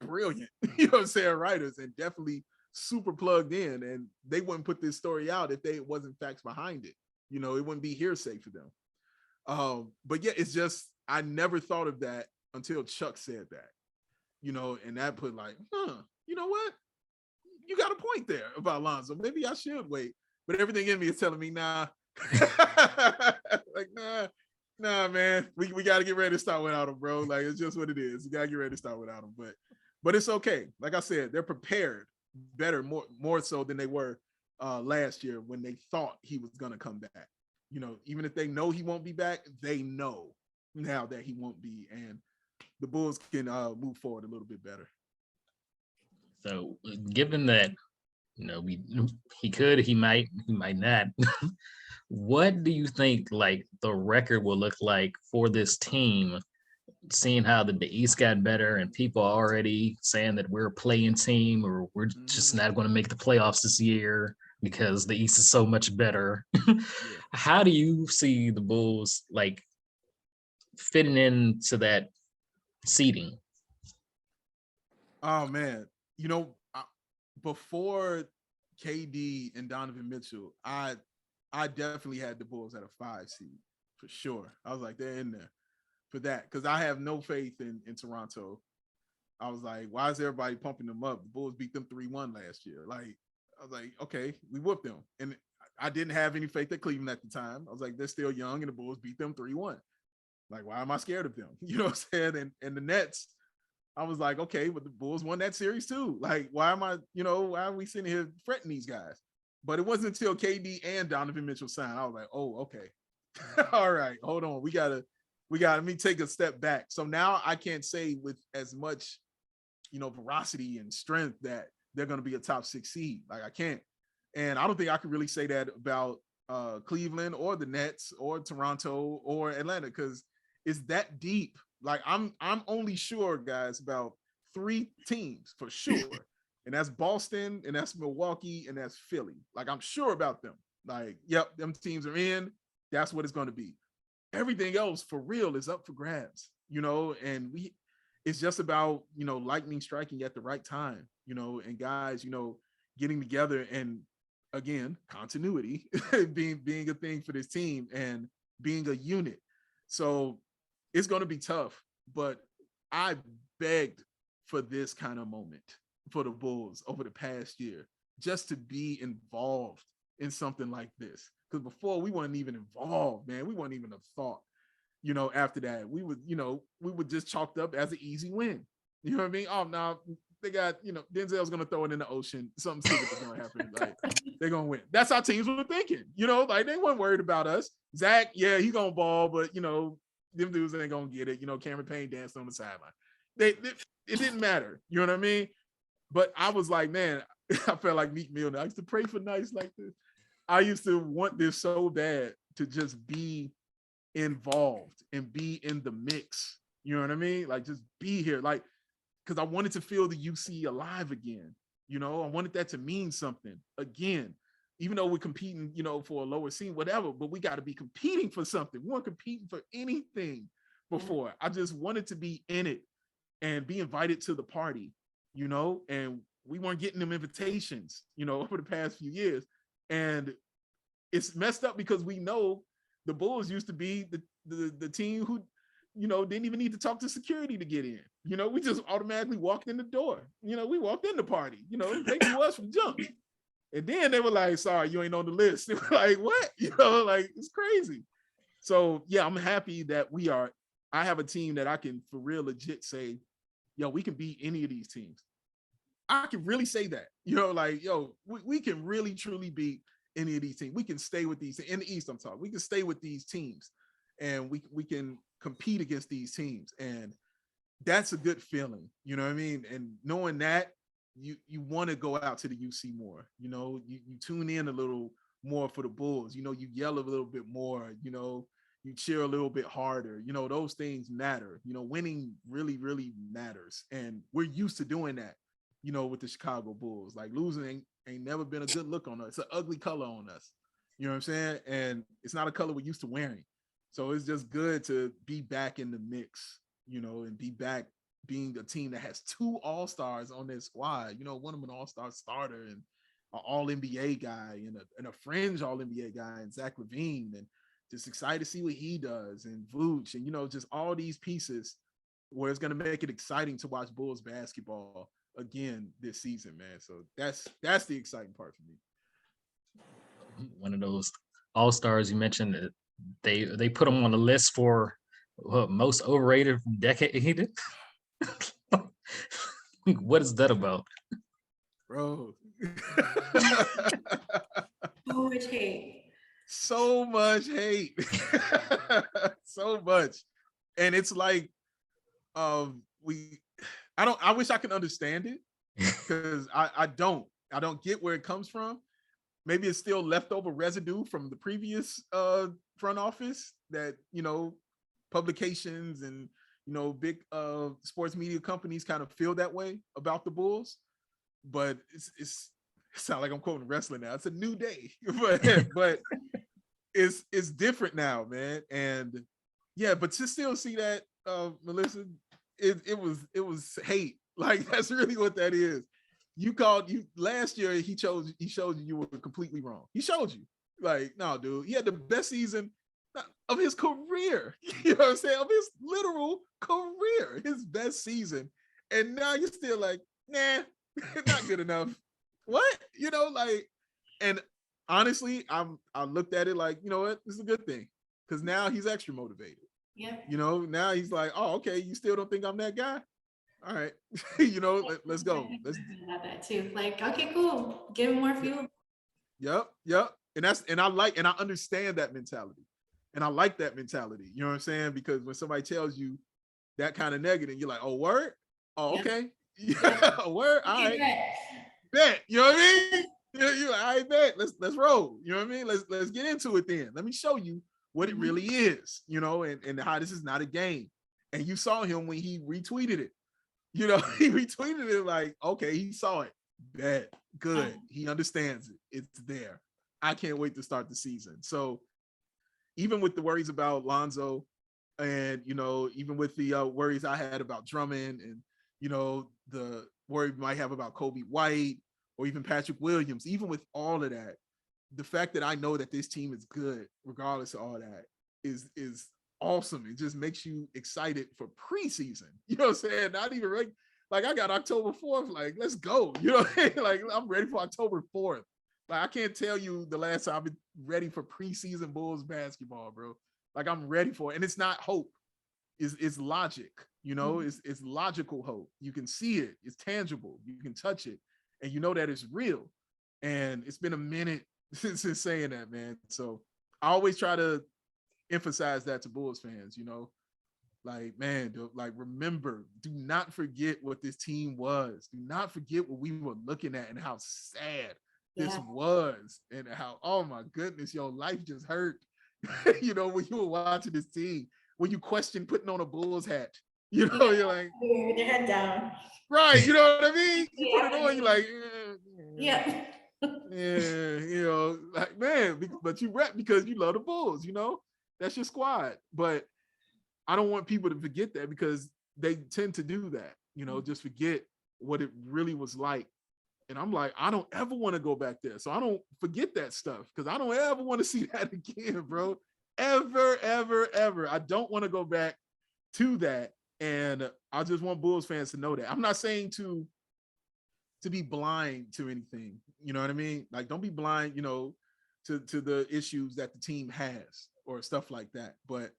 Speaker 5: brilliant, you know what I'm saying, writers, and definitely super plugged in. And they wouldn't put this story out if they wasn't facts behind it. You know, it wouldn't be hearsay for them. But yeah, it's just I never thought of that until Chuck said that. You know, and that put like, you know what? You got a point there about Lonzo. Maybe I should wait. But everything in me is telling me, nah. Like, nah, man. We got to get ready to start without him, bro. Like, it's just what it is. You got to get ready to start without him. But it's okay. Like I said, they're prepared better, more so than they were last year when they thought he was going to come back. You know, even if they know he won't be back, they know now that he won't be. And the Bulls can move forward a little bit better.
Speaker 2: So given that, you know, he could, he might not. What do you think like the record will look like for this team, seeing how the East got better and people are already saying that we're a playing team or we're just not going to make the playoffs this year because the East is so much better? How do you see the Bulls like fitting into that seeding?
Speaker 5: Oh man. You know, before KD and Donovan Mitchell, I definitely had the Bulls at a 5 seed for sure. I was like, they're in there for that because I have no faith in Toronto. I was like, why is everybody pumping them up? The Bulls beat them 3-1 last year. Like, I was like, okay, we whooped them. And I didn't have any faith at Cleveland at the time. I was like, they're still young and the Bulls beat them 3-1. Like, why am I scared of them? You know what I'm saying? And the Nets, I was like, okay, but the Bulls won that series too. Like, why are we sitting here fretting these guys? But it wasn't until KD and Donovan Mitchell signed. I was like, oh, okay. All right, hold on. Let me take a step back. So now I can't say with as much, veracity and strength that they're going to be a top 6 seed. Like I can't. And I don't think I could really say that about Cleveland or the Nets or Toronto or Atlanta, because is that deep. Like I'm only sure, guys, about 3 teams for sure. And that's Boston, and that's Milwaukee, and that's Philly. Like I'm sure about them. Like, yep, them teams are in. That's what it's going to be. Everything else for real is up for grabs, and it's just about, lightning striking at the right time, and guys, getting together, and again, continuity being a thing for this team and being a unit. So it's going to be tough, but I begged for this kind of moment for the Bulls over the past year, just to be involved in something like this. Because before, we weren't even involved, man. We weren't even a thought. After that, we would just chalked up as an easy win. You know what I mean? Oh, no, they got, Denzel's going to throw it in the ocean. Something stupid is going to happen. Like, they're going to win. That's how teams were thinking. Like, they weren't worried about us. Zach, yeah, he going to ball, but, them dudes ain't going to get it. Cameron Payne danced on the sideline. It didn't matter. You know what I mean? But I was like, man, I felt like Meek Mill. I used to pray for nights like this. I used to want this so bad, to just be involved and be in the mix. You know what I mean? Like, just be here. Like, because I wanted to feel the UC alive again. I wanted that to mean something again. Even though we're competing, for a lower seed, whatever, but we got to be competing for something. We weren't competing for anything before. I just wanted to be in it and be invited to the party, and we weren't getting them invitations, over the past few years. And it's messed up because we know the Bulls used to be the team who, didn't even need to talk to security to get in. We just automatically walked in the door. We walked in the party. They knew us from jump. And then they were like, sorry, you ain't on the list. They were like, what? Like, it's crazy. So, yeah, I'm happy that I have a team that I can for real legit say, yo, we can beat any of these teams. I can really say that, like, yo, we can really truly beat any of these teams. We can stay with these in the East. I'm talking. We can stay with these teams, and we can compete against these teams, and that's a good feeling. You know what I mean? And knowing that, you want to go out to the UC more. You tune in a little more for the Bulls. You yell a little bit more. You cheer a little bit harder. Those things matter. Winning really, really matters, and we're used to doing that. With the Chicago Bulls, like losing ain't never been a good look on us. It's an ugly color on us. You know what I'm saying? And it's not a color we're used to wearing. So it's just good to be back in the mix, and be back being a team that has 2 all-stars on their squad. One of them an all-star starter and an all-NBA guy and a fringe all-NBA guy and Zach LaVine, and just excited to see what he does, and Vooch, and just all these pieces where it's going to make it exciting to watch Bulls basketball again this season, man. So that's the exciting part for me.
Speaker 2: One of those all-stars you mentioned, they put them on the list for most overrated decade. What is that about,
Speaker 5: bro?
Speaker 4: So much hate.
Speaker 5: So much hate. So much. And it's like I wish I could understand it, because I don't get where it comes from. Maybe it's still leftover residue from the previous front office that, publications and, big sports media companies kind of feel that way about the Bulls. But it sounds like I'm quoting wrestling now. It's a new day, but it's different now, man. And yeah, but to still see that, Melissa, it was hate. Like, that's really what that is. You last year, he showed you were completely wrong. He showed you, like, no, dude, he had the best season of his career. You know what I'm saying? Of his literal career, his best season. And now you're still like, nah, not good enough. What? And honestly, I looked at it like, you know what, this is a good thing, because now he's extra motivated.
Speaker 4: Yep.
Speaker 5: Now he's like, oh, okay, you still don't think I'm that guy? All right, let's go. Let's
Speaker 4: about that too. Like, okay, cool. Give him more fuel.
Speaker 5: Yep. And I understand that mentality. And I like that mentality. You know what I'm saying? Because when somebody tells you that kind of negative, you're like, oh, word? Oh, okay. Yeah, word. All right. Bet. You know what I mean? I bet. Let's roll. You know what I mean? Let's get into it then. Let me show you what it really is, you know, and how this is not a game. And you saw him when he retweeted it. You know, he retweeted it like, okay, he saw it. Bad, good. He understands it. It's there. I can't wait to start the season. So even with the worries about Lonzo, and you know, even with the worries I had about Drummond, and you know, the worry we might have about Kobe White or even Patrick Williams, even with all of that, the fact that I know that this team is good, regardless of all that, is awesome. It just makes you excited for preseason. You know what I'm saying? Not even like I got October 4th, like let's go. You know, like I'm ready for October 4th. Like I can't tell you the last time I've been ready for preseason Bulls basketball, bro. Like I'm ready for it. And it's not hope. It's logic, you know, it's logical hope. You can see it, it's tangible, you can touch it, and you know that it's real. And it's been a minute since saying that, man. So I always try to emphasize that to Bulls fans, you know, like, man, like remember, do not forget what this team was. Do not forget what we were looking at and how sad this was, and how, oh my goodness, your life just hurt. You know, when you were watching this team, when you question putting on a Bulls hat, you know, you're like,
Speaker 4: with your head down.
Speaker 5: Right, you know what I mean? You put it on, you're like,
Speaker 4: Yeah.
Speaker 5: yeah, you know, like, man, but you rep because you love the Bulls, you know, that's your squad. But I don't want people to forget that, because they tend to do that, you know, just forget what it really was like. And I'm like, I don't ever want to go back there. So I don't forget that stuff, because I don't ever want to see that again, bro. Ever, ever, ever. I don't want to go back to that. And I just want Bulls fans to know that. I'm not saying to be blind to anything, you know what I mean? Like, don't be blind, you know, to the issues that the team has or stuff like that. But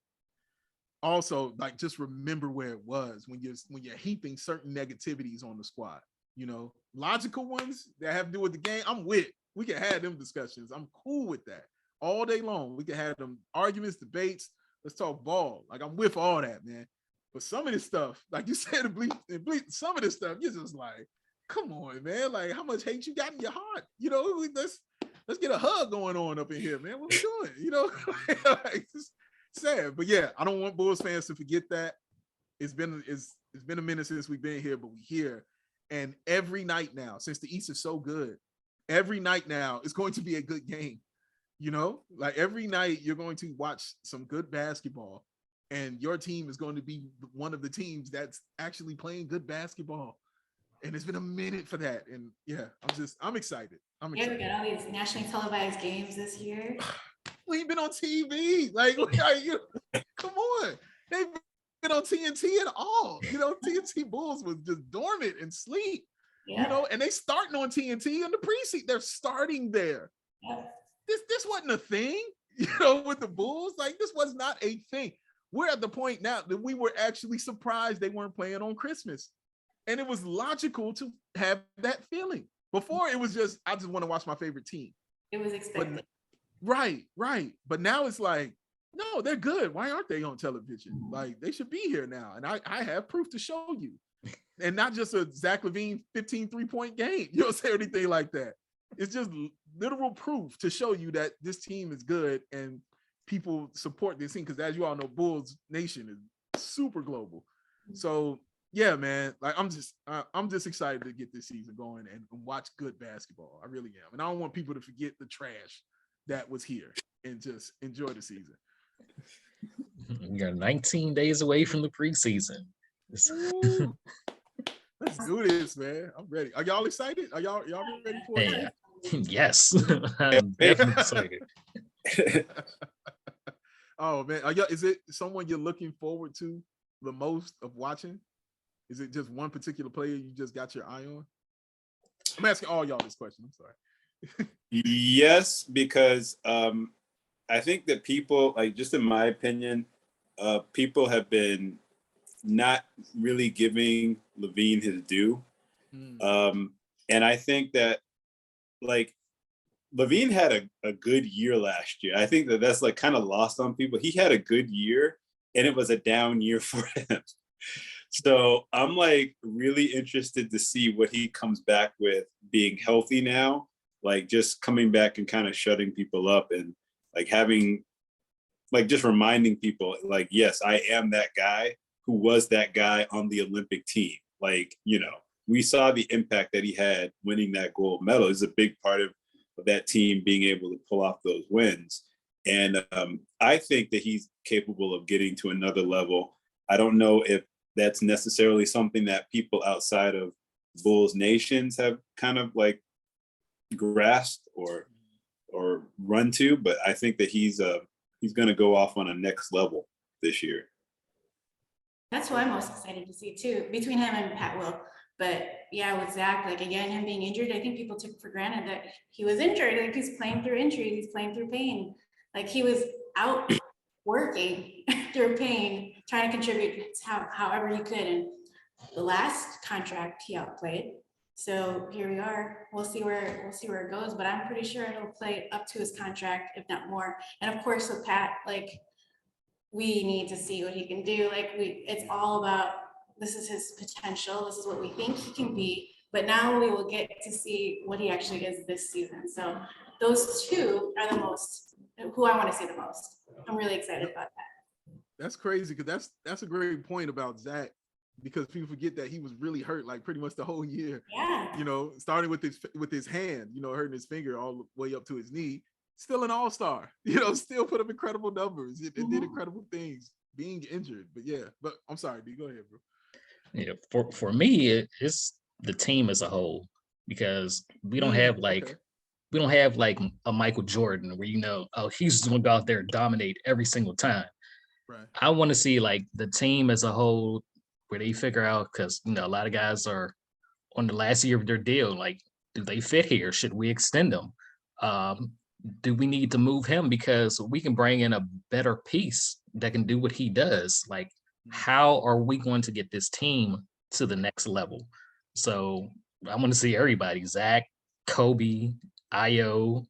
Speaker 5: also, like, just remember where it was when you're heaping certain negativities on the squad. You know, logical ones that have to do with the game, I'm with. We can have them discussions. I'm cool with that all day long. We can have them arguments, debates. Let's talk ball. Like, I'm with all that, man. But some of this stuff, like you said, some of this stuff, you're just like, come on, man. Like, how much hate you got in your heart? You know, let's get a hug going on up in here, man. What we doing? You know, like, it's sad. But yeah, I don't want Bulls fans to forget that. It's been a minute since we've been here, but we're here. And every night now, since the East is so good, every night now is going to be a good game. You know, like every night you're going to watch some good basketball, and your team is going to be one of the teams that's actually playing good basketball. And it's been a minute for that. And yeah, I'm excited. I'm excited.
Speaker 4: We got all these nationally televised games this year.
Speaker 5: We ain't been on TV. Like, come on. They've been on TNT at all. You know, TNT Bulls was just dormant and sleep. Yeah. You know, and they starting on TNT in the preseason. They're starting there. Yeah. This wasn't a thing, you know, with the Bulls. Like, this was not a thing. We're at the point now that we were actually surprised they weren't playing on Christmas. And it was logical to have that feeling. Before, it was just, I just want to watch my favorite team.
Speaker 4: It was expected.
Speaker 5: But, right. But now it's like, no, they're good. Why aren't they on television? Like, they should be here now. And I have proof to show you. And not just a Zach LaVine 15 3-point game. You don't say anything like that. It's just literal proof to show you that this team is good and people support this team. Because as you all know, Bulls Nation is super global. So yeah, man, like I'm just excited to get this season going and watch good basketball. I really am. And I don't want people to forget the trash that was here and just enjoy the season.
Speaker 2: We got 19 days away from the preseason.
Speaker 5: Let's do this, man. I'm ready. Are y'all excited? Are y'all ready for it?
Speaker 2: Yes. I'm definitely excited.
Speaker 5: Oh man, is it someone you're looking forward to the most of watching? Is it just one particular player you just got your eye on? I'm asking all y'all this question. I'm sorry.
Speaker 3: Yes, because I think that people, like, just in my opinion, people have been not really giving LaVine his due. And I think that, like, LaVine had a good year last year. I think that's like kind of lost on people. He had a good year and it was a down year for him. So I'm like really interested to see what he comes back with, being healthy now, like just coming back and kind of shutting people up and like having like just reminding people, like, yes, I am that guy who was that guy on the Olympic team. Like, you know, we saw the impact that he had winning that gold medal. Is a big part of that team being able to pull off those wins. And I think that he's capable of getting to another level. I don't know if that's necessarily something that people outside of Bulls nations have kind of like grasped or run to, but I think that he's going to go off on a next level this year.
Speaker 4: That's who I'm most excited to see too, between him and Pat Will. But yeah, with Zach, like again, him being injured, I think people took for granted that he was injured. Like he's playing through injury, he's playing through pain. Like he was out working through pain, trying to contribute however he could. And the last contract he outplayed. So here we are. We'll see where it goes, but I'm pretty sure it'll play up to his contract, if not more. And of course, with Pat, like we need to see what he can do. Like it's all about, this is his potential. This is what we think he can be. But now we will get to see what he actually is this season. So those two are the most, who I want to see the most. I'm really excited about that.
Speaker 5: That's crazy, because that's a great point about Zach, because people forget that he was really hurt like pretty much the whole year.
Speaker 4: Yeah.
Speaker 5: You know, starting with his hand, you know, hurting his finger all the way up to his knee. Still an all-star, you know, still put up incredible numbers. It did incredible things being injured. But yeah, but I'm sorry, D, go ahead, bro.
Speaker 2: Yeah, for me, it's the team as a whole, because we don't have like we don't have like a Michael Jordan where, you know, oh, he's just gonna go out there and dominate every single time.
Speaker 5: Right.
Speaker 2: I want to see like the team as a whole, where they figure out, because you know a lot of guys are on the last year of their deal. Like, do they fit here? Should we extend them? Do we need to move him because we can bring in a better piece that can do what he does? Like, how are we going to get this team to the next level? So I want to see everybody: Zach, Kobe, Io,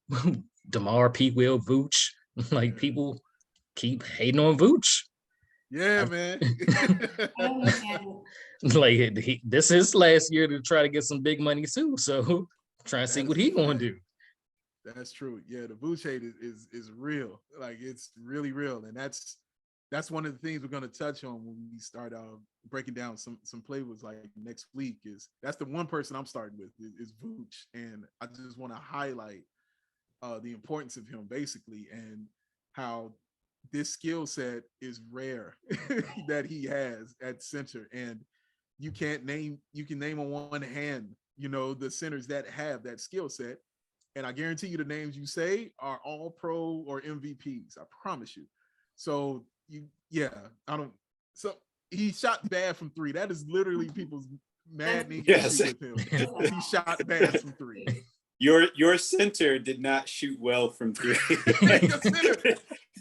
Speaker 2: DeMar, Pete Will, Vooch. Like, people keep hating on Vooch.
Speaker 5: Yeah, man.
Speaker 4: I understand.
Speaker 2: Like this is his last year to try to get some big money too. So trying to see what he gonna do.
Speaker 5: That's true. Yeah, the Vooch hate is real. Like it's really real, and that's one of the things we're going to touch on when we start breaking down some playbooks like next week. Is that's the one person I'm starting with is Vooch, and I just want to highlight the importance of him basically, and how this skill set is rare that he has at center, and you can name on one hand, you know, the centers that have that skill set. And I guarantee you the names you say are all pro or MVPs. I promise you. So so he shot bad from three. That is literally people's maddening issue with him. He shot bad from three.
Speaker 3: Your center did not shoot well from three.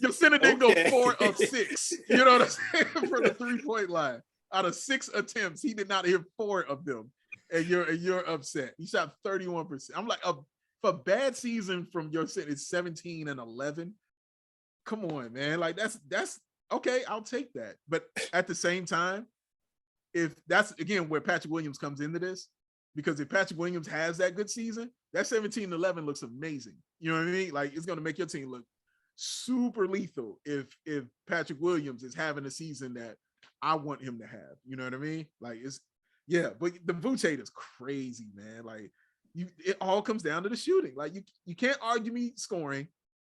Speaker 5: your center didn't go 4 of 6. You know what I'm saying? For the 3-point line. Out of 6 attempts, he did not hit 4 of them. And you're upset. He shot 31%. I'm like, for bad season from your center, it's 17 and 11. Come on, man. Like that's okay. I'll take that. But at the same time, if that's again where Patrick Williams comes into this, because if Patrick Williams has that good season, that 17-11 looks amazing. You know what I mean? Like it's going to make your team look super lethal if Patrick Williams is having a season that I want him to have. You know what I mean? Like but the Vooch hate is crazy, man. Like it all comes down to the shooting. Like you can't argue me scoring,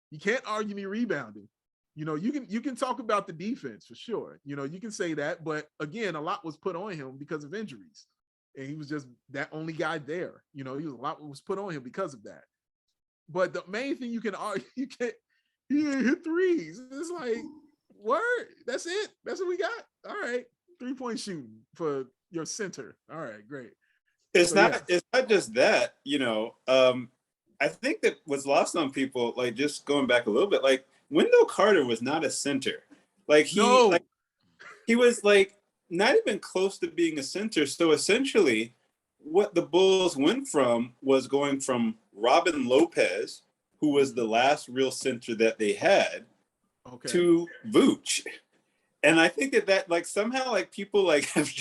Speaker 5: you can't argue me rebounding. You know, you can talk about the defense for sure. You know, you can say that, but again, a lot was put on him because of injuries, and he was just that only guy there. You know, a lot was put on him because of that. But the main thing you can argue, he hit threes. It's like, word, that's it. That's what we got. All right, 3-point shooting for your center. All right, great.
Speaker 3: It's not just that, you know. I think that what's lost on people, like just going back a little bit, like Wendell Carter was not a center. Like he was like not even close to being a center. So essentially what the Bulls went from was going from Robin Lopez, who was the last real center that they had, to Vooch. And I think that like somehow like people like have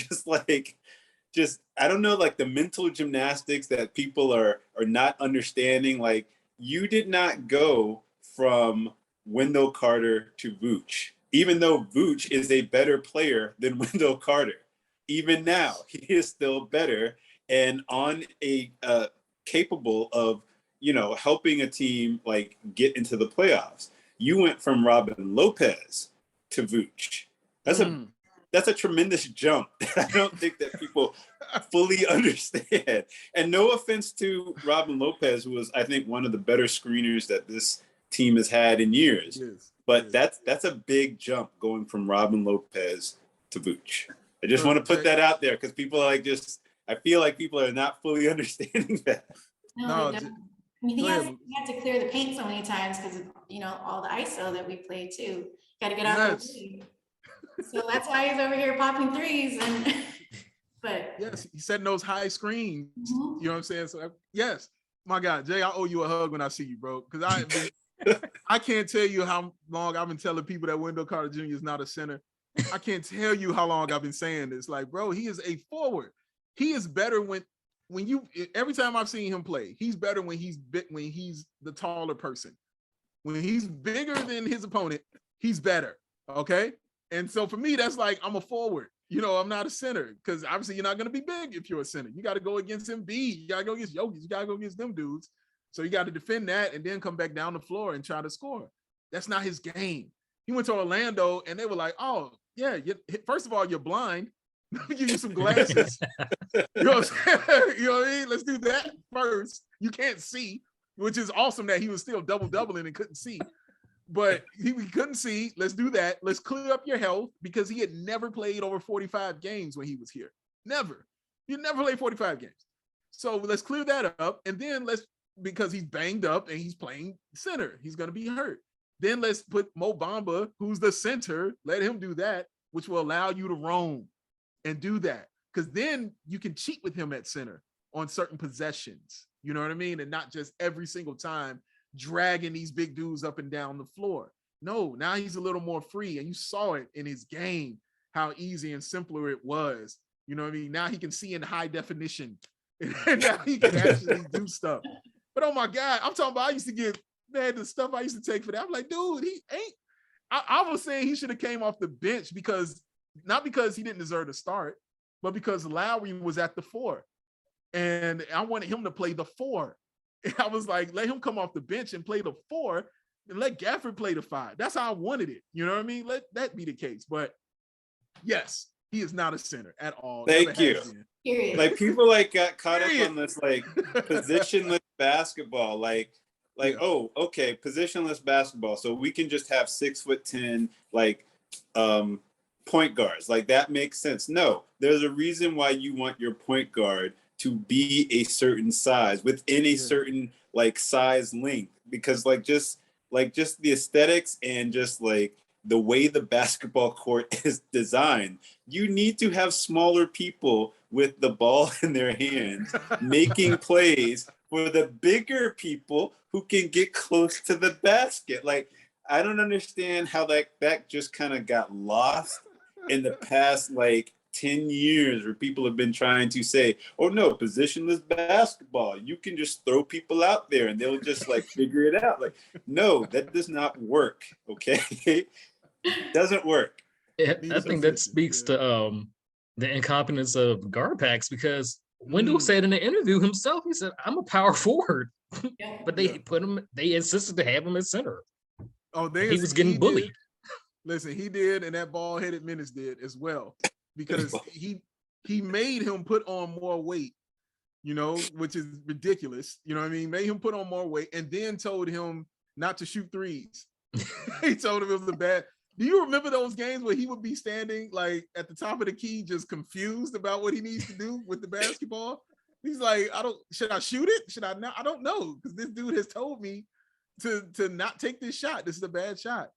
Speaker 3: just I don't know, like the mental gymnastics that people are not understanding. Like you did not go from Wendell Carter to Vooch, even though Vooch is a better player than Wendell Carter. Even now, he is still better and on a capable of, helping a team like get into the playoffs. You went from Robin Lopez to Vooch. That's a tremendous jump. I don't think that people fully understand. And no offense to Robin Lopez, who was, I think, one of the better screeners that this team has had in years.
Speaker 5: Yes.
Speaker 3: But that's a big jump going from Robin Lopez to Vooch. I just want to put that out there because people are I feel like people are not fully understanding that.
Speaker 4: No, I mean, he had to clear the paint so many times because of, all the ISO that we play too. Got to get out the way. So that's why he's over here popping threes. But
Speaker 5: yes, he's setting those high screens. You know what I'm saying? So yes, my God, Jay, I owe you a hug when I see you, bro. Because I can't tell you how long I've been telling people that Wendell Carter Jr. is not a center. I can't tell you how long I've been saying this. Like, bro, he is a forward. He is better when every time I've seen him play, he's better when he's the taller person. When he's bigger than his opponent, he's better. Okay. And so for me, that's like, I'm a forward. I'm not a center because obviously you're not going to be big if you're a center. You got to go against Embiid. You got to go against Jokic. You got to go against them dudes. So you got to defend that and then come back down the floor and try to score. That's not his game. He went to Orlando and they were like, oh, yeah, first of all, you're blind. Let me give you some glasses. You know what I'm saying? You know what I mean? Let's do that first. You can't see, which is awesome that he was still double-doubling and couldn't see. But he couldn't see. Let's do that. Let's clear up your health because he had never played over 45 games when he was here. Never. He never played 45 games. So let's clear that up. And then because he's banged up and he's playing center. He's going to be hurt. Then let's put Mo Bamba, who's the center, let him do that, which will allow you to roam and do that. Because then you can cheat with him at center on certain possessions. You know what I mean? And not just every single time dragging these big dudes up and down the floor. No, now he's a little more free. And you saw it in his game, how easy and simpler it was. You know what I mean? Now he can see in high definition. And now he can actually do stuff. But oh my God, I'm talking about, I used to get, man, the stuff I used to take for that. I'm like, dude, he ain't. I was saying he should have came off the bench not because he didn't deserve to start, but because Lowry was at the 4. And I wanted him to play the 4. And I was like, let him come off the bench and play the 4 and let Gafford play the 5. That's how I wanted it. You know what I mean? Let that be the case. But yes, he is not a center at all.
Speaker 3: Thank you. Like people got caught up on this positionless basketball. Oh, okay, positionless basketball. So we can just have 6'10" point guards. Like that makes sense. No, there's a reason why you want your point guard to be a certain size within a certain size length, because just the aesthetics and just the way the basketball court is designed, you need to have smaller people with the ball in their hands making plays for the bigger people who can get close to the basket. I don't understand how that just kind of got lost in the past 10 years, where people have been trying to say, oh no, positionless basketball, you can just throw people out there and they'll just figure it out. No, that does not work. Okay. It doesn't work.
Speaker 2: Yeah, I think that speaks to the incompetence of Garpax, because Wendell said in the interview himself, he said, I'm a power forward. But they insisted to have him at center.
Speaker 5: Oh,
Speaker 2: he was getting bullied.
Speaker 5: Listen, he did, and that bald-headed menace did as well, because he made him put on more weight, which is ridiculous. You know what I mean? Made him put on more weight, and then told him not to shoot threes. He told him it was a bad. Do you remember those games where he would be standing at the top of the key, just confused about what he needs to do with the basketball? He's like, should I shoot it? Should I not? I don't know, because this dude has told me to not take this shot. This is a bad shot.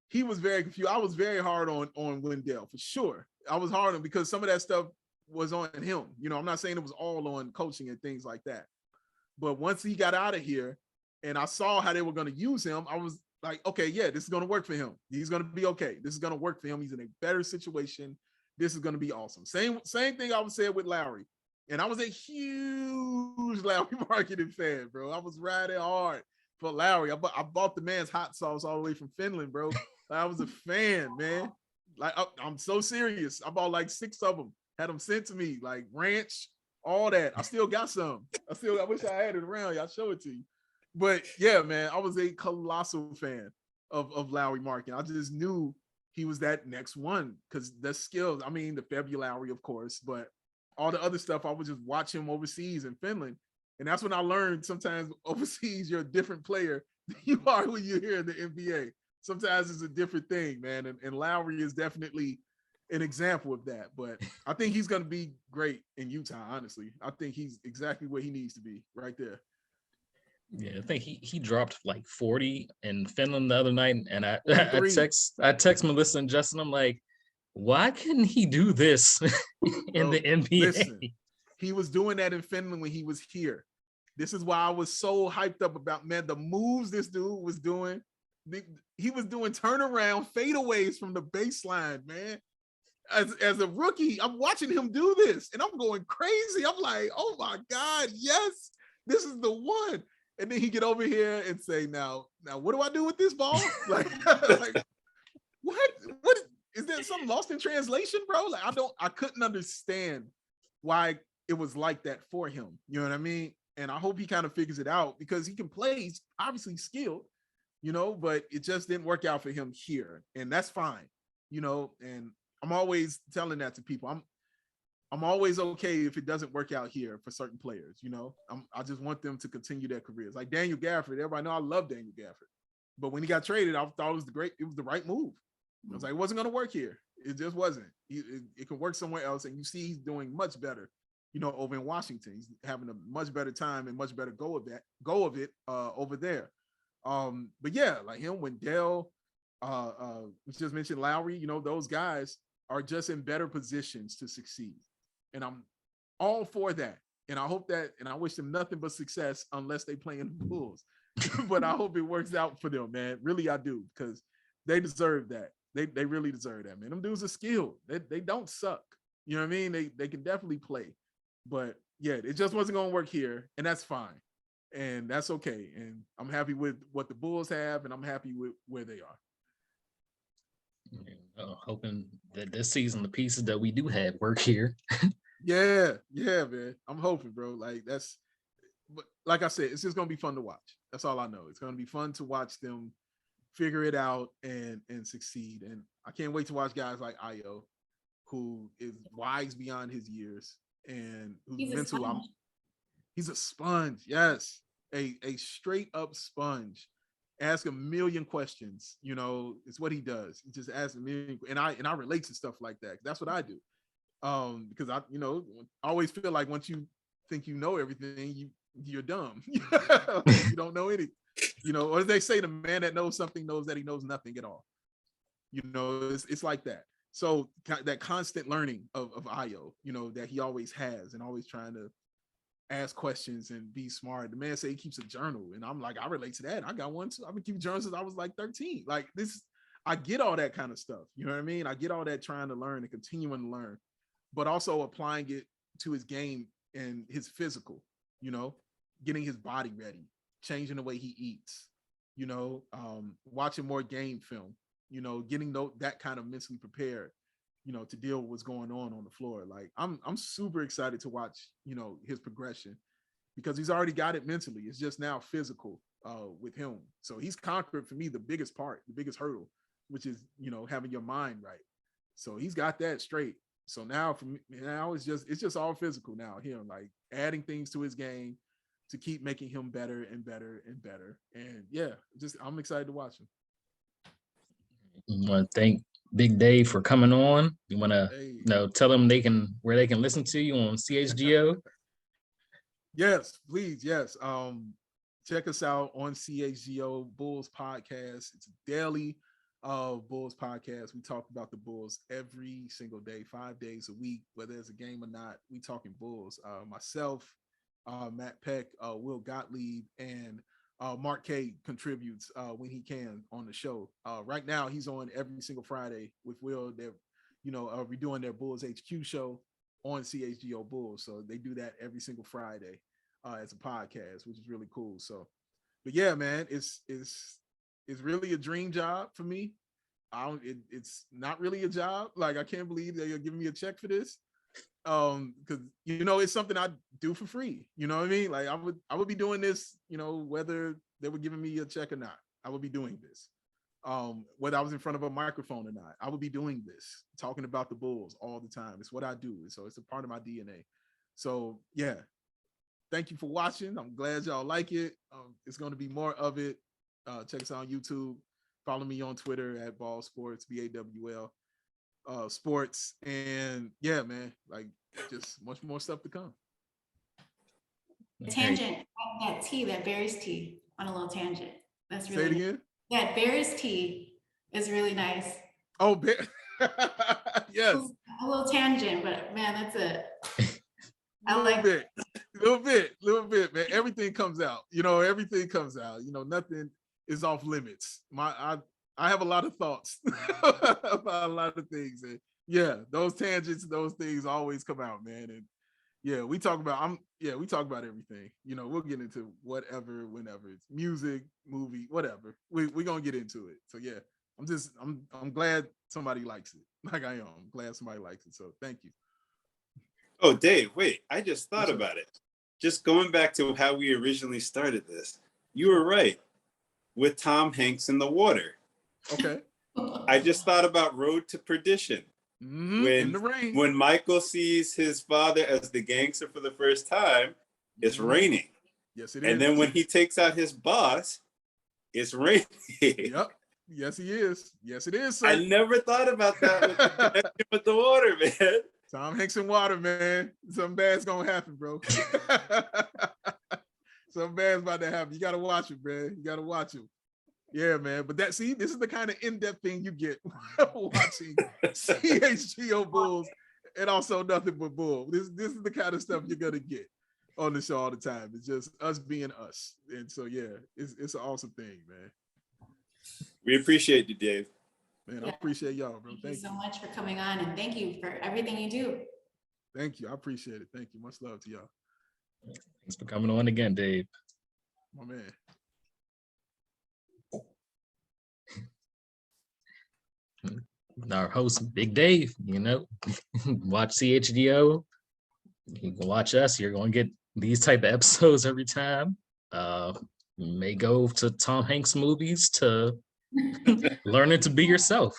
Speaker 5: He was very confused. I was very hard on Wendell for sure. I was hard on him because some of that stuff was on him. I'm not saying it was all on coaching and things like that. But once he got out of here and I saw how they were going to use him, I was like, okay, yeah, this is going to work for him. He's going to be okay. This is going to work for him. He's in a better situation. This is going to be awesome. Same thing I would say with Lowry. And I was a huge Lowry marketing fan, bro. I was riding hard. for Lowry. I bought the man's hot sauce all the way from Finland, bro. I was a fan, man. Like I'm so serious. I bought like 6 of them. Had them sent to me, like ranch, all that. I still got some. I wish I had it around. Y'all show it to you. But yeah, man, I was a colossal fan of Lauri Markkanen. I just knew he was that next one because the skills. I mean, the February, of course, but all the other stuff. I would just watch him overseas in Finland, and that's when I learned. Sometimes overseas, you're a different player than you are when you're here in the NBA. Sometimes it's a different thing, man. And Lauri is definitely an example of that. But I think he's going to be great in Utah, honestly. I think he's exactly where he needs to be right there.
Speaker 2: Yeah, I think he dropped like 40 in Finland the other night. And I
Speaker 5: Three.
Speaker 2: text Melissa and Justin, I'm like, why couldn't he do this in the NBA?
Speaker 5: Listen, he was doing that in Finland when he was here. This is why I was so hyped up about, man, the moves this dude was doing. He was doing turnaround fadeaways from the baseline, man. As a rookie, I'm watching him do this and I'm going crazy. I'm like, oh my God, yes, this is the one. And then he get over here and say, now, what do I do with this ball? Like what is there something lost in translation, bro? Like I couldn't understand why it was like that for him. You know what I mean? And I hope he kind of figures it out because he can play. He's obviously skilled, you know, but it just didn't work out for him here. And that's fine, you know, and I'm always telling that to people. I'm always okay if it doesn't work out here for certain players, you know. I just want them to continue their careers. Like Daniel Gafford, everybody know I love Daniel Gafford. But when he got traded, I thought it was the right move. I was like, it wasn't going to work here. It just wasn't. It can work somewhere else. And you see he's doing much better, you know, over in Washington. He's having a much better time and much better go of it over there. But yeah, like him, Wendell, we just mentioned Lowry, you know, those guys are just in better positions to succeed. And I'm all for that. And I hope that, and I wish them nothing but success unless they play in the Bulls. But I hope it works out for them, man. Really, I do, because they deserve that. They really deserve that, man. Them dudes are skilled. They don't suck. You know what I mean? They can definitely play. But yeah, it just wasn't going to work here. And that's fine. And that's okay. And I'm happy with what the Bulls have, and I'm happy with where they are.
Speaker 2: Hoping that this season, the pieces that we do have work here.
Speaker 5: Yeah, man. I'm hoping, bro. But like I said, it's just gonna be fun to watch. That's all I know. It's gonna be fun to watch them figure it out and succeed. And I can't wait to watch guys like Ayo, who is wise beyond his years and who's mental. He's a sponge. Yes, a straight up sponge. Ask a million questions. You know, it's what he does. He just asks a million, and I relate to stuff like that. That's what I do. Because I always feel like once you think you know everything, you're dumb. You don't know anything. You know, or as they say, the man that knows something knows that he knows nothing at all. You know, it's like that. So that constant learning of Ayo, you know, that he always has and always trying to ask questions and be smart. The man said he keeps a journal, and I'm like, I relate to that. I got one too. I've been keeping journals since I was like 13. Like this, I get all that kind of stuff. You know what I mean? I get all that trying to learn and continuing to learn, but also applying it to his game and his physical, you know, getting his body ready, changing the way he eats, you know, watching more game film, you know, getting that kind of mentally prepared, you know, to deal with what's going on the floor. Like I'm super excited to watch, you know, his progression because he's already got it mentally. It's just now physical with him. So he's conquered for me the biggest part, the biggest hurdle, which is, you know, having your mind right. So he's got that straight. So now for me, now it's just all physical now. Him like adding things to his game to keep making him better and better and better. And yeah, I'm excited to watch him.
Speaker 2: I want to thank Big Dave for coming on. You want to tell them where they can listen to you on CHGO?
Speaker 5: Yes, please. Yes. Check us out on CHGO Bulls Podcast. It's a daily Bulls podcast. We talk about the Bulls every single day, 5 days a week, whether there's a game or not. We talking Bulls. Myself, Matt Peck, Will Gottlieb, and Mark K contributes when he can on the show. Right now, he's on every single Friday with Will. They're, redoing their Bulls HQ show on CHGO Bulls. So they do that every single Friday as a podcast, which is really cool. So but yeah, man, it's really a dream job for me. It's not really a job. Like, I can't believe that you're giving me a check for this. Because it's something I do for free. You know what I mean? Like, I would be doing this, whether they were giving me a check or not. I would be doing this. Whether I was in front of a microphone or not, I would be doing this, talking about the Bulls all the time. It's what I do. So it's a part of my DNA. So yeah, thank you for watching. I'm glad y'all like it. It's going to be more of it. Check us out on YouTube. Follow me on Twitter at Ball Sports, BAWL Sports. And yeah, man, like, just much more stuff to come.
Speaker 4: Tangent, that tea, that Bears tea, on a little tangent. That's really
Speaker 5: Say it again.
Speaker 4: That Bears tea is really nice.
Speaker 5: Oh, yes.
Speaker 4: A little tangent, but man, that's it.
Speaker 5: A little bit, man. Everything comes out. Everything comes out. Nothing is off limits. I have a lot of thoughts about a lot of things, and yeah, those tangents, those things always come out, man. And yeah, we talk about everything. We'll get into whatever, whenever. It's music, movie, whatever. We're gonna get into it. So yeah, I'm glad somebody likes it. Like I am. I'm glad somebody likes it. So thank you.
Speaker 3: Oh, Dave, wait, I just thought about it. Just going back to how we originally started this, you were right with Tom Hanks in the water.
Speaker 5: Okay.
Speaker 3: I just thought about Road to Perdition.
Speaker 5: In the rain.
Speaker 3: When Michael sees his father as the gangster for the first time, it's raining.
Speaker 5: Yes, it is.
Speaker 3: And then when he takes out his boss, it's raining.
Speaker 5: Yep. Yes, he is. Yes, it is, sir.
Speaker 3: I never thought about that with the water, man.
Speaker 5: Tom Hanks in water, man. Something bad's gonna happen, bro. Something bad's about to happen. You gotta watch it, man. You gotta watch it. Yeah, man. But this is the kind of in-depth thing you get watching CHGO Bulls and also Nothing But Bull. This is the kind of stuff you're gonna get on the show all the time. It's just us being us. And so yeah, it's an awesome thing, man.
Speaker 3: We appreciate you, Dave.
Speaker 5: Man, I appreciate y'all, bro.
Speaker 4: Thank you so much for coming on, and thank you for everything you do.
Speaker 5: Thank you. I appreciate it. Thank you. Much love to y'all.
Speaker 2: Thanks for coming on again, Dave.
Speaker 5: My man.
Speaker 2: Our host, Big Dave, watch CHGO. You can watch us. You're going to get these type of episodes every time. May go to Tom Hanks movies to learning to be yourself.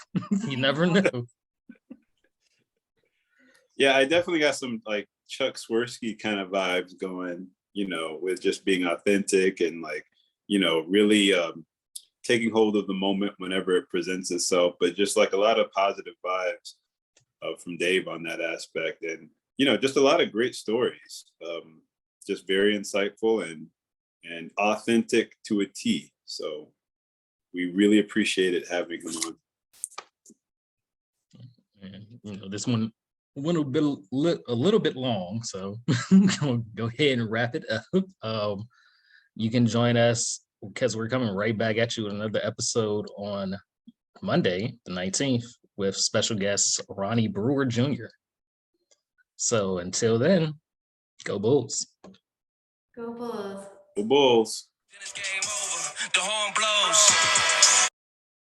Speaker 2: You never know.
Speaker 3: Yeah, I definitely got some like Chuck Swirsky kind of vibes going, with just being authentic and like, really taking hold of the moment whenever it presents itself, but just like a lot of positive vibes from Dave on that aspect. And, just a lot of great stories, just very insightful and authentic to a T. So we really appreciated having him on.
Speaker 2: And, this one went a little bit long, so go ahead and wrap it up. You can join us because we're coming right back at you with another episode on Monday, the 19th, with special guest Ronnie Brewer Jr. So until then, go Bulls.
Speaker 4: Go Bulls.
Speaker 3: Go Bulls.
Speaker 1: Then it's game over. The horn